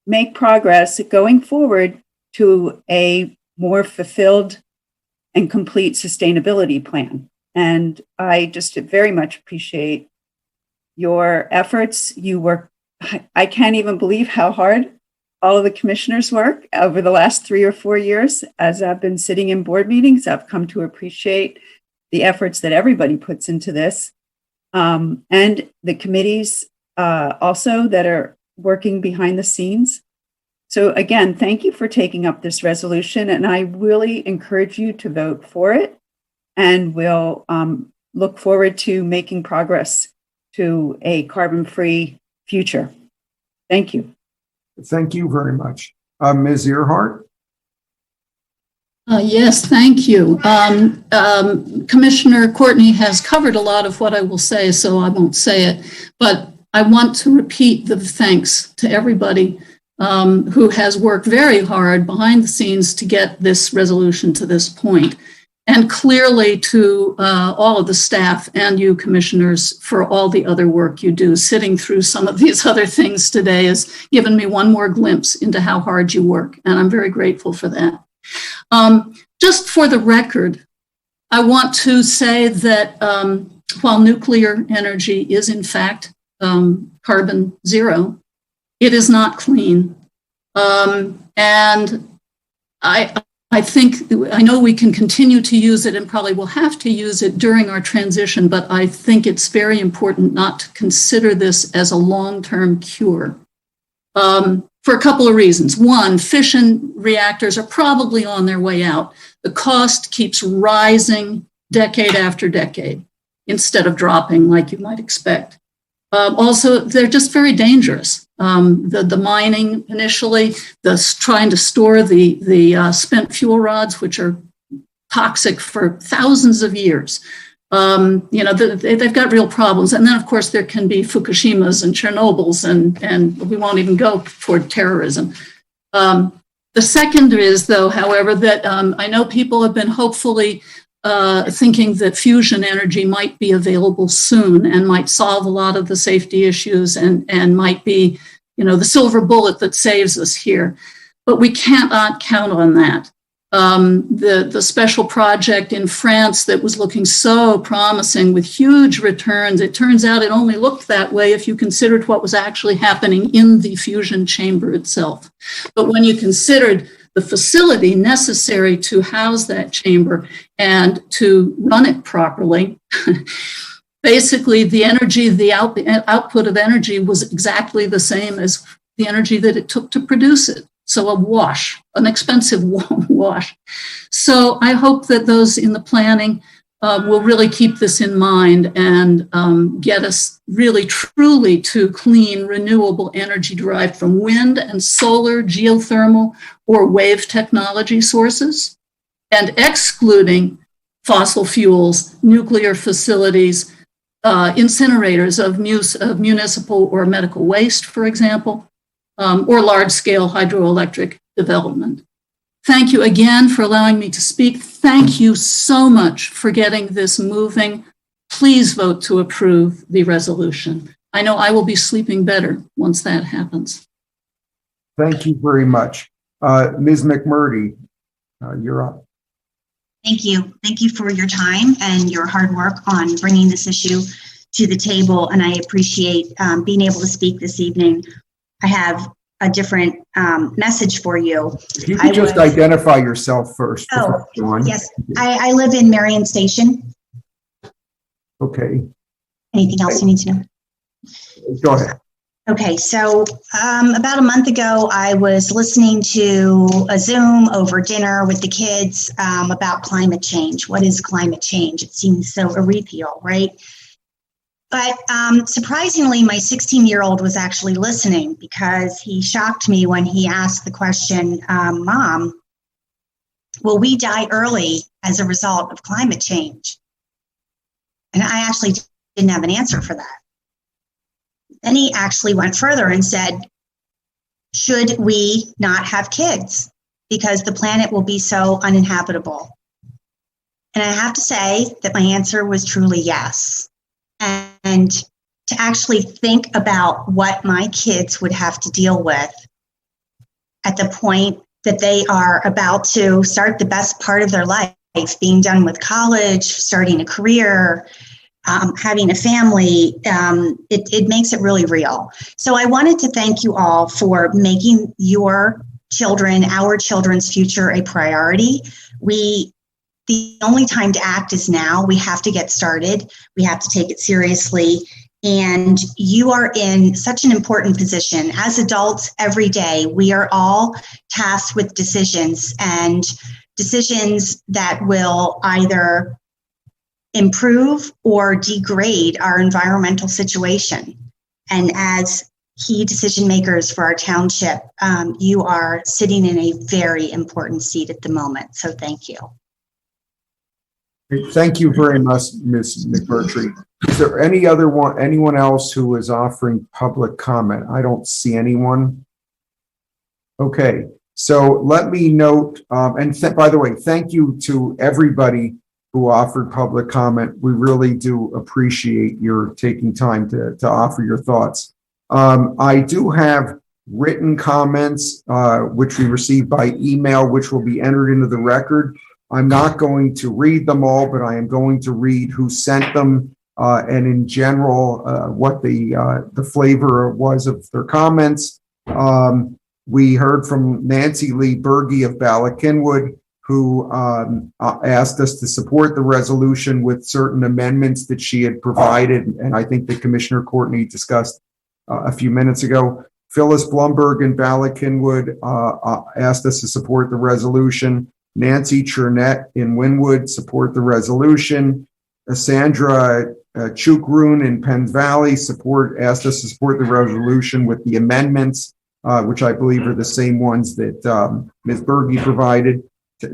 make progress going forward to a more fulfilled and complete sustainability plan. And I just very much appreciate your efforts. You work, I can't even believe how hard all of the commissioners work over the last 3 or 4 years. As I've been sitting in board meetings, I've come to appreciate the efforts that everybody puts into this. And the committees also that are working behind the scenes. So again, thank you for taking up this resolution, and I really encourage you to vote for it, and we'll look forward to making progress to a carbon-free future. Thank you. Thank you very much. Ms. Earhart? Yes, thank you. Commissioner Courtney has covered a lot of what I will say, so I won't say it, but I want to repeat the thanks to everybody who has worked very hard behind the scenes to get this resolution to this point. And clearly to all of the staff and you commissioners for all the other work you do. Sitting through some of these other things today has given me one more glimpse into how hard you work, and I'm very grateful for that. Just for the record, I want to say that while nuclear energy is in fact carbon zero, it is not clean. And I think, I know we can continue to use it and probably will have to use it during our transition, but I think it's very important not to consider this as a long-term cure for a couple of reasons. One, fission reactors are probably on their way out. The cost keeps rising decade after decade instead of dropping like you might expect. Also, they're just very dangerous. The mining initially, trying to store the spent fuel rods, which are toxic for thousands of years. They've got real problems. And then, of course, there can be Fukushimas and Chernobyls, and we won't even go toward terrorism. The second is, though, however, that I know people have been hopefully thinking that fusion energy might be available soon and might solve a lot of the safety issues and might be, the silver bullet that saves us here. But we cannot count on that. The special project in France that was looking so promising with huge returns, it turns out it only looked that way if you considered what was actually happening in the fusion chamber itself. But when you considered the facility necessary to house that chamber and to run it properly, basically the energy, the output of energy was exactly the same as the energy that it took to produce it. So a wash, an expensive wash. So I hope that those in the planning will really keep this in mind and get us really truly to clean, renewable energy derived from wind and solar, geothermal, or wave technology sources, and excluding fossil fuels, nuclear facilities, incinerators of municipal or medical waste, for example, or large-scale hydroelectric development. Thank you again for allowing me to speak. Thank you so much for getting this moving. Please vote to approve the resolution. I know I will be sleeping better once that happens. Thank you very much. Ms. McMurdy, you're up. Thank you. Thank you for your time and your hard work on bringing this issue to the table, and I appreciate being able to speak this evening. I have a different message for you. If you could just identify yourself first. Oh, yes. I live in Marion Station. Okay. Anything else you need to know? Go ahead. Okay, so about a month ago, I was listening to a Zoom over dinner with the kids about climate change. What is climate change? It seems so ethereal, right? But surprisingly, my 16-year-old was actually listening because he shocked me when he asked the question, Mom, will we die early as a result of climate change? And I actually didn't have an answer for that. Then he actually went further and said, should we not have kids because the planet will be so uninhabitable? And I have to say that my answer was truly yes. And to actually think about what my kids would have to deal with at the point that they are about to start the best part of their life, life, being done with college, starting a career, having a family, it makes it really real. So I wanted to thank you all for making your children, our children's future, a priority. The only time to act is now. We have to get started. We have to take it seriously. And you are in such an important position. As adults, every day, we are all tasked with decisions, and decisions that will either improve or degrade our environmental situation. And as key decision makers for our township, you are sitting in a very important seat at the moment. So thank you. Thank you very much, Ms. McMurtry. Is there anyone else who is offering public comment? I don't see anyone. Okay, so let me note, by the way, thank you to everybody who offered public comment. We really do appreciate your taking time to offer your thoughts. I do have written comments, which we received by email, which will be entered into the record. I'm not going to read them all, but I am going to read who sent them, and in general, what the flavor was of their comments. We heard from Nancy Lee Berge of Ballackinwood, who asked us to support the resolution with certain amendments that she had provided, and I think that Commissioner Courtney discussed a few minutes ago. Phyllis Blumberg in Ballackinwood asked us to support the resolution. Nancy Chernett in Wynwood support the resolution. Sandra Chukrun in Penn Valley asked us to support the resolution with the amendments, which I believe are the same ones that Ms. Berge provided.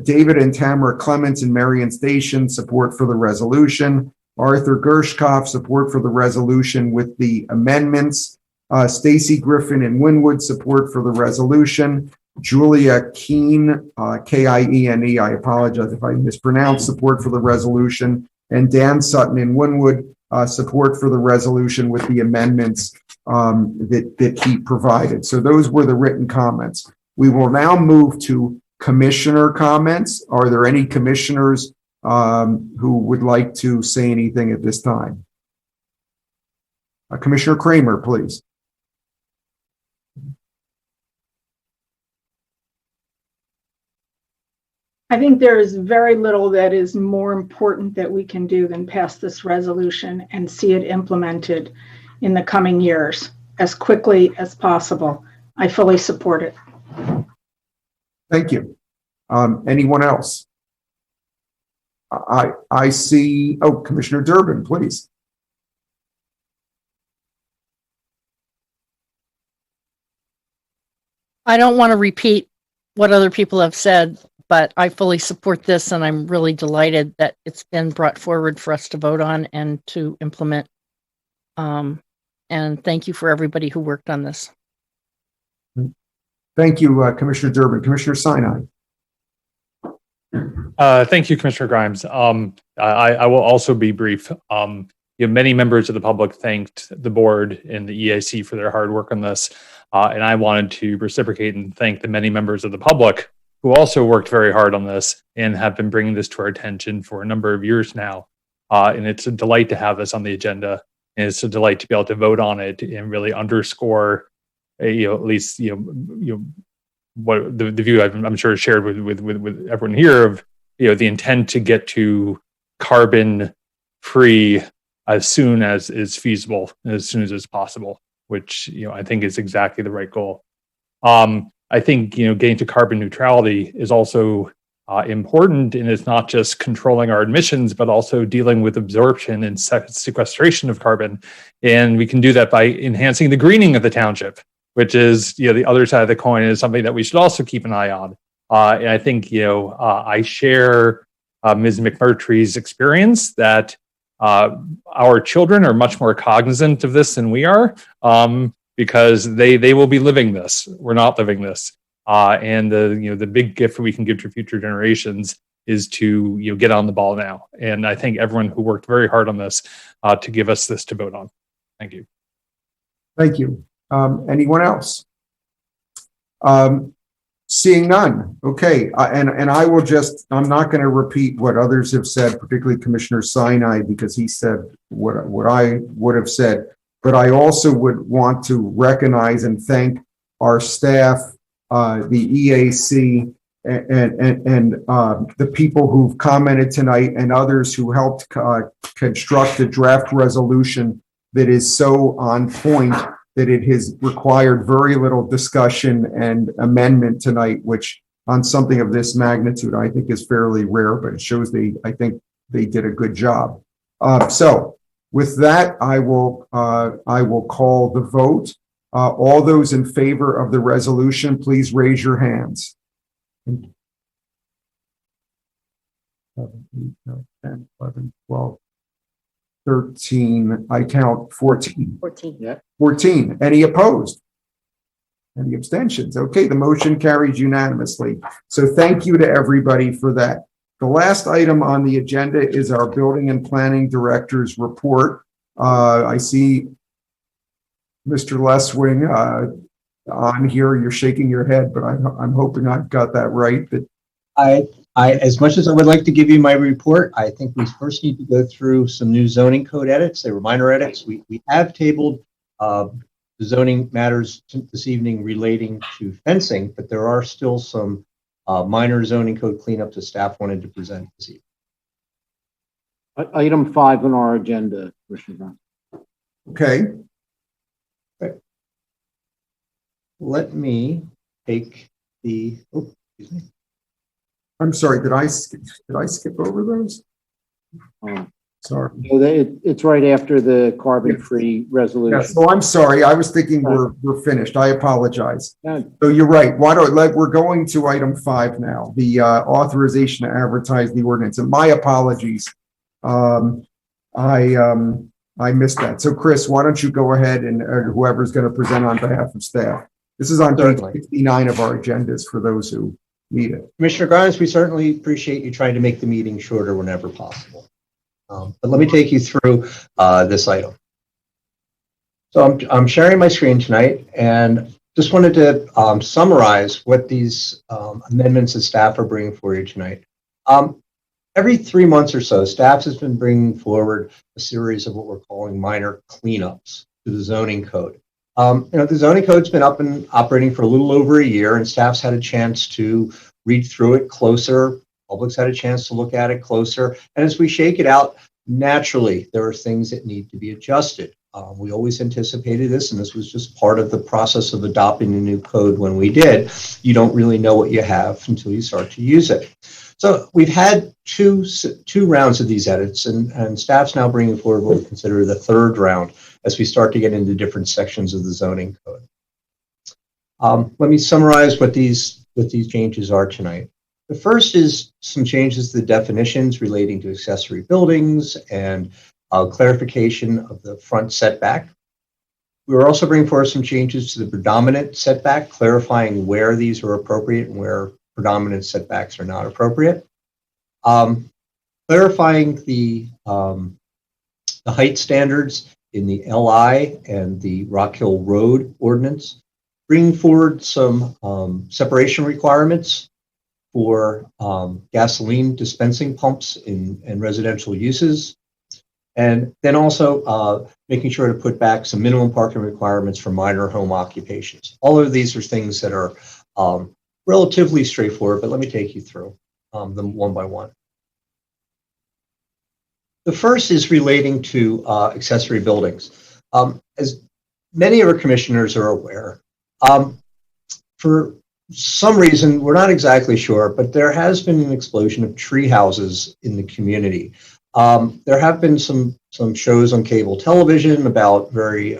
David and Tamara Clements in Marion Station support for the resolution. Arthur Gershkoff support for the resolution with the amendments. Stacy Griffin in Wynwood support for the resolution. Julia Keene, K-I-E-N-E, I apologize if I mispronounced, support for the resolution. And Dan Sutton in Wynwood, support for the resolution with the amendments that he provided. So those were the written comments. We will now move to commissioner comments. Are there any commissioners who would like to say anything at this time? Commissioner Kramer, please. I think there is very little that is more important that we can do than pass this resolution and see it implemented in the coming years as quickly as possible. I fully support it. Thank you. Anyone else? I see, Commissioner Durbin, please. I don't want to repeat what other people have said, but I fully support this, and I'm really delighted that it's been brought forward for us to vote on and to implement. And thank you for everybody who worked on this. Thank you, Commissioner Durbin. Commissioner Sinai. Thank you, Commissioner Grimes. I will also be brief. Many members of the public thanked the board and the EIC for their hard work on this, and I wanted to reciprocate and thank the many members of the public who also worked very hard on this and have been bringing this to our attention for a number of years now. And it's a delight to have this on the agenda, and it's a delight to be able to vote on it and really underscore, at least what the view I'm sure is shared with everyone here of the intent to get to carbon free as soon as is feasible, as soon as is possible, which I think is exactly the right goal. I think getting to carbon neutrality is also important, and it's not just controlling our emissions, but also dealing with absorption and sequestration of carbon. And we can do that by enhancing the greening of the township, which is the other side of the coin, is something that we should also keep an eye on. And I think I share Ms. McMurtry's experience that our children are much more cognizant of this than we are, because they will be living this. We're not living this. And the big gift we can give to future generations is to get on the ball now. And I thank everyone who worked very hard on this to give us this to vote on. Thank you. Thank you. Anyone else? Seeing none. Okay. And I will I'm not going to repeat what others have said, particularly Commissioner Sinai, because he said what I would have said. But I also would want to recognize and thank our staff, the EAC, and the people who've commented tonight and others who helped construct a draft resolution that is so on point that it has required very little discussion and amendment tonight, which on something of this magnitude, I think is fairly rare, but it shows I think they did a good job. So with that, I will call the vote. All those in favor of the resolution, please raise your hands. 7, 8, 9, 10, 11, 12, 13, I count 14. 14. Yeah. 14. Any opposed? Any abstentions? Okay, the motion carries unanimously. So thank you to everybody for that. The last item on the agenda is our Building and Planning Director's report. I see Mr. Leswing on here. You're shaking your head, but I'm hoping I've got that right. But As much as I would like to give you my report, I think we first need to go through some new zoning code edits. They were minor edits. We have tabled the zoning matters this evening relating to fencing, but there are still some minor zoning code cleanups that staff wanted to present this evening. Item 5 on our agenda, Commissioner Brown. okay. Let me take the, excuse me. I'm sorry, did I skip over those? Sorry. So it's right after the carbon-free resolution. Yeah, so I'm sorry. I was thinking we're finished. I apologize. Yeah. So you're right. We're going to item 5 now, the authorization to advertise the ordinance. And my apologies. I missed that. So Chris, why don't you go ahead and whoever's going to present on behalf of staff. This is on page 69 of our agendas for those who need it. Commissioner Grimes, we certainly appreciate you trying to make the meeting shorter whenever possible. But let me take you through this item. So I'm sharing my screen tonight and just wanted to summarize what these amendments that staff are bringing for you tonight. Every 3 months or so, staff has been bringing forward a series of what we're calling minor cleanups to the zoning code. The zoning code's been up and operating for a little over a year, and staff's had a chance to read through it closer. Public's had a chance to look at it closer. And as we shake it out, naturally, there are things that need to be adjusted. We always anticipated this, and this was just part of the process of adopting the new code when we did. You don't really know what you have until you start to use it. So we've had two rounds of these edits, and staff's now bringing forward what we consider the third round as we start to get into different sections of the zoning code. Let me summarize what these changes are tonight. The first is some changes to the definitions relating to accessory buildings and clarification of the front setback. We are also bringing forward some changes to the predominant setback, clarifying where these are appropriate and where predominant setbacks are not appropriate. Clarifying the height standards in the LI and the Rock Hill Road ordinance, bringing forward some separation requirements for gasoline dispensing pumps in residential uses, and then also making sure to put back some minimum parking requirements for minor home occupations. All of these are things that are relatively straightforward, but let me take you through them one by one. The first is relating to accessory buildings. As many of our commissioners are aware, for some reason, we're not exactly sure, but there has been an explosion of tree houses in the community. There have been some shows on cable television about very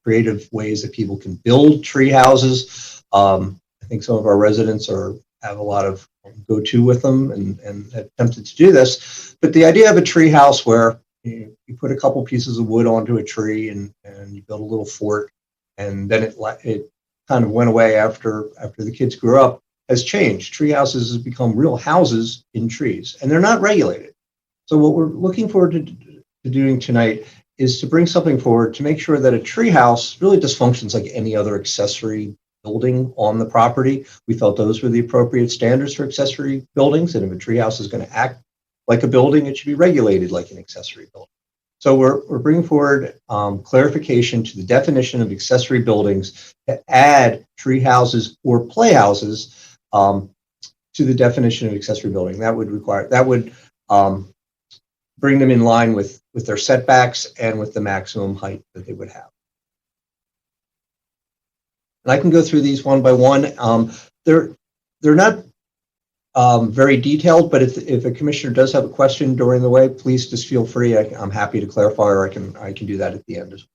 creative ways that people can build tree houses. I think some of our residents have a lot of go-to with them and attempted to do this. But the idea of a tree house where you put a couple pieces of wood onto a tree and you build a little fort, and then it kind of went away after the kids grew up, has changed. Tree houses have become real houses in trees, and they're not regulated. So what we're looking forward to doing tonight is to bring something forward to make sure that a tree house really just functions like any other accessory building on the property. We felt those were the appropriate standards for accessory buildings, and if a treehouse is going to act like a building, it should be regulated like an accessory building. So we're bringing forward clarification to the definition of accessory buildings to add tree houses or playhouses to the definition of accessory building. That would bring them in line with their setbacks and with the maximum height that they would have. And I can go through these one by one. They're not very detailed, but if a commissioner does have a question during the way, please just feel free. I'm happy to clarify, or I can do that at the end as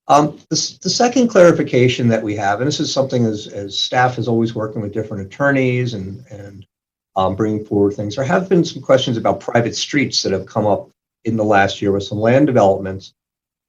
well. The second clarification that we have, and this is something as staff is always working with different attorneys and bringing forward things, there have been some questions about private streets that have come up in the last year with some land developments.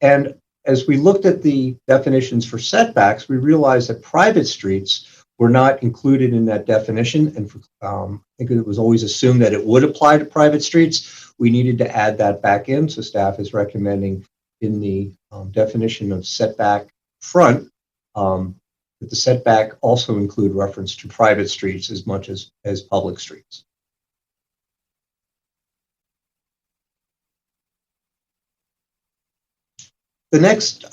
And as we looked at the definitions for setbacks, we realized that private streets were not included in that definition. And I think it was always assumed that it would apply to private streets. We needed to add that back in. So staff is recommending in the definition of setback front, that the setback also include reference to private streets as much as public streets. The next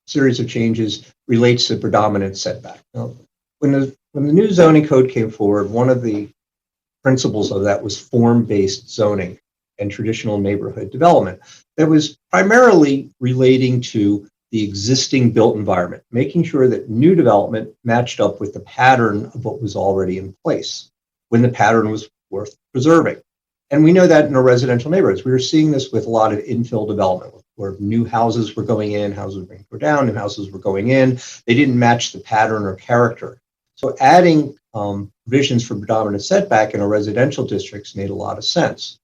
series of changes relates to predominant setback. Now, when the new zoning code came forward, one of the principles of that was form-based zoning and traditional neighborhood development that was primarily relating to the existing built environment, making sure that new development matched up with the pattern of what was already in place when the pattern was worth preserving. And we know that in our residential neighborhoods. We were seeing this with a lot of infill development where new houses were going in, houses were being torn down, new houses were going in. They didn't match the pattern or character. So adding provisions for predominant setback in our residential districts made a lot of sense.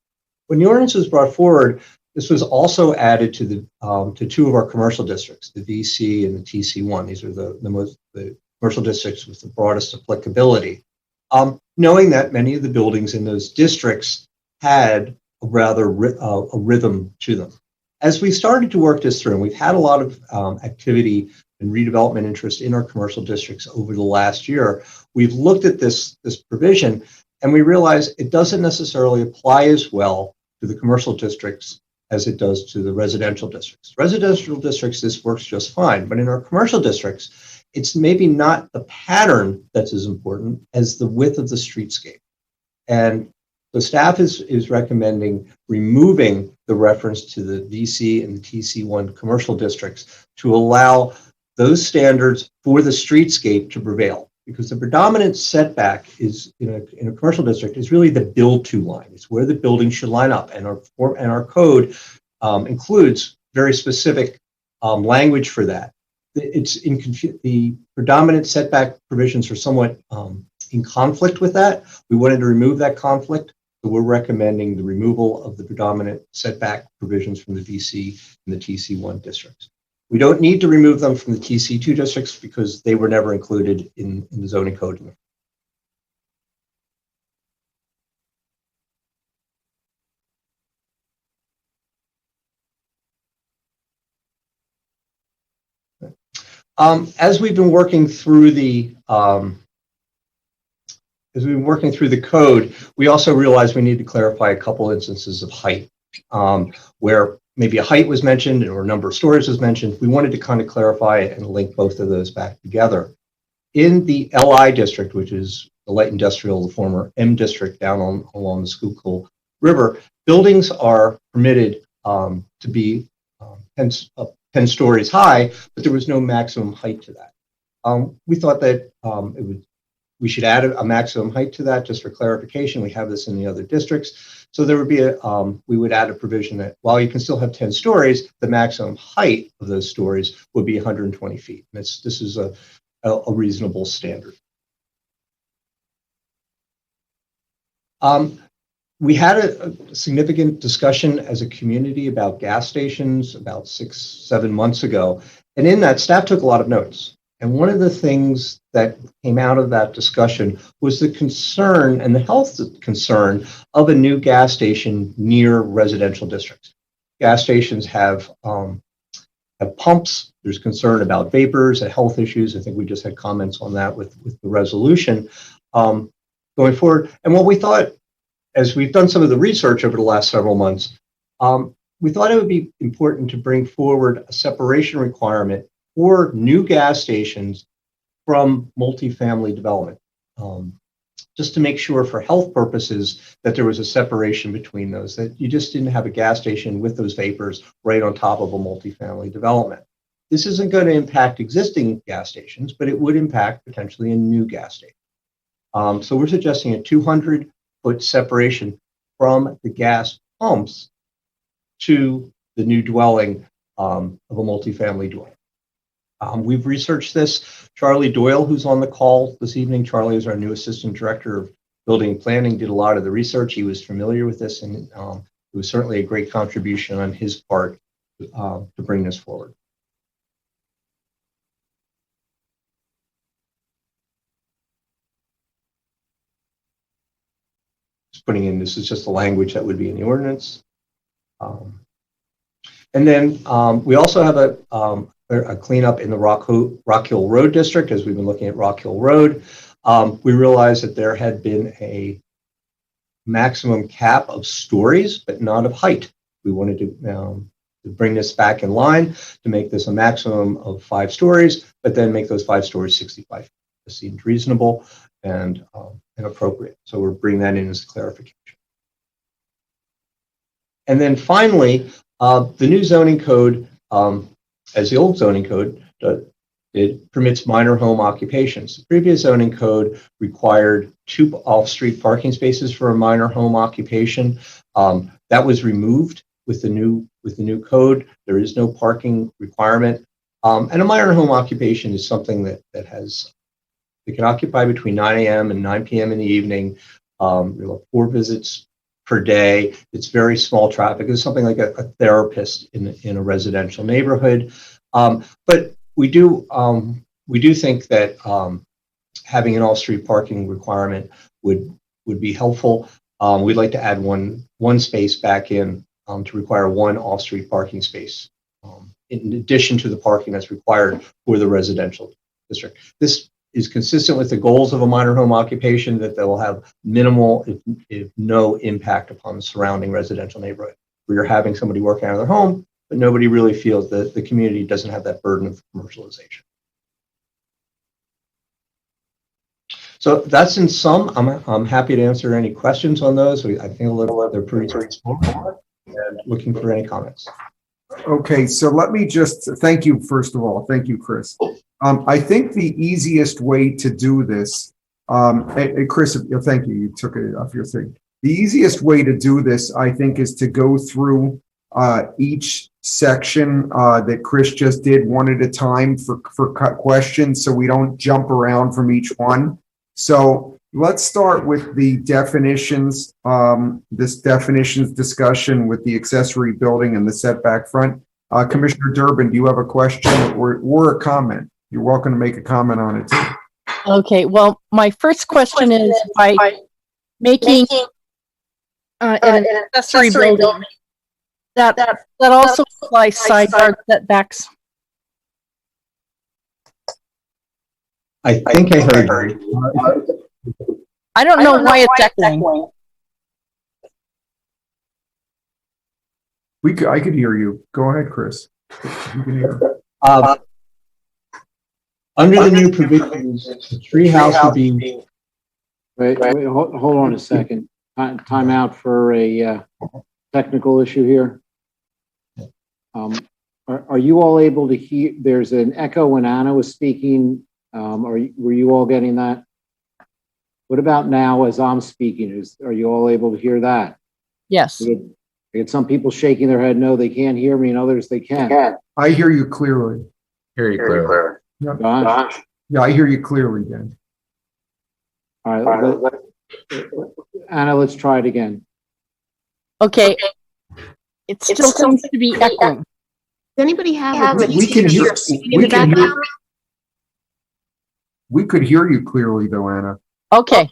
When the ordinance was brought forward, this was also added to the two of our commercial districts, the VC and the TC1. These are the commercial districts with the broadest applicability. Knowing that many of the buildings in those districts had a rather a rhythm to them. As we started to work this through, and we've had a lot of activity and redevelopment interest in our commercial districts over the last year, we've looked at this provision and we realize it doesn't necessarily apply as well to the commercial districts as it does to the residential districts. Residential districts, this works just fine, but in our commercial districts, it's maybe not the pattern that's as important as the width of the streetscape. And the staff is recommending removing the reference to the VC and the TC1 commercial districts to allow those standards for the streetscape to prevail, because the predominant setback is in a commercial district is really the build-to line. It's where the building should line up, and our code includes very specific language for that. The predominant setback provisions are somewhat in conflict with that. We wanted to remove that conflict, so we're recommending the removal of the predominant setback provisions from the VC and the TC1 districts. We don't need to remove them from the TC2 districts because they were never included in the zoning code. As we've been working through the code, we also realized we need to clarify a couple instances of height, where maybe a height was mentioned or a number of stories was mentioned. We wanted to kind of clarify it and link both of those back together. In the LI district, which is the light industrial, the former M district down along the Schuylkill River, buildings are permitted to be 10 stories high, but there was no maximum height to that. We thought that we should add a maximum height to that just for clarification. We have this in the other districts. So there would be we would add a provision that while you can still have 10 stories, the maximum height of those stories would be 120 feet. And this is a reasonable standard. We had a significant discussion as a community about gas stations about 6-7 months ago. And in that, staff took a lot of notes. And one of the things that came out of that discussion was the concern and the health concern of a new gas station near residential districts. Gas stations have have pumps. There's concern about vapors and health issues. I think we just had comments on that with the resolution going forward. And what we thought, as we've done some of the research over the last several months, we thought it would be important to bring forward a separation requirement for new gas stations from multifamily development, just to make sure for health purposes that there was a separation between those, that you just didn't have a gas station with those vapors right on top of a multifamily development. This isn't going to impact existing gas stations, but it would impact potentially a new gas station. So we're suggesting a 200-foot separation from the gas pumps to the new dwelling of a multifamily dwelling. We've researched this. Charlie Doyle, who's on the call this evening, Charlie is our new Assistant Director of Building and Planning, did a lot of the research. He was familiar with this, and it was certainly a great contribution on his part to bring this forward. Just putting in, this is just the language that would be in the ordinance. And then we also have a cleanup in the Rock Hill Road district, as we've been looking at Rock Hill Road. We realized that there had been a maximum cap of stories, but not of height. We wanted to bring this back in line to make this a maximum of 5 stories, but then make those 5 stories 65 feet. This seemed reasonable and appropriate. So we're bringing that in as a clarification. And then finally, the new zoning code, as the old zoning code, it permits minor home occupations. The previous zoning code required 2 off-street parking spaces for a minor home occupation. That was removed with the new code. There is no parking requirement. And a minor home occupation is something that can occupy between 9 a.m. and 9 p.m. in the evening. 4 visits per day. It's very small traffic. It's something like a therapist in a residential neighborhood. But we do think that having an off-street parking requirement would be helpful. We'd like to add one space back in to require 1 off-street parking space in addition to the parking that's required for the residential district. This is consistent with the goals of a minor home occupation, that they will have minimal, if no, impact upon the surrounding residential neighborhood, where you're having somebody working out of their home, but nobody really feels that the community doesn't have that burden of commercialization. So that's in sum. I'm happy to answer any questions on those. I think they're pretty straightforward, and looking for any comments. Okay, so let me just thank you, first of all. Thank you, Chris. I think the easiest way to do this, Chris, thank you. You took it off your thing. The easiest way to do this, I think, is to go through each section that Chris just did one at a time for questions, so we don't jump around from each one. So let's start with the definitions, this definitions discussion with the accessory building and the setback front. Commissioner Durbin, do you have a question or a comment? You're welcome to make a comment on it too. Okay, well, my first question is, by making an accessory building, that also applies side yard setbacks. I think I heard you. I don't know why it's echoing. I could hear you. Go ahead, Chris. You can hear. Under the new provisions, the treehouse would be. Wait, hold on a second. Time out for a technical issue here. Are you all able to hear? There's an echo when Anna was speaking. Were you all getting that? What about now as I'm speaking? Are you all able to hear that? Yes. I get some people shaking their head, no, they can't hear me, and others they can. I hear you clearly. Hear you clearly. Yeah. Gosh. Yeah, I hear you clearly, Dan. All right, Anna, let's try it again. Okay. It still seems to be echoing. Does anybody have We can hear. We could hear you clearly, though, Anna. Okay.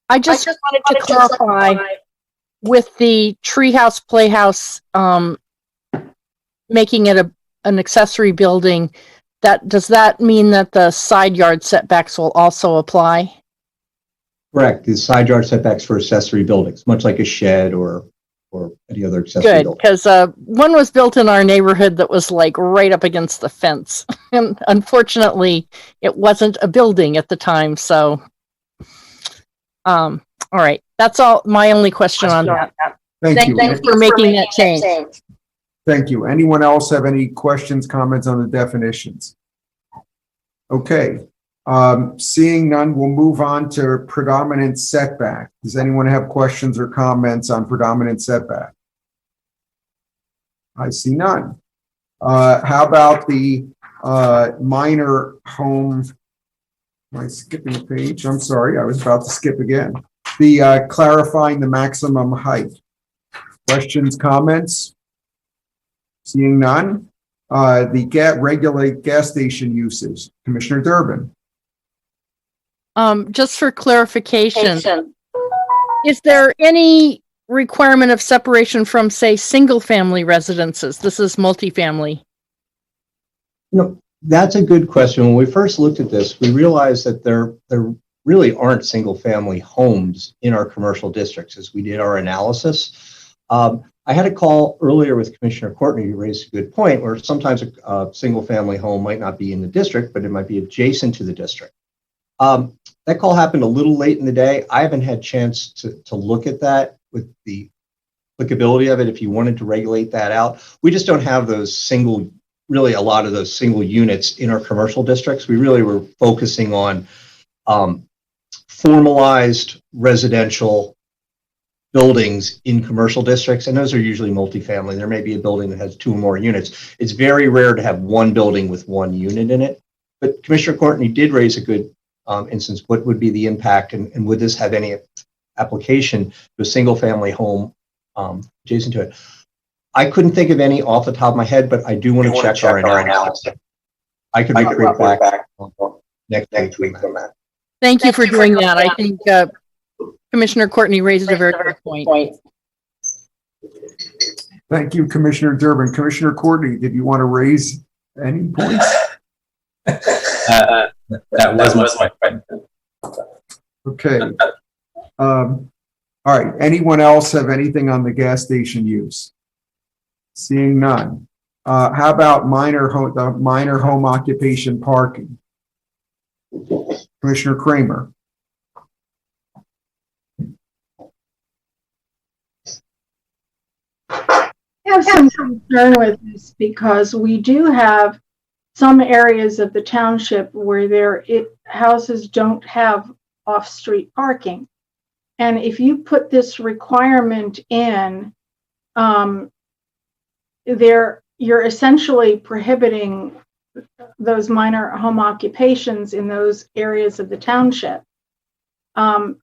I just wanted to clarify with the treehouse playhouse, making it an accessory building, does that mean that the side yard setbacks will also apply? Correct. The side yard setbacks for accessory buildings, much like a shed or any other accessory Good, building. because one was built in our neighborhood that was like right up against the fence. And unfortunately, it wasn't a building at the time. So, all right. That's all. My only question on that. Thank you. Thanks for making that change. Thank you. Anyone else have any questions, comments on the definitions? Okay. Seeing none, we'll move on to predominant setback. Does anyone have questions or comments on predominant setback? I see none. How about the minor home? Am I skipping a page? I'm sorry, I was about to skip again. The clarifying the maximum height. Questions, comments? Seeing none. Regulate gas station uses. Commissioner Durbin. Just for clarification, is there any requirement of separation from, say, single-family residences? This is multifamily. No, that's a good question. When we first looked at this, we realized that there really aren't single-family homes in our commercial districts as we did our analysis. I had a call earlier with Commissioner Courtney who raised a good point where sometimes a single-family home might not be in the district, but it might be adjacent to the district. That call happened a little late in the day. I haven't had a chance to look at that with the applicability of it if you wanted to regulate that out. We just don't have those really a lot of those single units in our commercial districts. We really were focusing on formalized residential buildings in commercial districts, and those are usually multifamily. There may be a building that has 2 or more units. It's very rare to have one building with 1 unit in it. But Commissioner Courtney did raise a good instance. What would be the impact, and would this have any application to a single-family home adjacent to it? I couldn't think of any off the top of my head, but I do want to check our analysis. I could report back next week on that. Thank you for doing that. I think Commissioner Courtney raised a very good point. Thank you, Commissioner Durbin. Commissioner Courtney, did you want to raise any points? That was my question. Okay. All right. Anyone else have anything on the gas station use? Seeing none. How about the minor home occupation parking? Commissioner Kramer. I have some concern with this because we do have some areas of the township where houses don't have off-street parking. And if you put this requirement in, you're essentially prohibiting those minor home occupations in those areas of the township. I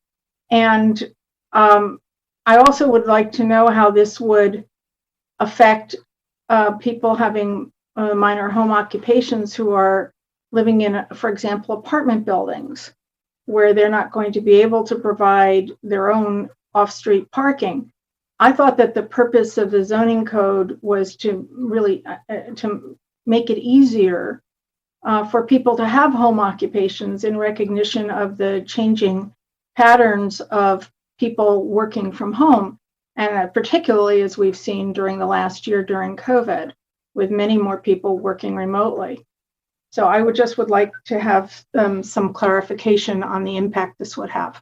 also would like to know how this would affect people having minor home occupations who are living in, for example, apartment buildings, where they're not going to be able to provide their own off-street parking. I thought that the purpose of the zoning code was to really to make it easier for people to have home occupations in recognition of the changing patterns of people working from home, and particularly as we've seen during the last year during COVID, with many more people working remotely. So I would like to have some clarification on the impact this would have.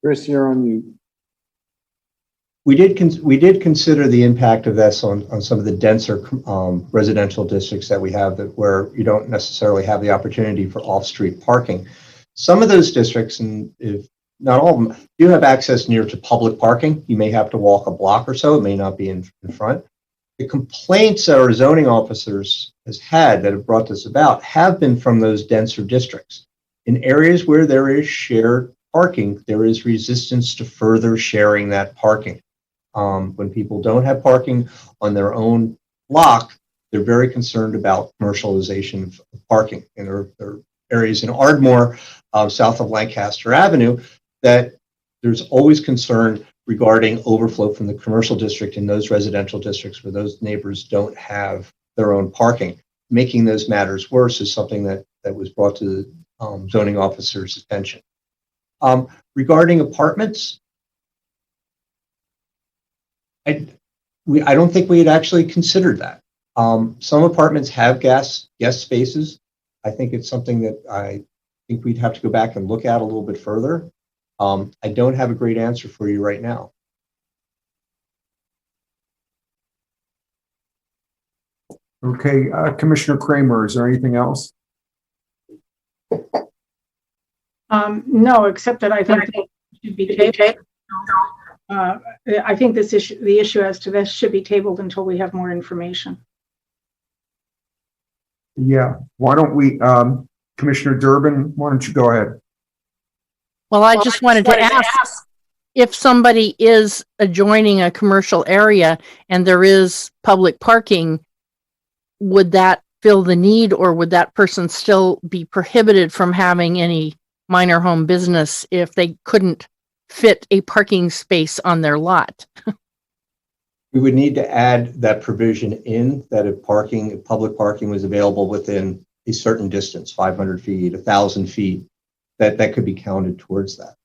Chris, you're on mute. We did consider the impact of this on some of the denser residential districts that we have where you don't necessarily have the opportunity for off-street parking. Some of those districts, and if not all of them, do have access near to public parking. You may have to walk a block or so. It may not be in front. The complaints that our zoning officers has had that have brought this about have been from those denser districts. In areas where there is shared parking, there is resistance to further sharing that parking. When people don't have parking on their own block, they're very concerned about commercialization of parking. And there are areas in Ardmore, south of Lancaster Avenue, that there's always concern regarding overflow from the commercial district in those residential districts where those neighbors don't have their own parking. Making those matters worse is something that was brought to the zoning officer's attention. Regarding apartments, I don't think we had actually considered that. Some apartments have guest spaces. I think it's something that I think we'd have to go back and look at a little bit further. I don't have a great answer for you right now. Okay, Commissioner Kramer, is there anything else? No, except that I think it should be tabled. I think the issue as to this should be tabled until we have more information. Yeah, why don't we, Commissioner Durbin, why don't you go ahead? Well, I just wanted to ask if somebody is adjoining a commercial area and there is public parking, would that fill the need, or would that person still be prohibited from having any minor home business if they couldn't fit a parking space on their lot? We would need to add that provision in that if public parking was available within a certain distance, 500 feet, 1,000 feet, that could be counted towards that.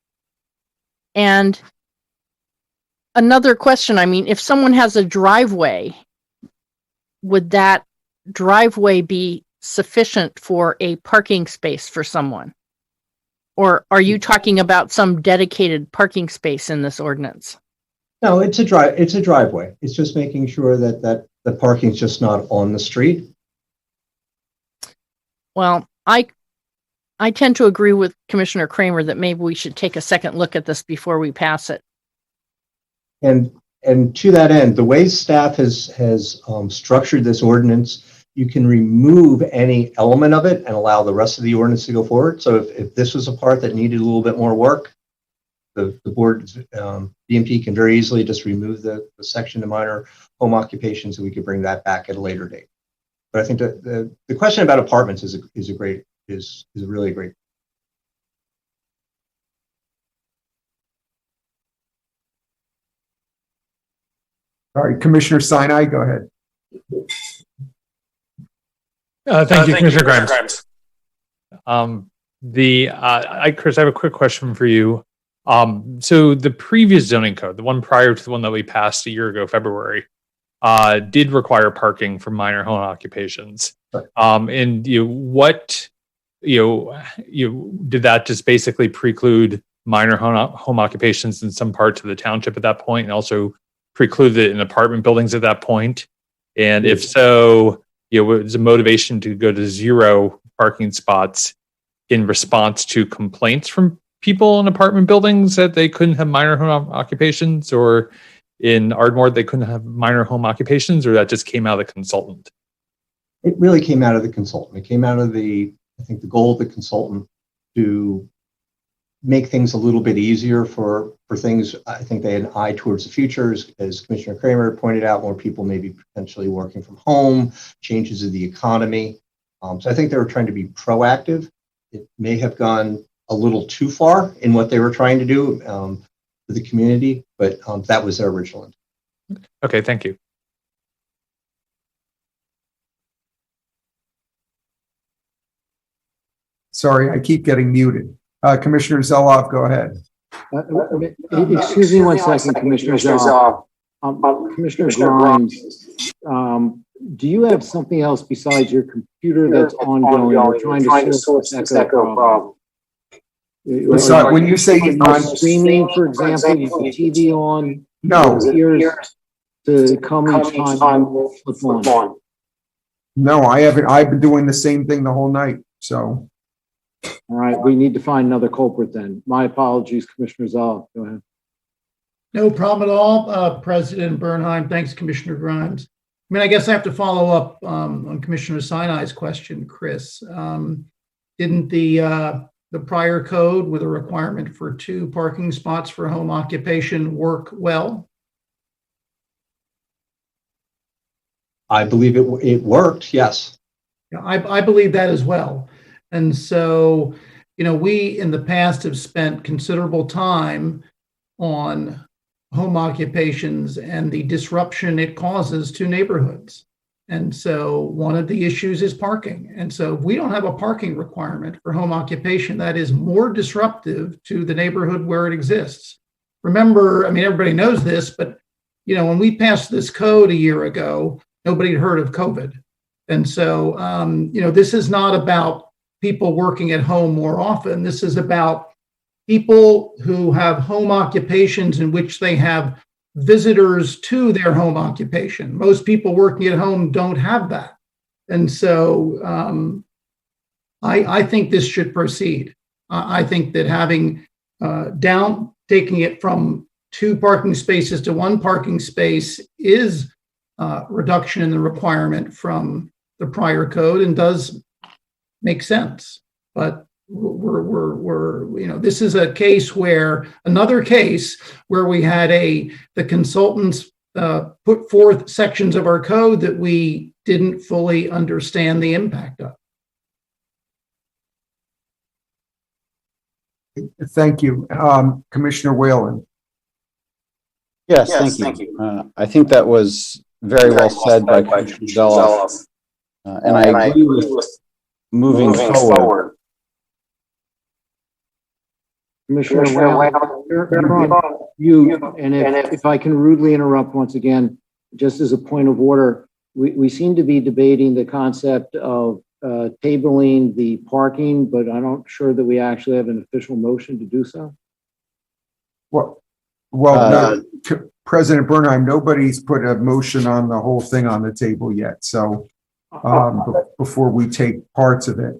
And another question, I mean, if someone has a driveway, would that driveway be sufficient for a parking space for someone? Or are you talking about some dedicated parking space in this ordinance? No, it's a driveway. It's just making sure that the parking's just not on the street. Well, I tend to agree with Commissioner Kramer that maybe we should take a second look at this before we pass it. And to that end, the way staff has structured this ordinance, you can remove any element of it and allow the rest of the ordinance to go forward. So if this was a part that needed a little bit more work, the board, BMP can very easily just remove the section of minor home occupations, and we could bring that back at a later date. But I think the question about apartments is really a great. All right, Commissioner Sinai, go ahead. Thank you, Commissioner Grimes. Chris, I have a quick question for you. So the previous zoning code, the one prior to the one that we passed a year ago, February, did require parking for minor home occupations. And did that just basically preclude minor home occupations in some parts of the township at that point, and also precluded it in apartment buildings at that point? And if so, was the motivation to go to 0 parking spots in response to complaints from people in apartment buildings that they couldn't have minor home occupations, or in Ardmore they couldn't have minor home occupations, or that just came out of the consultant? It really came out of the consultant. It came out of I think the goal of the consultant to make things a little bit easier for things. I think they had an eye towards the future, as Commissioner Kramer pointed out, more people may be potentially working from home, changes of the economy. So I think they were trying to be proactive. It may have gone a little too far in what they were trying to do for the community, but that was their original intent. Okay, thank you. Sorry, I keep getting muted. Commissioner Zeloff, go ahead. Excuse me one second, Commissioner Zeloff. Commissioner Grimes, do you have something else besides your computer that's ongoing? We're trying to source this echo problem. When you say on streaming, for example, you put TV on. No. Ears to come each time you flip on. No, I haven't. I've been doing the same thing the whole night. So. All right, we need to find another culprit then. My apologies, Commissioner Zoll. Go ahead. No problem at all, President Bernheim. Thanks, Commissioner Grimes. I mean, I guess I have to follow up on Commissioner Sinai's question, Chris. Didn't the prior code with a requirement for 2 parking spots for home occupation work well? I believe it worked, yes. Yeah, I believe that as well. And so, we in the past have spent considerable time on home occupations and the disruption it causes to neighborhoods. And so one of the issues is parking. And so if we don't have a parking requirement for home occupation, that is more disruptive to the neighborhood where it exists. Remember, I mean, everybody knows this, but when we passed this code a year ago, nobody had heard of COVID. And so, this is not about people working at home more often. This is about people who have home occupations in which they have visitors to their home occupation. Most people working at home don't have that. And so I think this should proceed. I think that having taking it from 2 parking spaces to 1 parking space is reduction in the requirement from the prior code and does make sense. But this is a case where we had the consultants put forth sections of our code that we didn't fully understand the impact of. Thank you. Commissioner Whalen. Yes, thank you. I think that was very well said by Commissioner Zeloff. And I agree with moving forward. Commissioner Whalen, if I can rudely interrupt once again, just as a point of order, we seem to be debating the concept of tabling the parking, but I'm not sure that we actually have an official motion to do so. Well, President Bernheim, nobody's put a motion on the whole thing on the table yet. So before we take parts of it,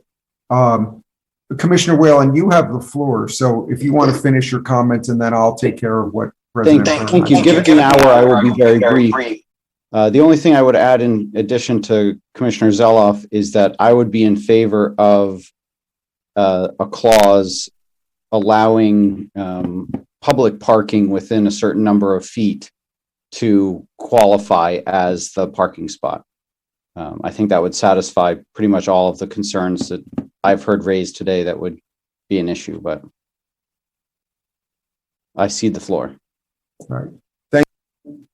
Commissioner Whalen, you have the floor. So if you want to finish your comments, and then I'll take care of what President Bernheim. Thank you. Given an hour, I will be very brief. The only thing I would add in addition to Commissioner Zeloff is that I would be in favor of a clause allowing public parking within a certain number of feet to qualify as the parking spot. I think that would satisfy pretty much all of the concerns that I've heard raised today that would be an issue, but I cede the floor. All right. Thank you.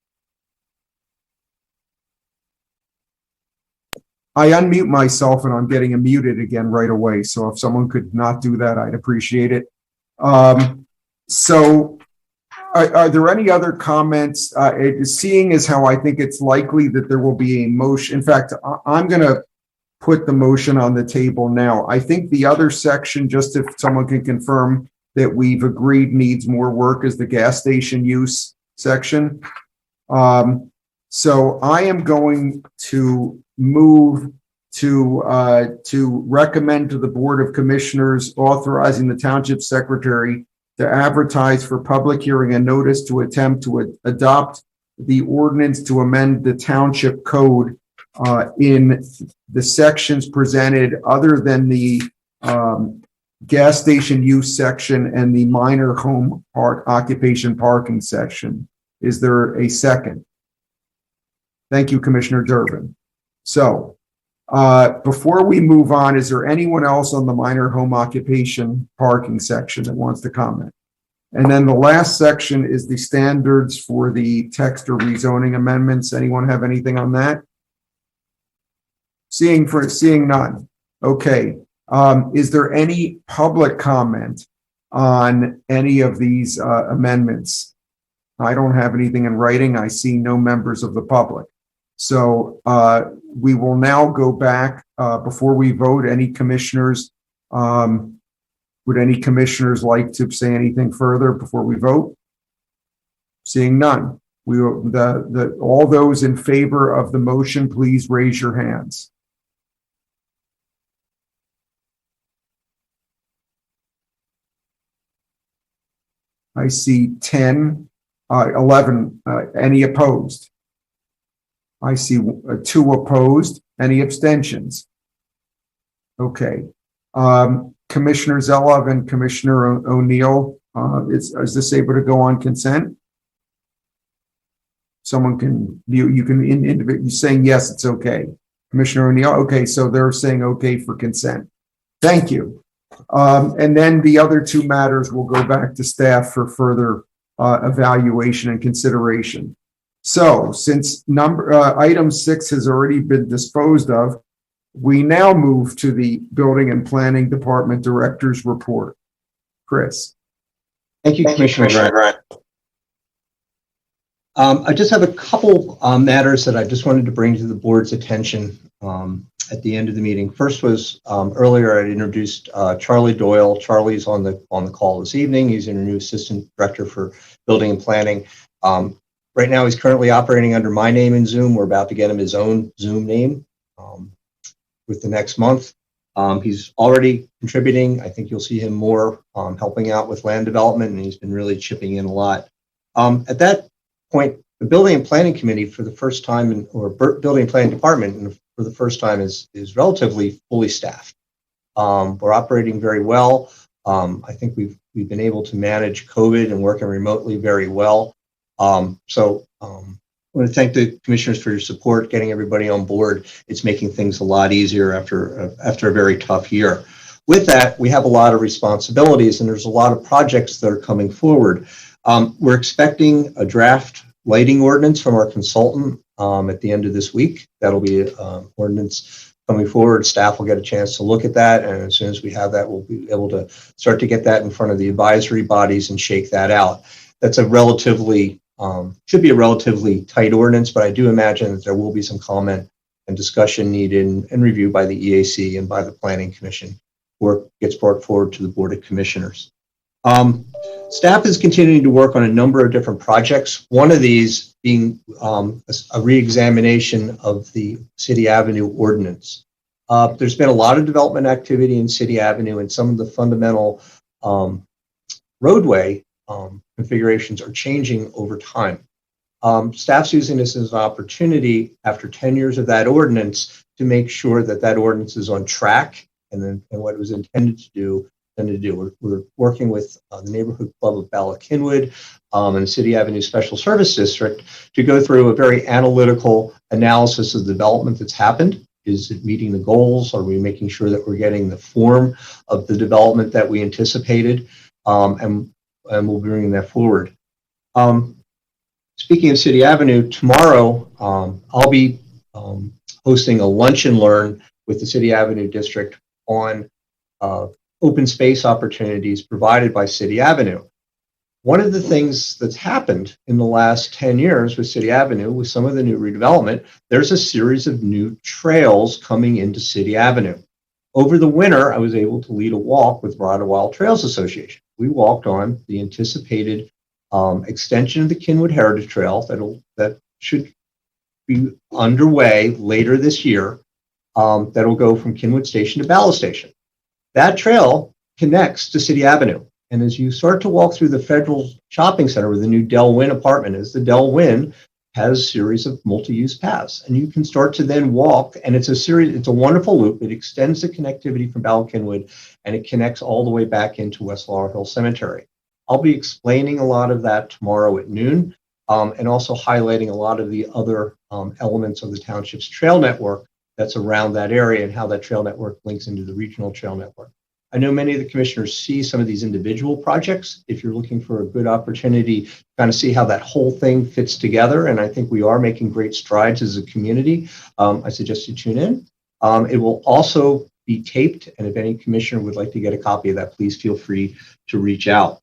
I unmute myself and I'm getting muted again right away. So if someone could not do that, I'd appreciate it. So are there any other comments? Seeing as how I think it's likely that there will be a motion. In fact, I'm going to put the motion on the table now. I think the other section, just if someone can confirm that we've agreed needs more work, is the gas station use section. So I am going to move to recommend to the Board of Commissioners authorizing the Township Secretary to advertise for public hearing and notice to attempt to adopt the ordinance to amend the Township Code in the sections presented other than the gas station use section and the minor home occupation parking section. Is there a second? Thank you, Commissioner Durbin. So before we move on, is there anyone else on the minor home occupation parking section that wants to comment? And then the last section is the standards for the text or rezoning amendments. Anyone have anything on that? Seeing none. Okay. Is there any public comment on any of these amendments? I don't have anything in writing. I see no members of the public. So we will now go back before we vote. Any commissioners, would any commissioners like to say anything further before we vote? Seeing none. All those in favor of the motion, please raise your hands. I see 10, 11. Any opposed? I see 2 opposed. Any abstentions? Okay. Commissioner Zeloff and Commissioner O'Neill, is this able to go on consent? Someone can, you can you're saying yes, it's okay. Commissioner O'Neill, okay, so they're saying okay for consent. Thank you. And then the other 2 matters will go back to staff for further evaluation and consideration. So since item 6 has already been disposed of, we now move to the Building and Planning Department Director's Report. Chris. Thank you, Commissioner Grant. I just have a couple matters that I just wanted to bring to the board's attention at the end of the meeting. First was earlier I introduced Charlie Doyle. Charlie's on the call this evening. He's our new Assistant Director for Building and Planning. Right now he's currently operating under my name in Zoom. We're about to get him his own Zoom name with the next month. He's already contributing. I think you'll see him more helping out with land development, and he's been really chipping in a lot. At that point, the Building and Planning Committee for the first time, or Building and Planning Department for the first time is relatively fully staffed. We're operating very well. I think we've been able to manage COVID and working remotely very well. I want to thank the commissioners for your support, getting everybody on board. It's making things a lot easier after a very tough year. With that, we have a lot of responsibilities, and there's a lot of projects that are coming forward. We're expecting a draft lighting ordinance from our consultant at the end of this week. That'll be an ordinance coming forward. Staff will get a chance to look at that, and as soon as we have that, we'll be able to start to get that in front of the advisory bodies and shake that out. That's a relatively should be a relatively tight ordinance, but I do imagine that there will be some comment and discussion needed and review by the EAC and by the Planning Commission before it gets brought forward to the Board of Commissioners. Staff is continuing to work on a number of different projects. One of these being a re-examination of the City Avenue ordinance. There's been a lot of development activity in City Avenue, and some of the fundamental roadway configurations are changing over time. Staff's using this as an opportunity after 10 years of that ordinance to make sure that that ordinance is on track and what it was intended to do. We're working with the Neighborhood Club of Bala-Cynwyd and the City Avenue Special Service District to go through a very analytical analysis of the development that's happened. Is it meeting the goals? Are we making sure that we're getting the form of the development that we anticipated? And we'll be bringing that forward. Speaking of City Avenue, tomorrow I'll be hosting a lunch and learn with the City Avenue District on open space opportunities provided by City Avenue. One of the things that's happened in the last 10 years with City Avenue, with some of the new redevelopment, there's a series of new trails coming into City Avenue. Over the winter, I was able to lead a walk with Rod Wild Trails Association. We walked on the anticipated extension of the Kinwood Heritage Trail that should be underway later this year. That'll go from Kinwood Station to Ballast Station. That trail connects to City Avenue. And as you start to walk through the Federal Shopping Center where the new Del Wynn apartment is, the Del Wynn has a series of multi-use paths. And you can start to then walk, and it's a wonderful loop. It extends the connectivity from Bala-Cynwyd, and it connects all the way back into West Laurel Hill Cemetery. I'll be explaining a lot of that tomorrow at noon, and also highlighting a lot of the other elements of the township's trail network that's around that area and how that trail network links into the regional trail network. I know many of the commissioners see some of these individual projects. If you're looking for a good opportunity to kind of see how that whole thing fits together, and I think we are making great strides as a community, I suggest you tune in. It will also be taped, and if any commissioner would like to get a copy of that, please feel free to reach out.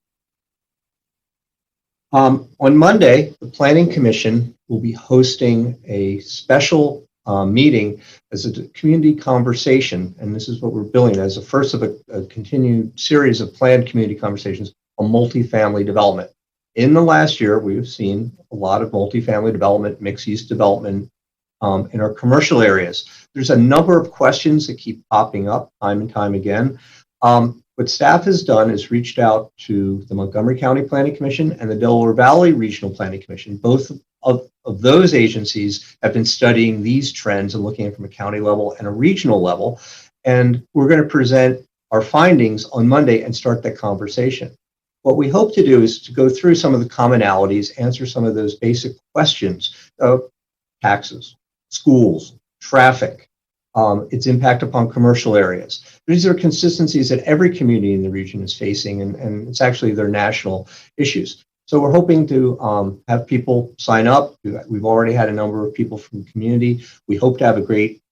On Monday, the Planning Commission will be hosting a special meeting as a community conversation, and this is what we're billing as the first of a continued series of planned community conversations on multifamily development. In the last year, we've seen a lot of multifamily development, mixed-use development in our commercial areas. There's a number of questions that keep popping up time and time again. What staff has done is reached out to the Montgomery County Planning Commission and the Delaware Valley Regional Planning Commission. Both of those agencies have been studying these trends and looking at them from a county level and a regional level. And we're going to present our findings on Monday and start that conversation. What we hope to do is to go through some of the commonalities, answer some of those basic questions of taxes, schools, traffic, its impact upon commercial areas. These are consistencies that every community in the region is facing, and it's actually their national issues. So we're hoping to have people sign up. We've already had a number of people from the community. We hope to have a great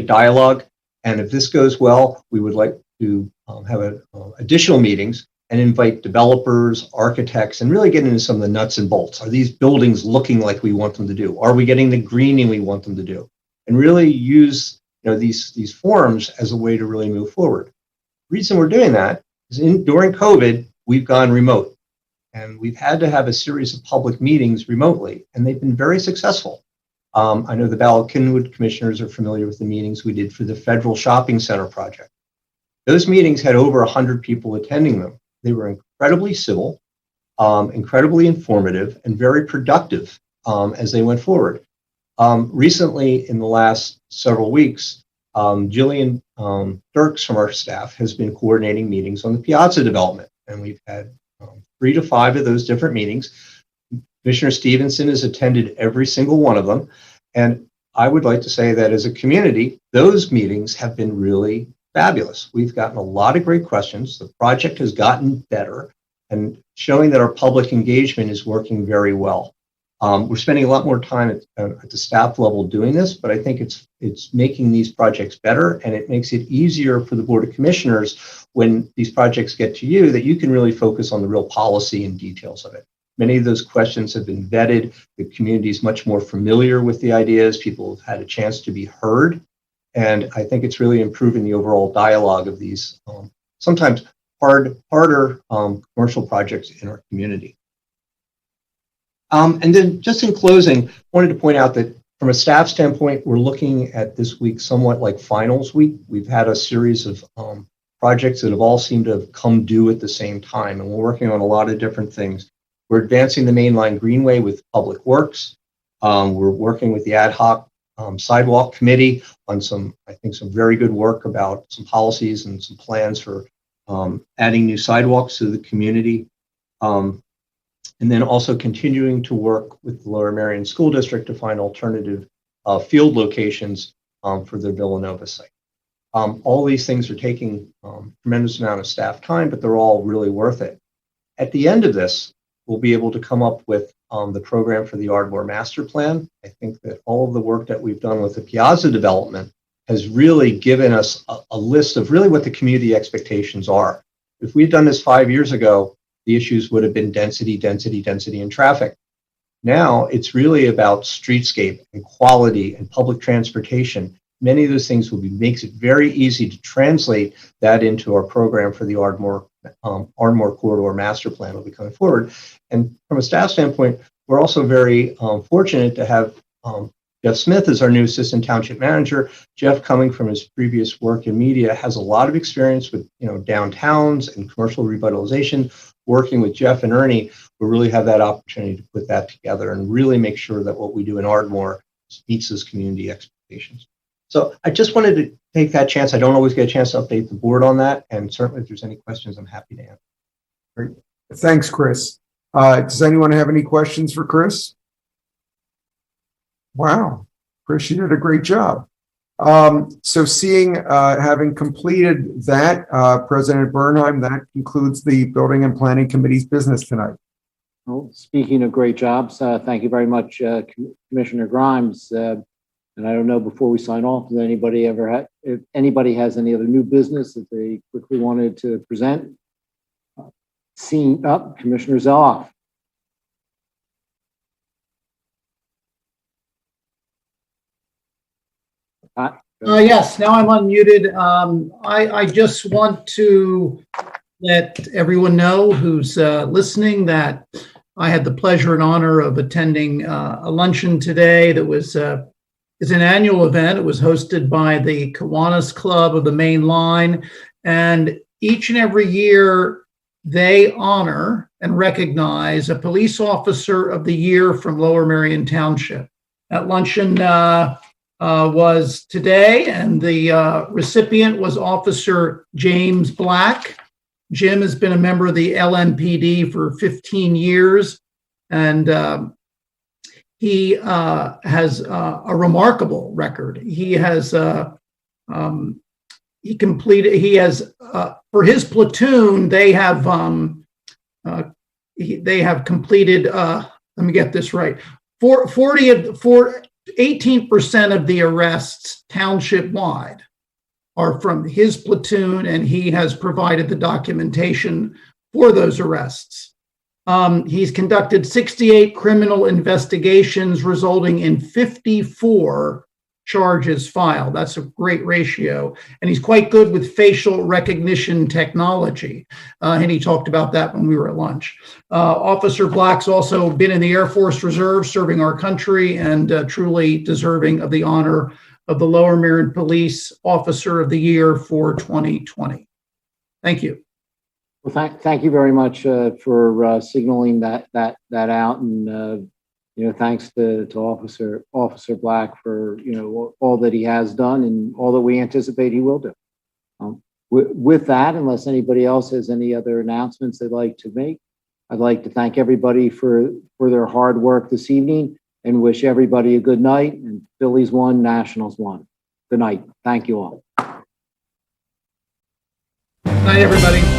dialogue. And if this goes well, we would like to have additional meetings and invite developers, architects, and really get into some of the nuts and bolts. Are these buildings looking like we want them to do? Are we getting the greening we want them to do? And really use these forums as a way to really move forward. The reason we're doing that is during COVID, we've gone remote. And we've had to have a series of public meetings remotely, and they've been very successful. I know the Ballard-Kinwood commissioners are familiar with the meetings we did for the Federal Shopping Center project. Those meetings had over 100 people attending them. They were incredibly civil, incredibly informative, and very productive as they went forward. Recently, in the last several weeks, Jillian Dirks from our staff has been coordinating meetings on the Piazza development, and we've had 3 to 5 of those different meetings. Commissioner Stevenson has attended every single one of them. And I would like to say that as a community, those meetings have been really fabulous. We've gotten a lot of great questions. The project has gotten better and showing that our public engagement is working very well. We're spending a lot more time at the staff level doing this, but I think it's making these projects better, and it makes it easier for the Board of Commissioners when these projects get to you, that you can really focus on the real policy and details of it. Many of those questions have been vetted. The community is much more familiar with the ideas. People have had a chance to be heard. And I think it's really improving the overall dialogue of these sometimes harder commercial projects in our community. And then just in closing, I wanted to point out that from a staff standpoint, we're looking at this week somewhat like finals week. We've had a series of projects that have all seemed to have come due at the same time, and we're working on a lot of different things. We're advancing the Mainline Greenway with Public Works. We're working with the ad hoc sidewalk committee on some very good work about some policies and some plans for adding new sidewalks to the community. And then also continuing to work with the Lower Merion School District to find alternative field locations for the Villanova site. All these things are taking a tremendous amount of staff time, but they're all really worth it. At the end of this, we'll be able to come up with the program for the Ardmore Master Plan. I think that all of the work that we've done with the Piazza development has really given us a list of really what the community expectations are. If we had done this 5 years ago, the issues would have been density, density, density, and traffic. Now it's really about streetscape and quality and public transportation. Many of those things makes it very easy to translate that into our program for the Ardmore Corridor Master Plan will be coming forward. And from a staff standpoint, we're also very fortunate to have Jeff Smith as our new Assistant Township Manager. Jeff, coming from his previous work in media, has a lot of experience with downtowns and commercial revitalization. Working with Jeff and Ernie, we really have that opportunity to put that together and really make sure that what we do in Ardmore meets those community expectations. So I just wanted to take that chance. I don't always get a chance to update the board on that, and certainly if there's any questions, I'm happy to answer. Great. Thanks, Chris. Does anyone have any questions for Chris? Wow, Chris, you did a great job. So having completed that, President Bernheim, that concludes the Building and Planning Committee's business tonight. Well, speaking of great jobs, thank you very much, Commissioner Grimes. And I don't know, before we sign off, does anybody if anybody has any other new business that they quickly wanted to present? Seeing up, Commissioner Zeloff. Yes, now I'm unmuted. I just want to let everyone know who's listening that I had the pleasure and honor of attending a luncheon today that was is an annual event. It was hosted by the Kiwanis Club of the Main Line, and each and every year they honor and recognize a police officer of the year from Lower Merion Township. That luncheon was today, and the recipient was Officer James Black. Jim has been a member of the LMPD for 15 years, and he has a remarkable record. He has for his platoon, they have they have completed, let me get this right, 18% of the arrests township-wide are from his platoon, and he has provided the documentation for those arrests. He's conducted 68 criminal investigations, resulting in 54 charges filed. That's a great ratio. And he's quite good with facial recognition technology. And he talked about that when we were at lunch. Officer Black's also been in the Air Force Reserve serving our country and truly deserving of the honor of the Lower Merion Police Officer of the Year for 2020. Thank you. Well, thank you very much for signaling that out, and thanks to Officer Black for all that he has done and all that we anticipate he will do. With that, unless anybody else has any other announcements they'd like to make, I'd like to thank everybody for their hard work this evening and wish everybody a good night. And Phillies won, Nationals won. Good night. Thank you all. Good night, everybody.